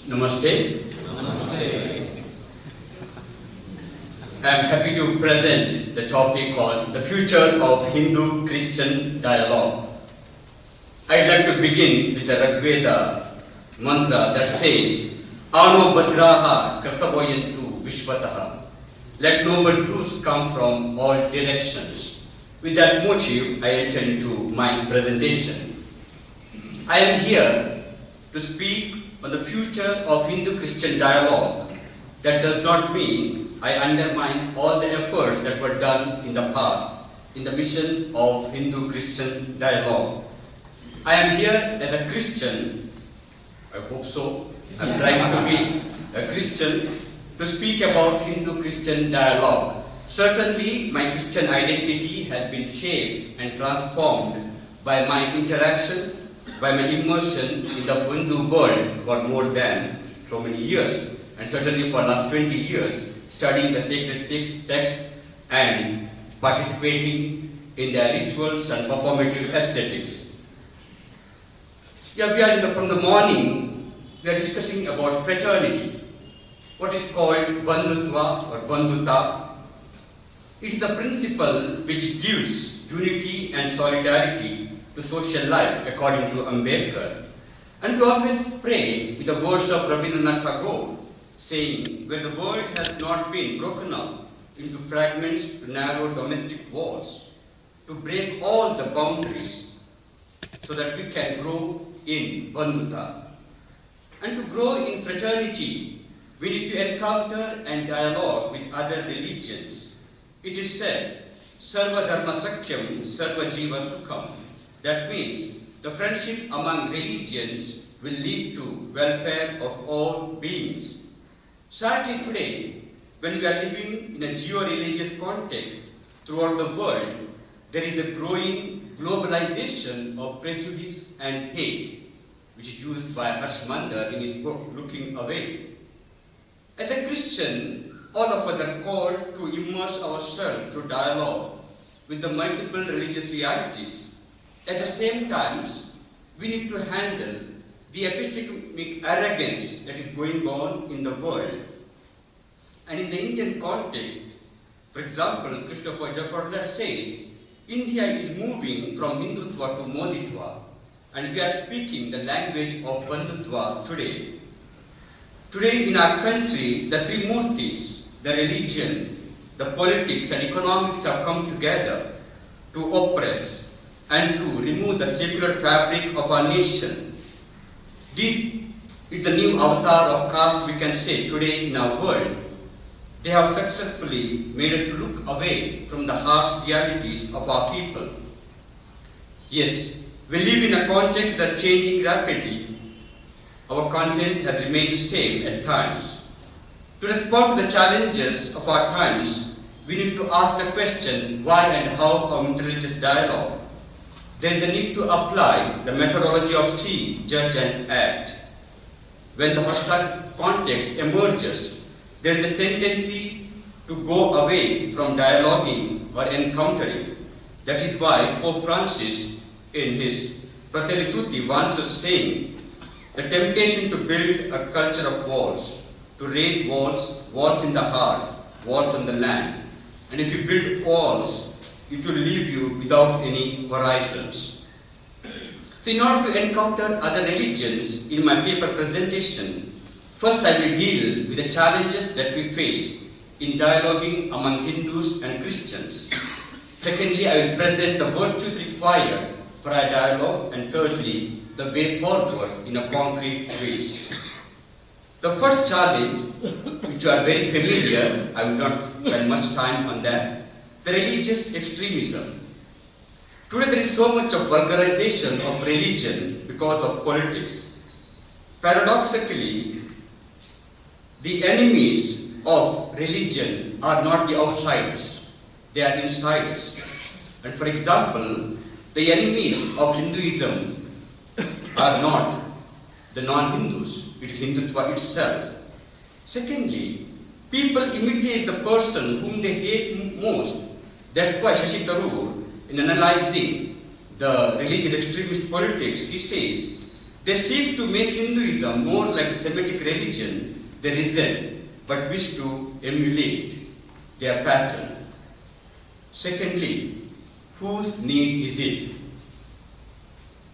Namaste. Namaste. I am happy to present the topic on the future of Hindu-Christian dialogue. I'd like to begin with the Rigveda mantra that says, Ano Badraha Kartavoyantu Vishwataha. Let noble truths come from all directions. With that motive, I enter into my presentation. I am here to speak on the future of Hindu-Christian dialogue. That does not mean I undermine all the efforts that were done in the past in the mission of Hindu-Christian dialogue. I am here as a Christian, I hope so, I'm trying to be a Christian, to speak about Hindu-Christian dialogue. Certainly, my Christian identity has been shaped and transformed by my interaction, by my immersion in the Hindu world for more than so many years, and certainly for the last 20 years, studying the sacred texts and participating in their rituals and performative aesthetics. Yeah, we are from the morning, we are discussing about fraternity, what is called bandhutva or bandhuta. It is the principle which gives unity and solidarity to social life, according to Ambedkar. And we always pray with the words of Rabindranath Tagore, saying, where the world has not been broken up into fragments to narrow domestic walls, to break all the boundaries so that we can grow in bandhuta. And to grow in fraternity, we need to encounter and dialogue with other religions. It is said, Sarva Dharma Sakyam, Sarva Jiva Sukham. That means the friendship among religions will lead to welfare of all beings. Sadly today, when we are living in a geo-religious context throughout the world, there is a growing globalization of prejudice and hate, which is used by Harshmander in his book, Looking Away. As a Christian, all of us are called to immerse ourselves through dialogue with the multiple religious realities. At the same time, we need to handle the epistemic arrogance that is going on in the world. And in the Indian context, for example, Christopher Jaffarla says, India is moving from Hindutva to Moditva, and we are speaking the language of Bandhutva today. Today in our country, the three murtis, the religion, the politics and economics have come together to oppress and to remove the secular fabric of our nation. This is the new avatar of caste we can say today in our world. They have successfully made us to look away from the harsh realities of our people. Yes, we live in a context that is changing rapidly. Our content has remained the same at times. To respond to the challenges of our times, we need to ask the question why and how of interreligious dialogue. There is a need to apply the methodology of see, judge and act. When the hostile context emerges, there is a tendency to go away from dialoguing or encountering. That is why Pope Francis, in his Fratelli Tutti, once was saying, the temptation to build a culture of walls, to raise walls, walls in the heart, walls on the land. And if you build walls, it will leave you without any horizons. So in order to encounter other religions in my paper presentation, first I will deal with the challenges that we face in dialoguing among Hindus and Christians. Secondly, I will present the virtues required for a dialogue, and thirdly, the way forward in a concrete ways. The first challenge, which you are very familiar, I will not spend much time on that, the religious extremism. Today there is so much of vulgarization of religion because of politics. Paradoxically, the enemies of religion are not the outsiders, they are insiders. And for example, the enemies of Hinduism are not the non-Hindus, it is Hindutva itself. Secondly, people imitate the person whom they hate most. That's why Shashi Tharoor, in analyzing the religious extremist politics, he says, they seek to make Hinduism more like a Semitic religion they resent, but wish to emulate their pattern. Secondly, whose need is it?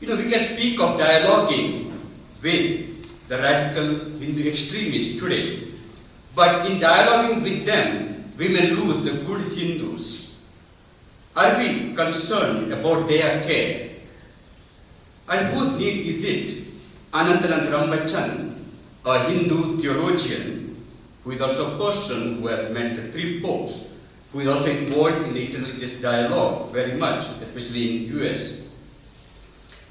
We can speak of dialoguing with the radical Hindu extremists today, but in dialoguing with them, we may lose the good Hindus. Are we concerned about their care? And whose need is it? Anandanand Rambachan, a Hindu theologian, who is also a person who has met 3 popes, who is also involved in the interreligious dialogue very much, especially in US.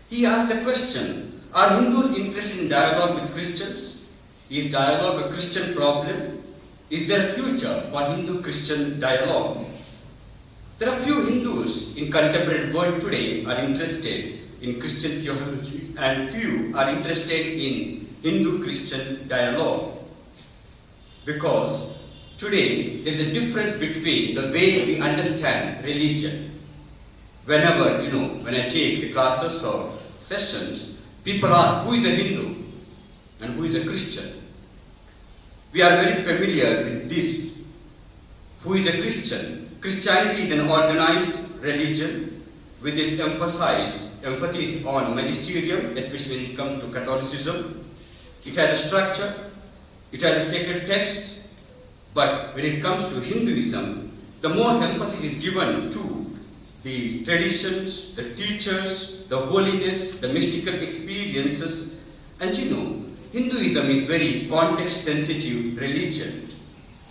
He asked the question, are Hindus interested in dialogue with Christians? Is dialogue a Christian problem? Is there a future for Hindu-Christian dialogue? There are few Hindus in contemporary world today are interested in Christian theology, and few are interested in Hindu-Christian dialogue. Because today there is a difference between the way we understand religion. Whenever, when I take the classes or sessions, people ask, who is a Hindu and who is a Christian? We are very familiar with this. Who is a Christian? Christianity is an organized religion with its emphasis on magisterium, especially when it comes to Catholicism. It has a structure, it has a sacred text, but when it comes to Hinduism, the more emphasis is given to the traditions, the teachers, the holiness, the mystical experiences. And Hinduism is very context-sensitive religion.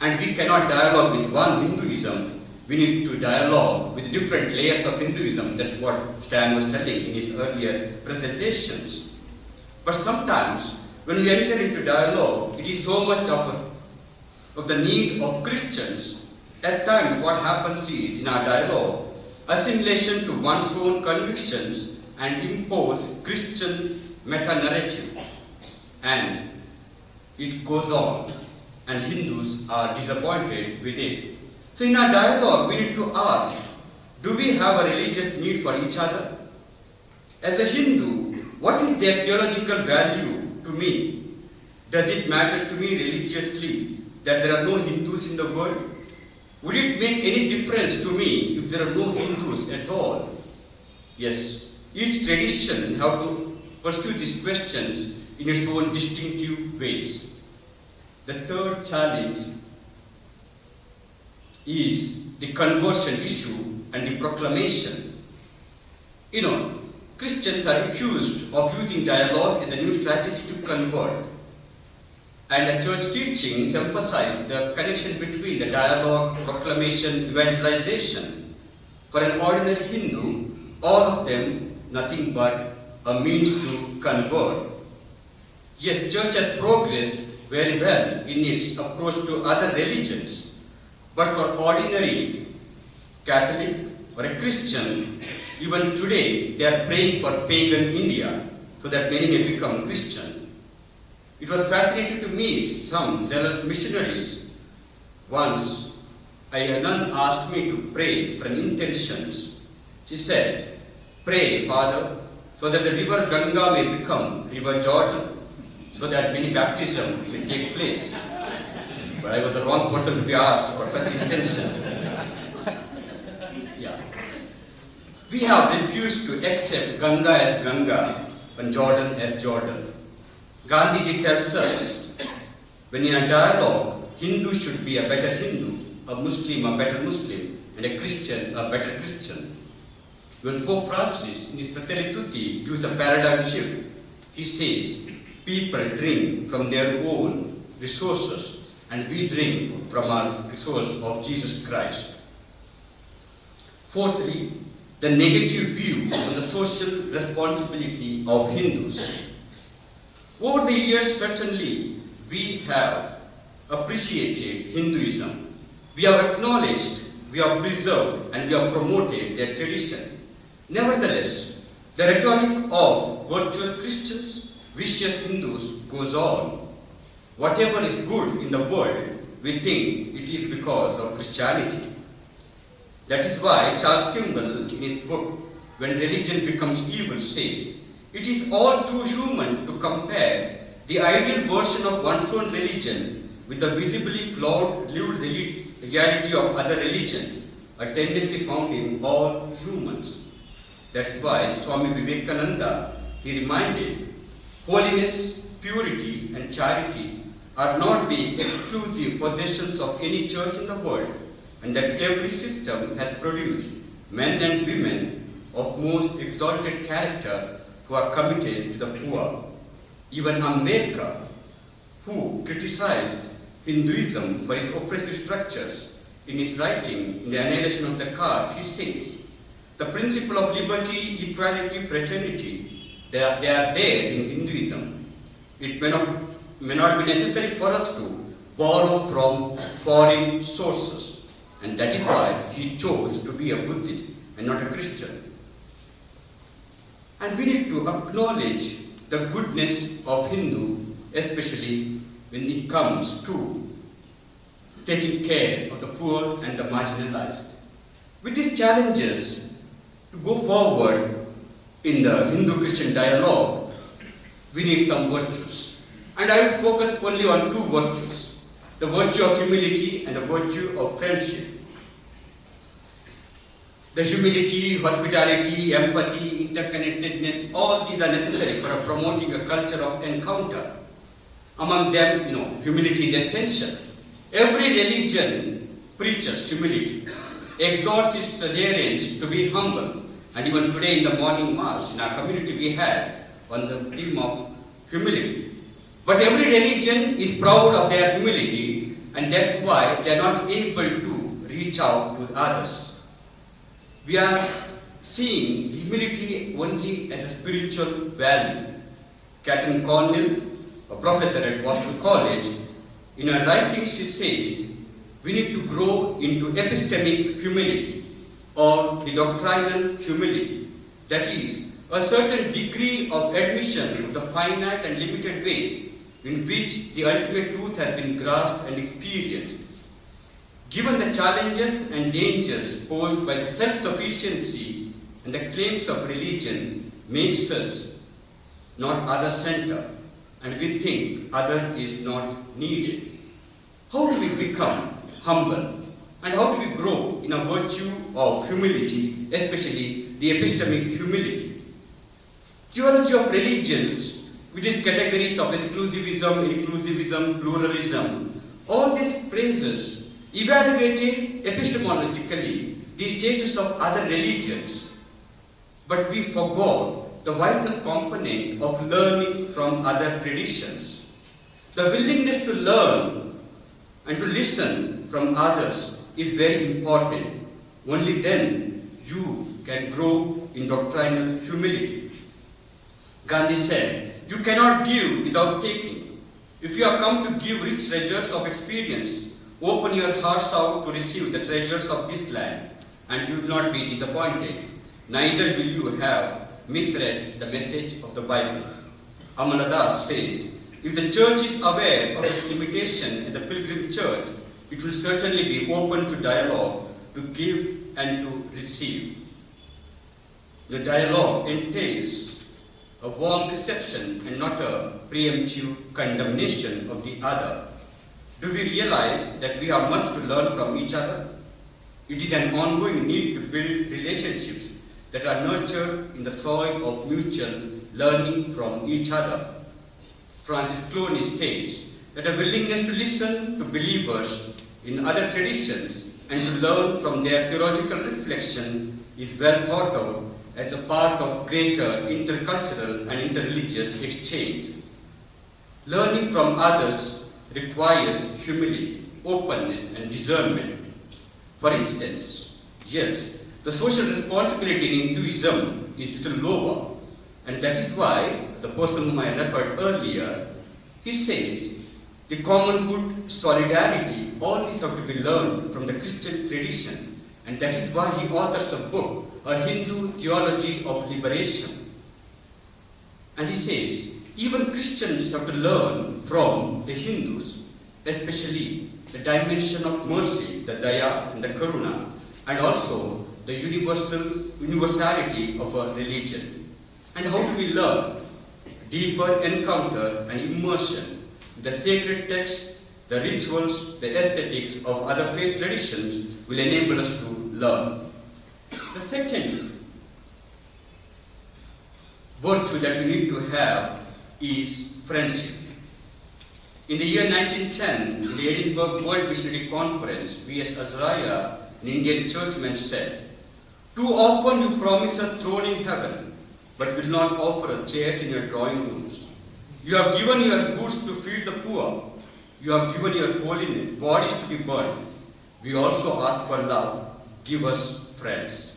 And we cannot dialogue with one Hinduism. We need to dialogue with different layers of Hinduism. That's what Stan was telling in his earlier presentations. But sometimes, when we enter into dialogue, it is so much of the need of Christians. At times, what happens is, in our dialogue, assimilation to one's own convictions and impose Christian meta-narrative. And it goes on, and Hindus are disappointed with it. So in our dialogue, we need to ask, do we have a religious need for each other? As a Hindu, what is their theological value to me? Does it matter to me religiously that there are no Hindus in the world? Would it make any difference to me if there are no Hindus at all? Yes, each tradition has to pursue these questions in its own distinctive ways. The third challenge is the conversion issue and the proclamation. Christians are accused of using dialogue as a new strategy to convert. And the church teachings emphasize the connection between the dialogue, proclamation, evangelization. For an ordinary Hindu, all of them nothing but a means to convert. Yes, church has progressed very well in its approach to other religions, but for ordinary Catholic or a Christian, even today they are praying for pagan India so that many may become Christian. It was fascinating to meet some zealous missionaries. Once a nun asked me to pray for intentions. She said, "Pray, Father, so that the river Ganga may become river Jordan, so that many baptisms will take place." But I was the wrong person to be asked for such intention. Yeah. We have refused to accept Ganga as Ganga and Jordan as Jordan. Gandhiji tells us, when in a dialogue, Hindu should be a better Hindu, a Muslim a better Muslim, and a Christian a better Christian. When Pope Francis in his Fratelli Tutti gives a paradigm shift, he says, people drink from their own resources and we drink from our resource of Jesus Christ. Fourthly, the negative view on the social responsibility of Hindus. Over the years, certainly, we have appreciated Hinduism. We have acknowledged, we have preserved, and we have promoted their tradition. Nevertheless, the rhetoric of virtuous Christians, vicious Hindus goes on. Whatever is good in the world, we think it is because of Christianity. That is why Charles Kimball, in his book, When Religion Becomes Evil, says, it is all too human to compare the ideal version of one's own religion with the visibly flawed lived reality of other religion, a tendency found in all humans. That's why Swami Vivekananda, he reminded, holiness, purity and charity are not the exclusive possessions of any church in the world, and that every system has produced men and women of most exalted character who are committed to the poor. Even Ambedkar, who criticized Hinduism for its oppressive structures, in his writing in the Annihilation of the Caste, he says, the principle of liberty, equality, fraternity, they are there in Hinduism. It may not be necessary for us to borrow from foreign sources, and that is why he chose to be a Buddhist and not a Christian. And we need to acknowledge the goodness of Hindu, especially when it comes to taking care of the poor and the marginalized. With these challenges, to go forward in the Hindu-Christian dialogue, we need some virtues. And I will focus only on two virtues, the virtue of humility and the virtue of friendship. The humility, hospitality, empathy, interconnectedness, all these are necessary for promoting a culture of encounter. Among them, humility is essential. Every religion preaches humility, exhorts its adherents to be humble. And even today in the morning mass, in our community, we had on the theme of humility. But every religion is proud of their humility, and that's why they are not able to reach out to others. We are seeing humility only as a spiritual value. Catherine Cornell, a professor at Ecclesiastical College, in her writings she says, we need to grow into epistemic humility or the doctrinal humility. That is, a certain degree of admission of the finite and limited ways in which the ultimate truth has been grasped and experienced. Given the challenges and dangers posed by the self-sufficiency and the claims of religion makes us not other-centered, and we think other is not needed. How do we become humble? And how do we grow in a virtue of humility, especially the epistemic humility? Theology of religions, with its categories of exclusivism, inclusivism, pluralism, all these phrases evaluated epistemologically the status of other religions, but we forgot the vital component of learning from other traditions. The willingness to learn and to listen from others is very important. Only then you can grow in doctrinal humility. Gandhi said, "You cannot give without taking. If you have come to give rich treasures of experience, open your hearts out to receive the treasures of this land, and you will not be disappointed. Neither will you have misread the message of the Bible." Amaladas says, "If the church is aware of its limitation in the pilgrim church, it will certainly be open to dialogue, to give and to receive." The dialogue entails a warm reception and not a preemptive condemnation of the other. Do we realize that we have much to learn from each other? It is an ongoing need to build relationships that are nurtured in the soil of mutual learning from each other. Francis Clooney states that a willingness to listen to believers in other traditions and to learn from their theological reflection is well thought out as a part of greater intercultural and interreligious exchange. Learning from others requires humility, openness, and discernment. For instance, yes, the social responsibility in Hinduism is little lower, and that is why the person whom I referred earlier, he says, the common good, solidarity, all these have to be learned from the Christian tradition, and that is why he authors a book, A Hindu Theology of Liberation. And he says, even Christians have to learn from the Hindus, especially the dimension of mercy, the daya and the karuna, and also the universality of a religion. And how do we learn? Deeper encounter and immersion in the sacred text, the rituals, the aesthetics of other faith traditions will enable us to learn. The second virtue that we need to have is friendship. In the year 1910, in the Edinburgh World Missionary Conference, V.S. Azariah, an Indian churchman, said, "Too often you promise us throne in heaven, but will not offer us chairs in your drawing rooms. You have given your goods to feed the poor. You have given your holiness, bodies to be burned. We also ask for love. Give us friends."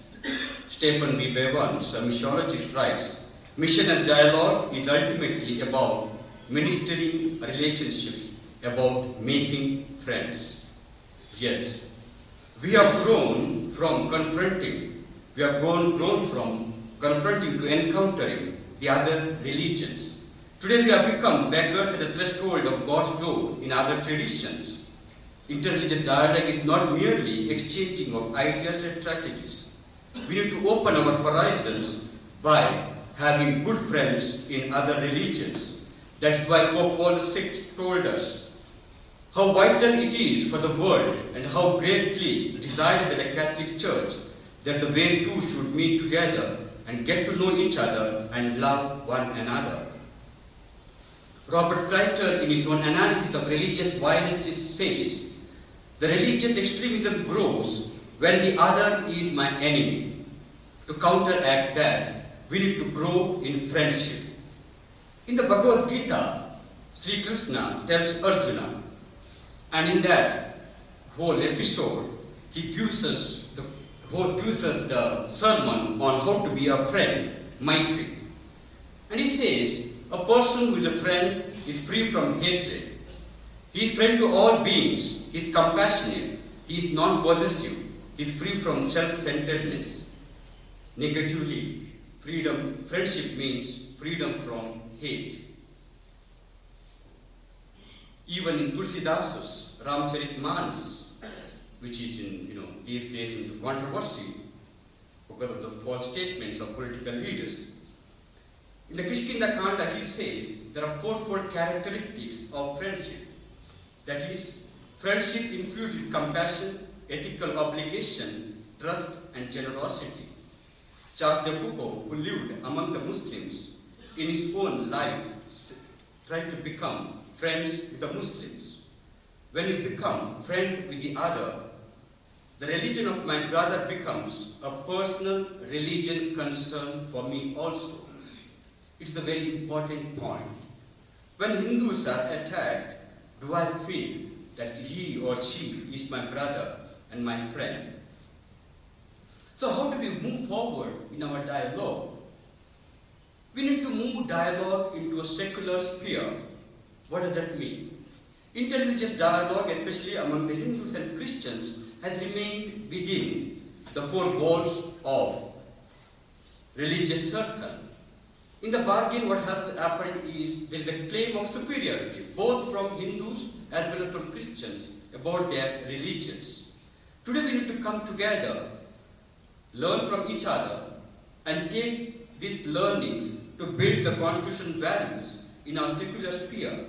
Stephen B. Bevans, a missionologist, writes, "Mission as dialogue is ultimately about ministering relationships, about making friends." Yes, we have grown from confronting. We have grown from confronting to encountering the other religions. Today we have become beggars at the threshold of God's door in other traditions. Interreligious dialogue is not merely exchanging of ideas and strategies. We need to open our horizons by having good friends in other religions. That's why Pope Paul VI told us how vital it is for the world and how greatly desired by the Catholic Church that the way two should meet together and get to know each other and love one another. Robert Spryter, in his own analysis of religious violence, says, "The religious extremism grows when the other is my enemy. To counteract that, we need to grow in friendship." In the Bhagavad Gita, Sri Krishna tells Arjuna, and in that whole episode, he gives us the sermon on how to be a friend, Maitri. And he says, a person who is a friend is free from hatred. He is friend to all beings. He is compassionate. He is non-possessive. He is free from self-centeredness. Negatively, friendship means freedom from hate. Even in Tulsidasa's Ramcharitmanas, which is in these days into controversy because of the false statements of political leaders. In the Kishkinda Kanda, he says there are fourfold characteristics of friendship. That is, friendship infused with compassion, ethical obligation, trust, and generosity. Charles de Foucault, who lived among the Muslims, in his own life tried to become friends with the Muslims. When you become friend with the other, the religion of my brother becomes a personal religion concern for me also. It is a very important point. When Hindus are attacked, do I feel that he or she is my brother and my friend? So how do we move forward in our dialogue? We need to move dialogue into a secular sphere. What does that mean? Interreligious dialogue, especially among the Hindus and Christians, has remained within the four walls of religious circle. In the bargain, what has happened is there is a claim of superiority, both from Hindus as well as from Christians, about their religions. Today we need to come together, learn from each other, and take these learnings to build the constitutional values in our secular sphere.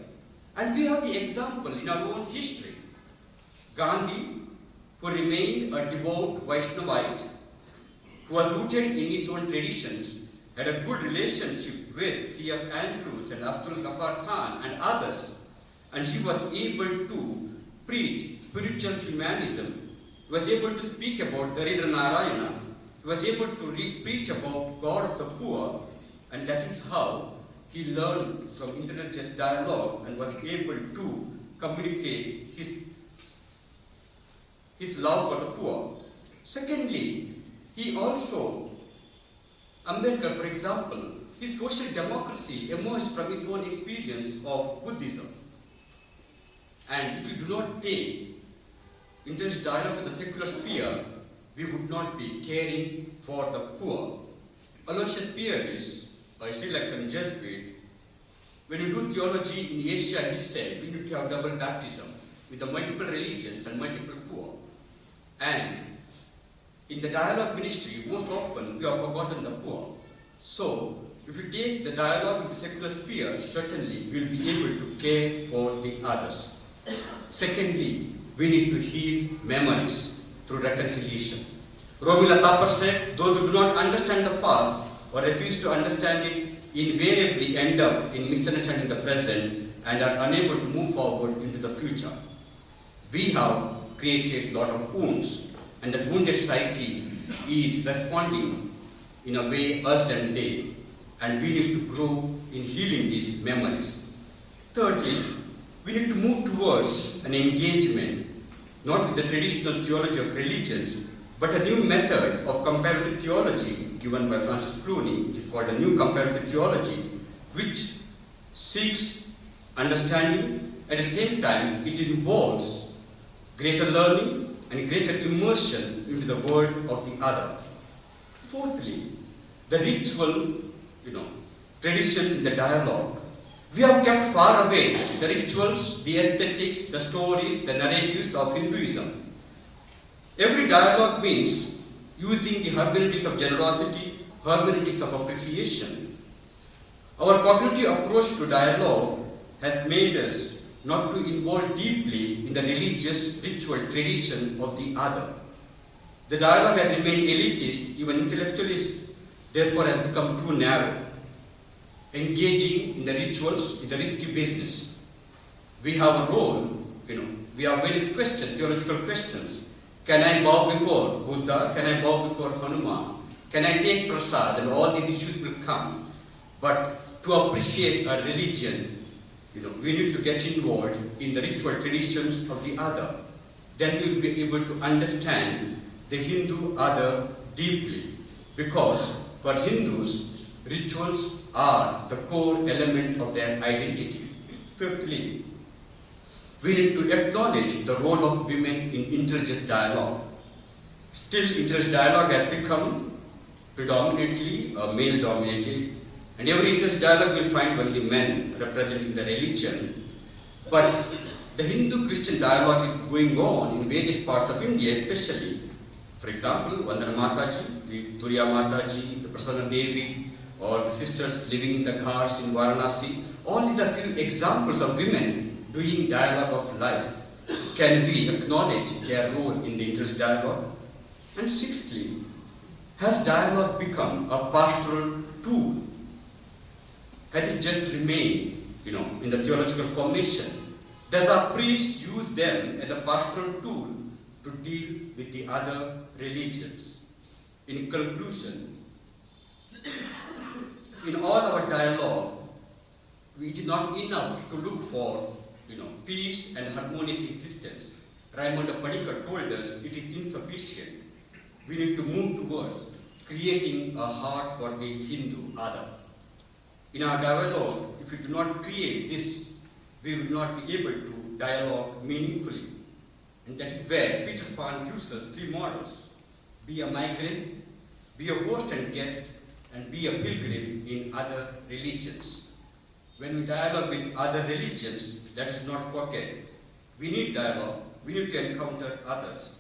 And we have the example in our own history. Gandhi, who remained a devout Vaishnavite, who was rooted in his own traditions, had a good relationship with C.F. Andrews and Abdul Ghaffar Khan and others, and she was able to preach spiritual humanism. He was able to speak about Daridra Narayana. He was able to preach about God of the poor, and that is how he learned from interreligious dialogue and was able to communicate his love for the poor. Secondly, he also, Ambedkar, for example, his social democracy emerged from his own experience of Buddhism. And if you do not take interreligious dialogue to the secular sphere, we would not be caring for the poor. Aloysius Pieris, a Sri Lankan Jesuit, when you do theology in Asia, he said, we need to have double baptism with the multiple religions and multiple poor. And in the dialogue ministry, most often we have forgotten the poor. So, if you take the dialogue into secular sphere, certainly we will be able to care for the others. Secondly, we need to heal memories through reconciliation. Romila Thapar said, those who do not understand the past or refuse to understand it invariably end up in misunderstanding the present and are unable to move forward into the future. We have created a lot of wounds, and that wounded psyche is responding in a way us and they, and we need to grow in healing these memories. Thirdly, we need to move towards an engagement, not with the traditional theology of religions, but a new method of comparative theology given by Francis Clooney, which is called a new comparative theology, which seeks understanding. At the same time, it involves greater learning and greater immersion into the world of the other. Fourthly, the ritual, traditions in the dialogue. We have kept far away the rituals, the aesthetics, the stories, the narratives of Hinduism. Every dialogue means using the hermeneutics of generosity, hermeneutics of appreciation. Our cognitive approach to dialogue has made us not to involve deeply in the religious ritual tradition of the other. The dialogue has remained elitist, even intellectualist, therefore has become too narrow. Engaging in the rituals is a risky business. We have a role, we have various questions, theological questions. Can I bow before Buddha? Can I bow before Hanuman? Can I take prasad? And all these issues will come. But to appreciate a religion, we need to get involved in the ritual traditions of the other. Then we will be able to understand the Hindu other deeply. Because for Hindus, rituals are the core element of their identity. Fifthly, we need to acknowledge the role of women in interreligious dialogue. Still, interreligious dialogue has become predominantly male-dominated, and every interreligious dialogue will find only men representing the religion. But the Hindu-Christian dialogue is going on in various parts of India, especially. For example, Vandana Mataji, the Turiya Mataji, the Prasanna Devi, or the sisters living in the Ghats in Varanasi. All these are few examples of women doing dialogue of life. Can we acknowledge their role in the interreligious dialogue? And sixthly, has dialogue become a pastoral tool? Has it just remained, in the theological formation? Does our priests use them as a pastoral tool to deal with the other religions? In conclusion, in all our dialogue, it is not enough to look for, peace and harmonious existence. Raymond Panikar told us it is insufficient. We need to move towards creating a heart for the Hindu other. In our dialogue, if we do not create this, we will not be able to dialogue meaningfully. And that is where Peter Fan gives us 3 models. Be a migrant, be a host and guest, and be a pilgrim in other religions. When we dialogue with other religions, let us not forget, we need dialogue, we need to encounter others.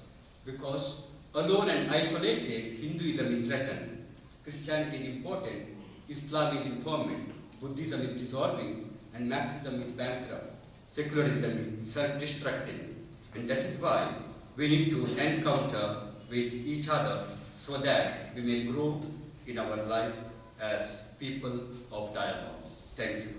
Because alone and isolated, Hinduism is threatened. Christianity is important, Islam is informant, Buddhism is dissolving, and Marxism is bankrupt. Secularism is self-destructing. And that is why we need to encounter with each other so that we may grow in our life as people of dialogue. Thank you.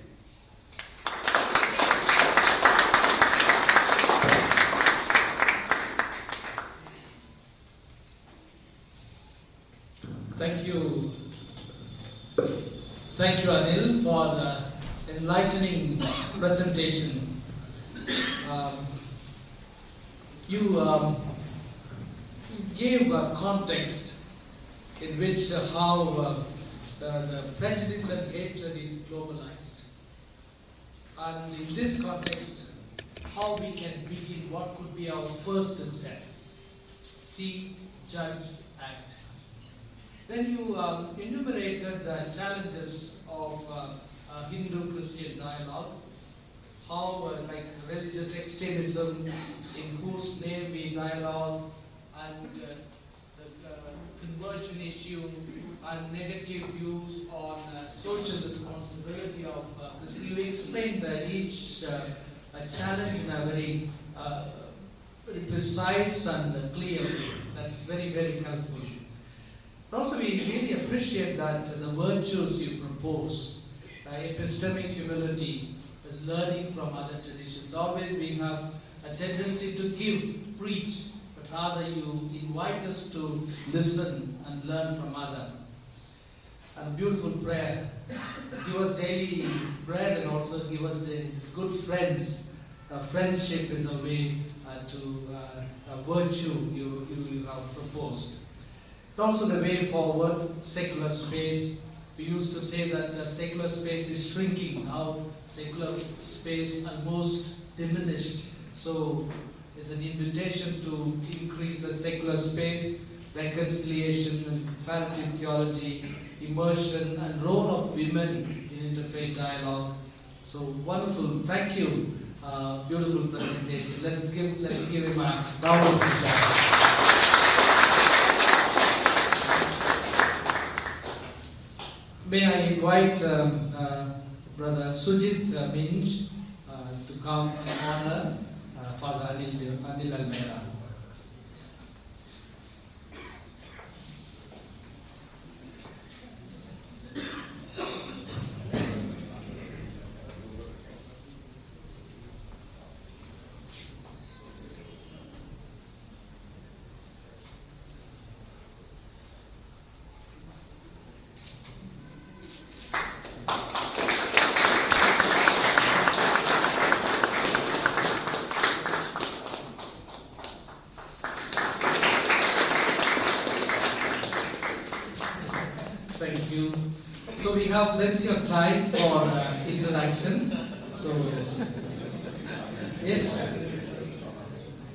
Thank you. Thank you, Anil, for the enlightening presentation. You gave a context in which how the prejudice and hatred is globalized. And in this context, how we can begin, what could be our first step? See, judge, act. Then you enumerated the challenges of Hindu-Christian dialogue, how like religious extremism, in whose name we dialogue, and the conversion issue, and negative views on social responsibility of Christian. You explained each challenge in a very precise and clear way. That's very, very helpful. But also we really appreciate that the virtues you propose, epistemic humility, is learning from other traditions. Always we have a tendency to give, preach, but rather you invite us to listen and learn from others. And beautiful prayer. Give us daily bread and also give us the good friends. Friendship is a way to a virtue you have proposed. But also the way forward, secular space. We used to say that secular space is shrinking. Now secular space almost diminished. So it's an invitation to increase the secular space, reconciliation and comparative theology, immersion and role of women in interfaith dialogue. So wonderful, thank you. Beautiful presentation. Let's give him a round of applause. May I invite Brother Sujit Minj to come and honor Father Anil Almeida. Thank you. So we have plenty of time for interaction. So, yes,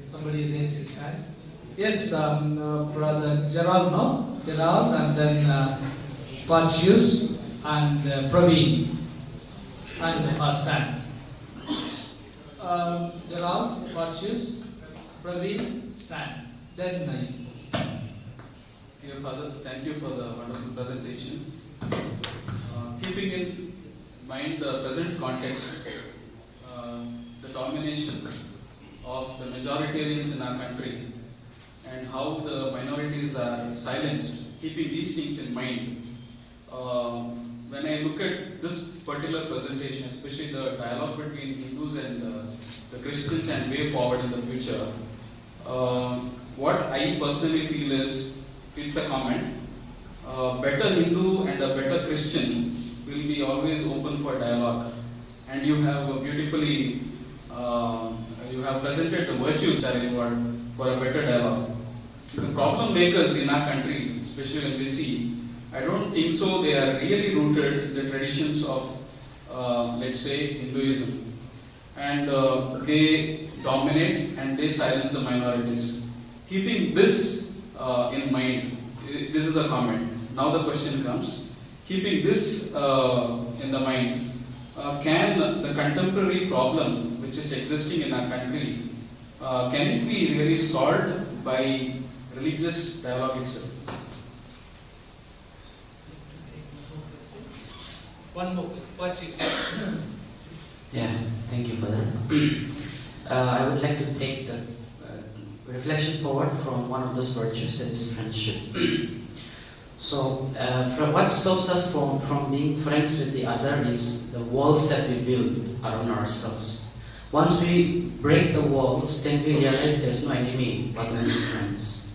somebody raised his hand. Yes, Brother Gerald, no? Gerald, and then Pachius and Praveen, and Stan. Gerald, Pachius, Praveen, Stan. Then Dear Father, thank you for the wonderful presentation. Keeping in mind the present context, the domination of the majoritarians in our country and how the minorities are silenced, keeping these things in mind, when I look at this particular presentation, especially the dialogue between Hindus and the Christians and way forward in the future, what I personally feel is, it's a comment. A better Hindu and a better Christian will be always open for dialogue. and you have beautifully you have presented the virtues that are required for a better dialogue. The problem makers in our country, especially when we see, I don't think so they are really rooted in the traditions of, let's say, Hinduism. And they dominate and they silence the minorities. Keeping this in mind, this is a comment. Now the question comes, keeping this in the mind, can the contemporary problem which is existing in our country, can it be really solved by religious dialogue itself? One more, what you say? Yeah, thank you for that. I would like to take the reflection forward from one of those virtues, that is friendship. So, from what stops us from being friends with the other is the walls that we build around ourselves. Once we break the walls, then we realize there's no enemy but only friends.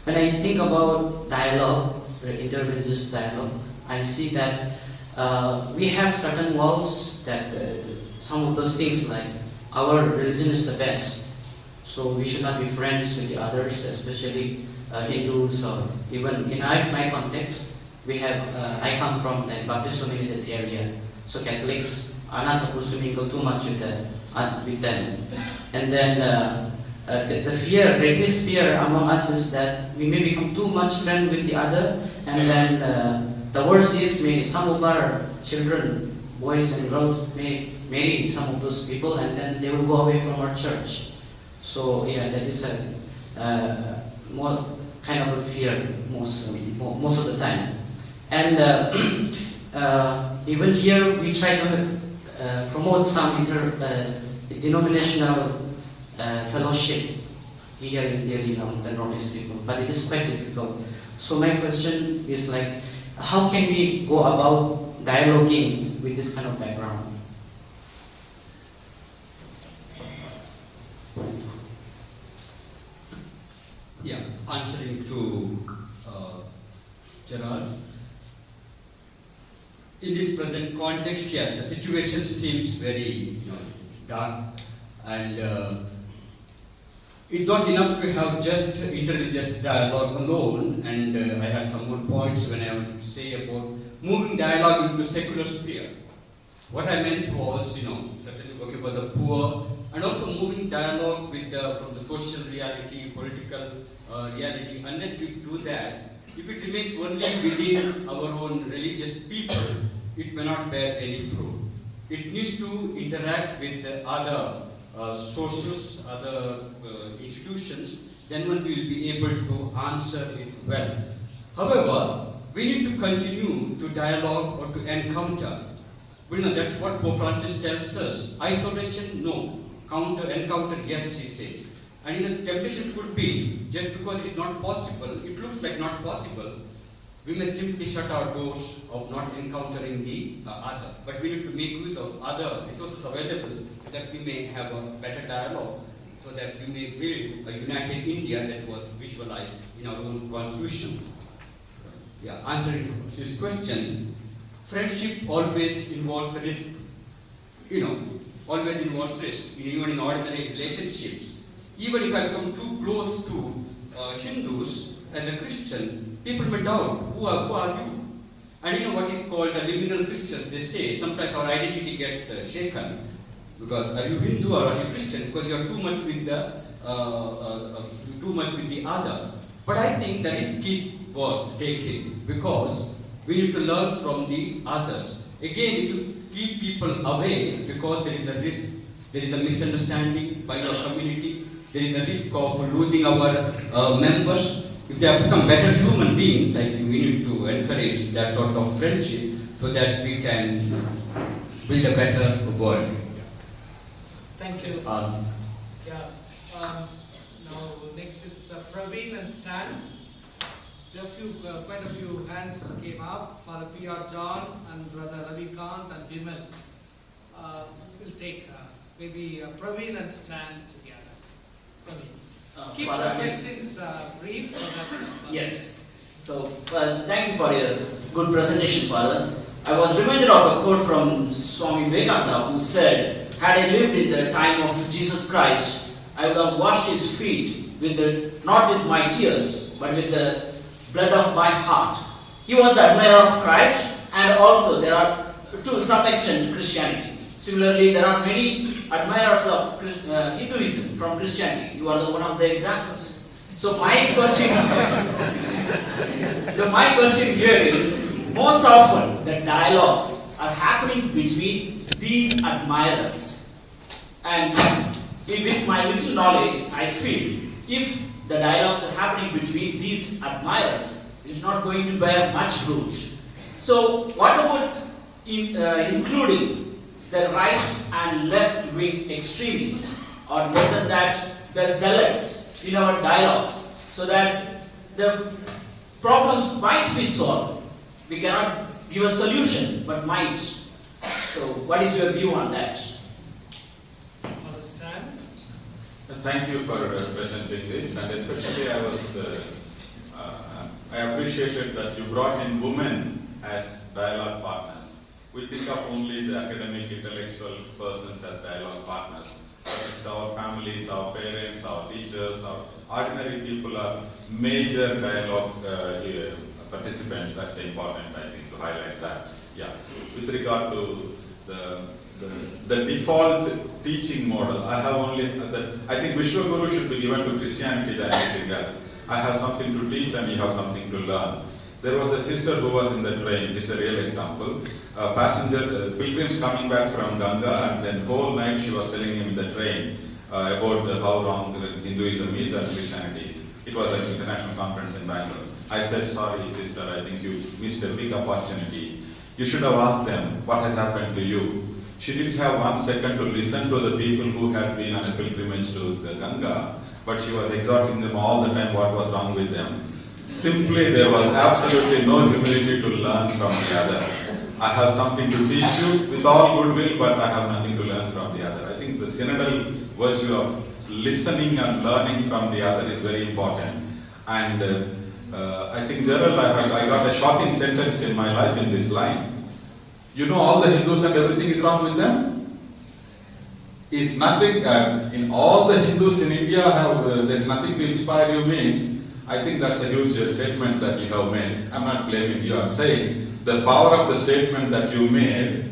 When I think about dialogue, interreligious dialogue, I see that we have certain walls that some of those things like our religion is the best, so we should not be friends with the others, especially Hindus, or even in my context, we have I come from the Baptist dominated area, so Catholics are not supposed to mingle too much with them. And then the fear, greatest fear among us is that we may become too much friend with the other, and then the worst is some of our children, boys and girls, may marry some of those people, and then they will go away from our church. So yeah, that is a more kind of a fear most of the time. And even here we try to promote some denominational fellowship here in Delhi, the Northeast people, but it is quite difficult. So my question is like, how can we go about dialoguing with this kind of background? Yeah, answering to Gerard. In this present context, yes, the situation seems very dark, and it's not enough to have just interreligious dialogue alone. And I had some more points when I would say about moving dialogue into secular sphere. What I meant was, certainly working for the poor, and also moving dialogue with from the social reality, political reality. Unless we do that, if it remains only within our own religious people, it may not bear any fruit. It needs to interact with other sources, other institutions, then one will be able to answer it well. However, we need to continue to dialogue or to encounter. That's what Pope Francis tells us. Isolation, no. Encounter, yes, he says. And the temptation could be, just because it's not possible, it looks like not possible, we may simply shut our doors of not encountering the other. But we need to make use of other resources available so that we may have a better dialogue, so that we may build a united India that was visualized in our own constitution. Yeah, answering this question, friendship always involves risk. Always involves risk, even in ordinary relationships. Even if I become too close to Hindus as a Christian, people may doubt, who are you? And what is called the liminal Christians, they say, sometimes our identity gets shaken. Because are you Hindu or are you Christian? Because you are too much with the other. But I think the risk is worth taking, because we need to learn from the others. Again, if you keep people away because there is a risk, there is a misunderstanding by your community, there is a risk of losing our members. If they have become better human beings, I think we need to encourage that sort of friendship so that we can build a better world. Thank you. Now next is Praveen and Stan. There are quite a few hands came up. Father P.R. John and Brother Ravikant and Vimal. We'll take maybe Praveen and Stan together. Praveen. Keep the questions brief so that. Yes. So, thank you for your good presentation, Father. I was reminded of a quote from Swami Vidyajyoti who said, "Had I lived in the time of Jesus Christ, I would have washed his feet not with my tears, but with the blood of my heart." He was the admirer of Christ, and also there are, to some extent, Christianity. Similarly, there are many admirers of Hinduism from Christianity. You are one of the examples. So my question here is, most often the dialogues are happening between these admirers. And with my little knowledge, I feel if the dialogues are happening between these admirers, it's not going to bear much fruit. So what about including the right and left wing extremists, or more than that, the zealots in our dialogues, so that the problems might be solved? We cannot give a solution, but might. So what is your view on that? Thank you for presenting this, and especially I appreciated that you brought in women as dialogue partners. We think of only the academic, intellectual persons as dialogue partners. But it's our families, our parents, our teachers, our ordinary people are major dialogue participants. That's important, I think, to highlight that. Yeah. With regard to the default teaching model, I have only I think Vishwaguru should be given to Christianity than anything else. I have something to teach and you have something to learn. There was a sister who was in the train. This is a real example. Pilgrims coming back from Ganga, and then whole night she was telling him in the train about how wrong Hinduism is and Christianity is. It was an international conference in Bangalore. I said, "Sorry sister, I think you missed a big opportunity. You should have asked them what has happened to you." She didn't have 1 second to listen to the people who had been on a pilgrimage to the Ganga, but she was exhorting them all the time what was wrong with them. Simply, there was absolutely no humility to learn from the other. I have something to teach you with all goodwill, but I have nothing to learn from the other. I think the synodal virtue of listening and learning from the other is very important. And I think, Gerald, I got a shocking sentence in my life in this line. You know, all the Hindus and everything is wrong with them? Is nothing, in all the Hindus in India, there's nothing to inspire you means, I think that's a huge statement that you have made. I'm not blaming you, I'm saying the power of the statement that you made,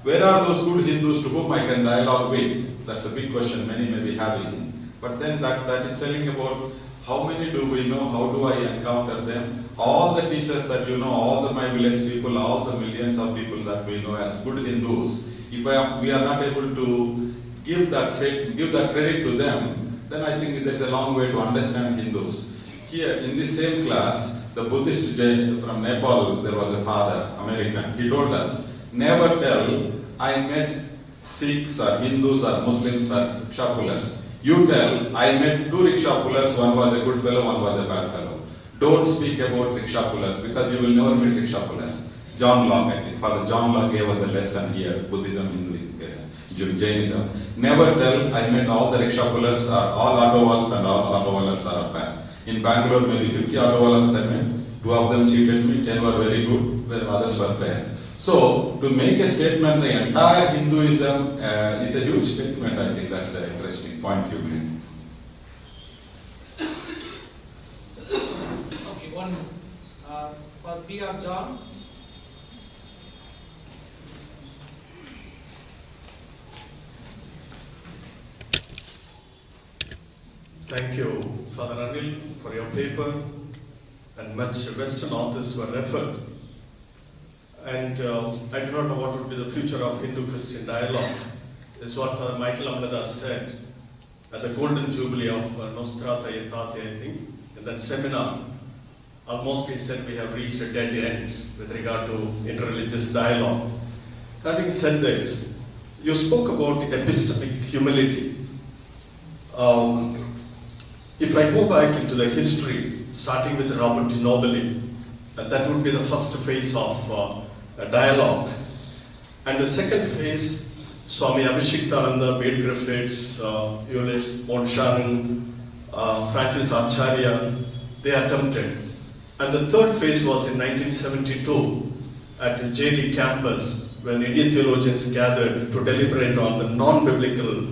where are those good Hindus to whom I can dialogue with? That's a big question many may be having. But then that is telling about how many do we know, how do I encounter them? All the teachers that you know, all my village people, all the millions of people that we know as good Hindus, if we are not able to give that credit to them, then I think there's a long way to understand Hindus. Here, in this same class, the Buddhist Jain from Nepal, there was a father, American, he told us, never tell, I met Sikhs or Hindus or Muslims or rickshaw pullers. You tell, I met 2 rickshaw pullers, one was a good fellow, one was a bad fellow. Don't speak about rickshaw pullers because you will never meet rickshaw pullers. John Locke, I think, Father John Locke gave us a lesson here, Buddhism, Hinduism, Jainism. Never tell, I met all the rickshaw pullers, all auto and all auto wallahs are bad. In Bangalore, maybe 50 auto wallahs I met, 2 of them cheated me, 10 were very good, where others were fair. So, to make a statement, the entire Hinduism is a huge statement. I think that's an interesting point you made. Okay, one for P.R. John. Thank you, Father Anil, for your paper, and much Western authors were referred. And I do not know what would be the future of Hindu-Christian dialogue. This is what Father Michael Amnadas said at the Golden Jubilee of Nostrata Yetate, I think. In that seminar, almost he said we have reached a dead end with regard to interreligious dialogue. Having said this, you spoke about epistemic humility. If I go back into the history, starting with Robert de Nobili, that would be the first phase of dialogue. And the second phase, Swami Abhishektananda, Bede Griffiths, Euless Monsharan, Francis Acharya, they attempted. And the third phase was in 1972, at the JD campus when Indian theologians gathered to deliberate on the non-biblical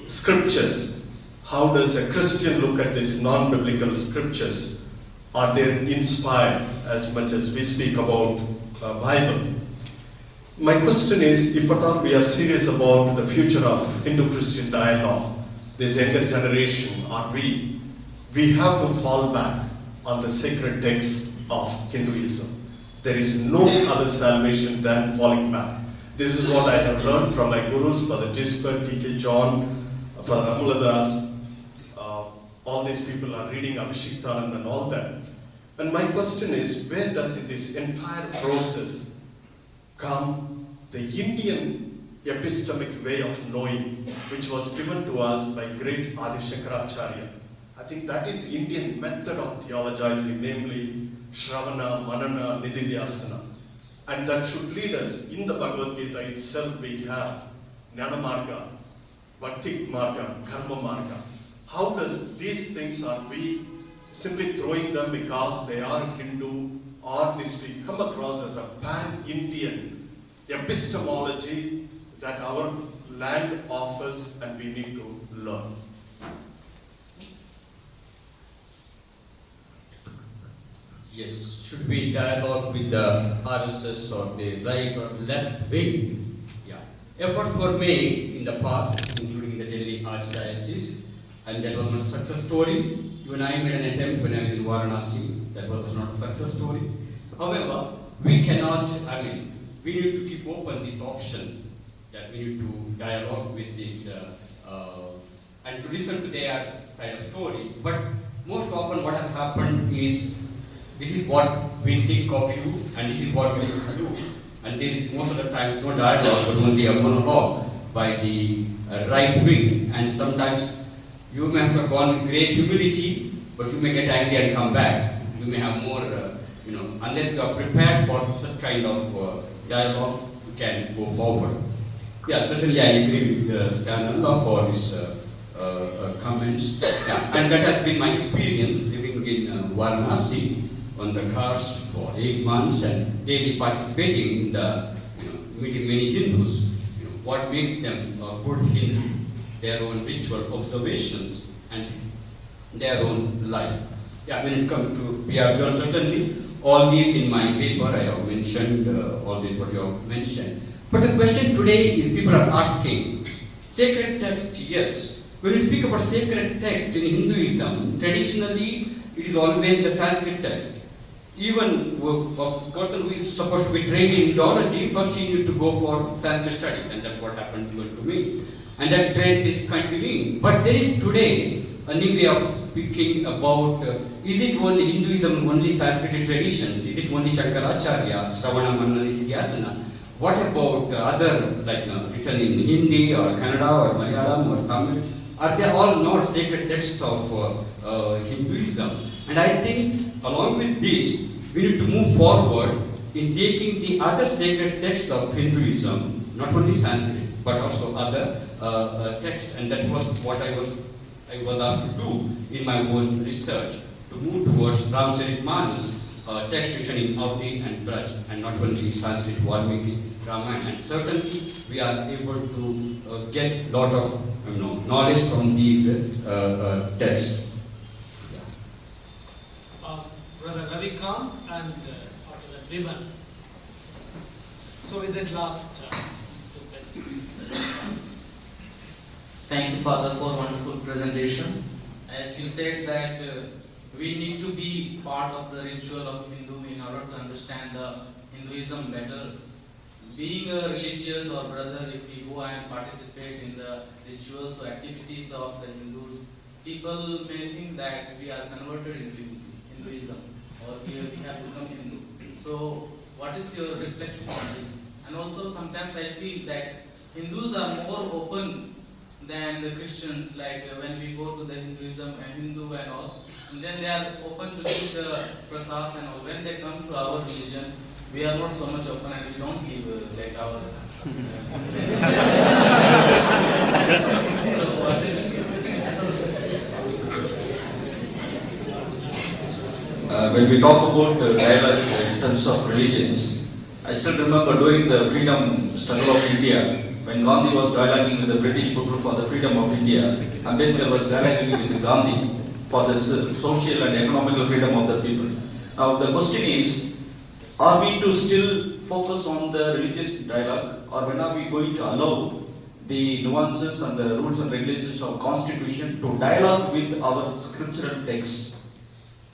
scriptures. How does a Christian look at these non-biblical scriptures? Are they inspired as much as we speak about Bible? My question is, if at all we are serious about the future of Hindu-Christian dialogue, this younger generation, we have to fall back on the sacred texts of Hinduism. There is no other salvation than falling back. This is what I have learned from my gurus, Father Gisbert, T.K. John, Father Amuladas. All these people are reading Abhishektanand and all that. And my question is, where does in this entire process come the Indian epistemic way of knowing, which was given to us by great Adi Shankaracharya? I think that is Indian method of theologizing, namely Shravana, Manana, Nididhyasana. And that should lead us, in the Bhagavad Gita itself we have Jnana Marga, Bhakti Marga, Karma Marga. How does these things, are we simply throwing them because they are Hindu, or this we come across as a pan-Indian epistemology that our land offers and we need to learn? Yes, should we dialogue with the RSS or the right or left wing? Yeah. Efforts were made in the past, including the Delhi Archdiocese, and that was not a success story. Even I made an attempt when I was in Varanasi. That was not a success story. However, we cannot, we need to keep open this option that we need to dialogue with this and to listen to their side of story. But most often what has happened is, this is what we think of you and this is what we do. And there is most of the times no dialogue but only a monologue by the right wing, and sometimes you may have gone with great humility, but you may get angry and come back. You may have more, unless you are prepared for such kind of dialogue, you can go forward. Yeah, certainly I agree with Stan Allah for his comments. Yeah, and that has been my experience living in Varanasi on the cars for 8 months and daily participating in the, meeting many Hindus. What makes them a good Hindu? Their own ritual observations and their own life. Yeah, when it comes to P.R. John, certainly all these in my paper I have mentioned, all these what you have mentioned. But the question today is, people are asking, sacred text, yes. When we speak about sacred text in Hinduism, traditionally it is always the Sanskrit text. Even a person who is supposed to be trained in Indology, first he needs to go for Sanskrit study, and that's what happened to me. And that trend is continuing. But there is today a new way of speaking about, is it only Hinduism, only Sanskrit traditions? Is it only Shankaracharya, Shravana, Manana, Nididhyasana? What about other, like written in Hindi or Kannada or Malayalam or Tamil? Are they all not sacred texts of Hinduism? And I think along with this, we need to move forward in taking the other sacred texts of Hinduism, not only Sanskrit, but also other texts, and that was what I was asked to do in my own research, to move towards Ramcharitmanas, text written in Audi and Braj, and not only Sanskrit, Valmiki, Ramayana. And certainly we are able to get a lot of knowledge from these texts. Brother Ravi Kant and Viman. So with that last two questions. Thank you, Father, for a wonderful presentation. As you said that we need to be part of the ritual of Hindu in order to understand the Hinduism better. Being a religious or brother, if we go and participate in the rituals or activities of the Hindus, people may think that we are converted into Hinduism or we have become Hindu. So what is your reflection on this? And also sometimes I feel that Hindus are more open than the Christians, like when we go to the Hinduism and Hindu and all, and then they are open to give the prasads and all. When they come to our religion, we are not so much open and we don't give like our. So what is it? When we talk about dialogue in terms of religions, I still remember during the freedom struggle of India, when Gandhi was dialoguing with the British people for the freedom of India, Ambedkar was dialoguing with Gandhi for the social and economical freedom of the people. Now the question is, are we to still focus on the religious dialogue, or when are we going to allow the nuances and the rules and regulations of Constitution to dialogue with our scriptural texts?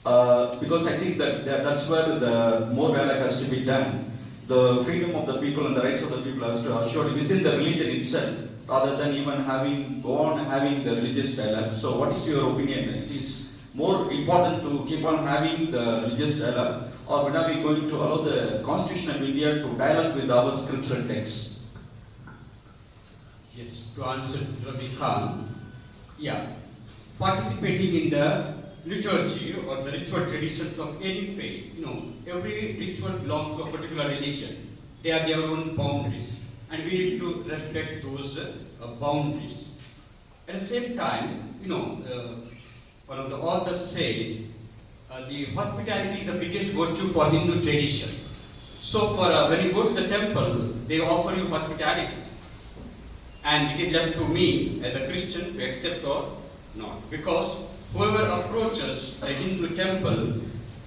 Because I think that's where the more dialogue has to be done. The freedom of the people and the rights of the people has to assured within the religion itself, rather than even having the religious dialogue. So what is your opinion? It is more important to keep on having the religious dialogue, or when are we going to allow the Constitution of India to dialogue with our scriptural texts? Yes, to answer Ravi Khan, yeah, participating in the liturgy or the ritual traditions of any faith, every ritual belongs to a particular religion. They have their own boundaries, and we need to respect those boundaries. At the same time, one of the authors says, the hospitality is the biggest virtue for Hindu tradition. So when you go to the temple, they offer you hospitality. And it is left to me as a Christian to accept or not. Because whoever approaches a Hindu temple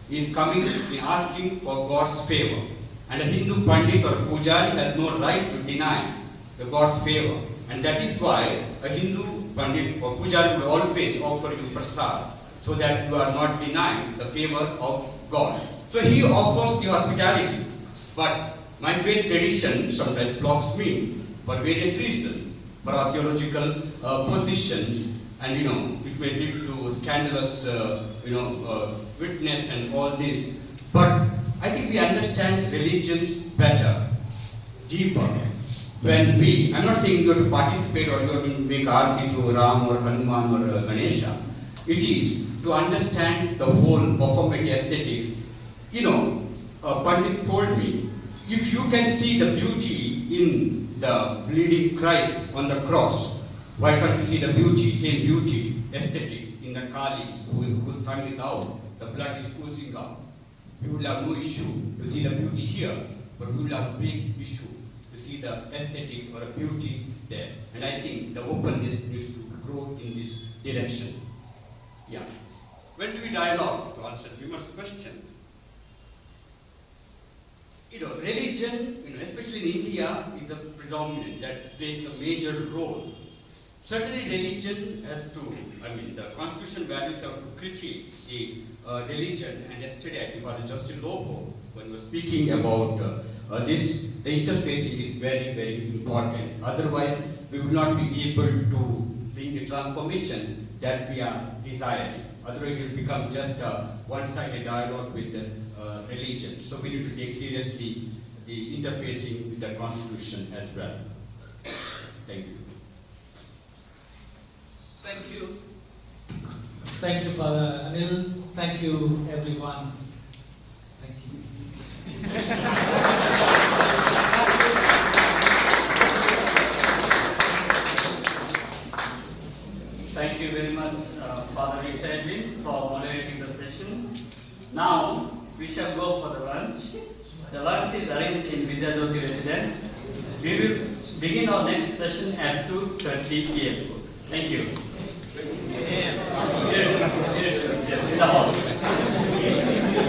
is coming and asking for God's favor. And a Hindu Pandit or Pujari has no right to deny the God's favor. And that is why a Hindu Pandit or Pujari will always offer you prasad, so that you are not denying the favor of God. So he offers the hospitality. But my faith tradition sometimes blocks me for various reasons. For our theological positions, and it may lead to scandalous witness and all this. But I think we understand religions better, deeper, when I'm not saying you have to participate or you have to make arti to Ram or Hanuman or Ganesha. It is to understand the whole performative aesthetics. Pandit told me, if you can see the beauty in the bleeding Christ on the cross, why can't you see the same beauty, aesthetics in the Kali whose tongue is out, the blood is oozing out? We will have no issue to see the beauty here, but we will have a big issue to see the aesthetics or the beauty there. And I think the openness needs to grow in this direction. Yeah. When do we dialogue? To answer Vimar's question. Religion, especially in India, is a predominant, that plays a major role. Certainly religion has to, the constitutional values have to critique the religion, and yesterday I think Father Justin Lobo, when he was speaking about this, the interfacing is very, very important. Otherwise, we will not be able to bring the transformation that we are desiring. Otherwise, it will become just a one-sided dialogue with the religion. So we need to take seriously the interfacing with the Constitution as well. Thank you. Thank you. Thank you, Father Anil. Thank you, everyone. Thank you. Thank you very much, Father Richard, for moderating the session. Now, we shall go for the lunch. The lunch is arranged in Vidyajyoti residence. We will begin our next session at 2:30 p.m. Thank you. Yes, in the hall.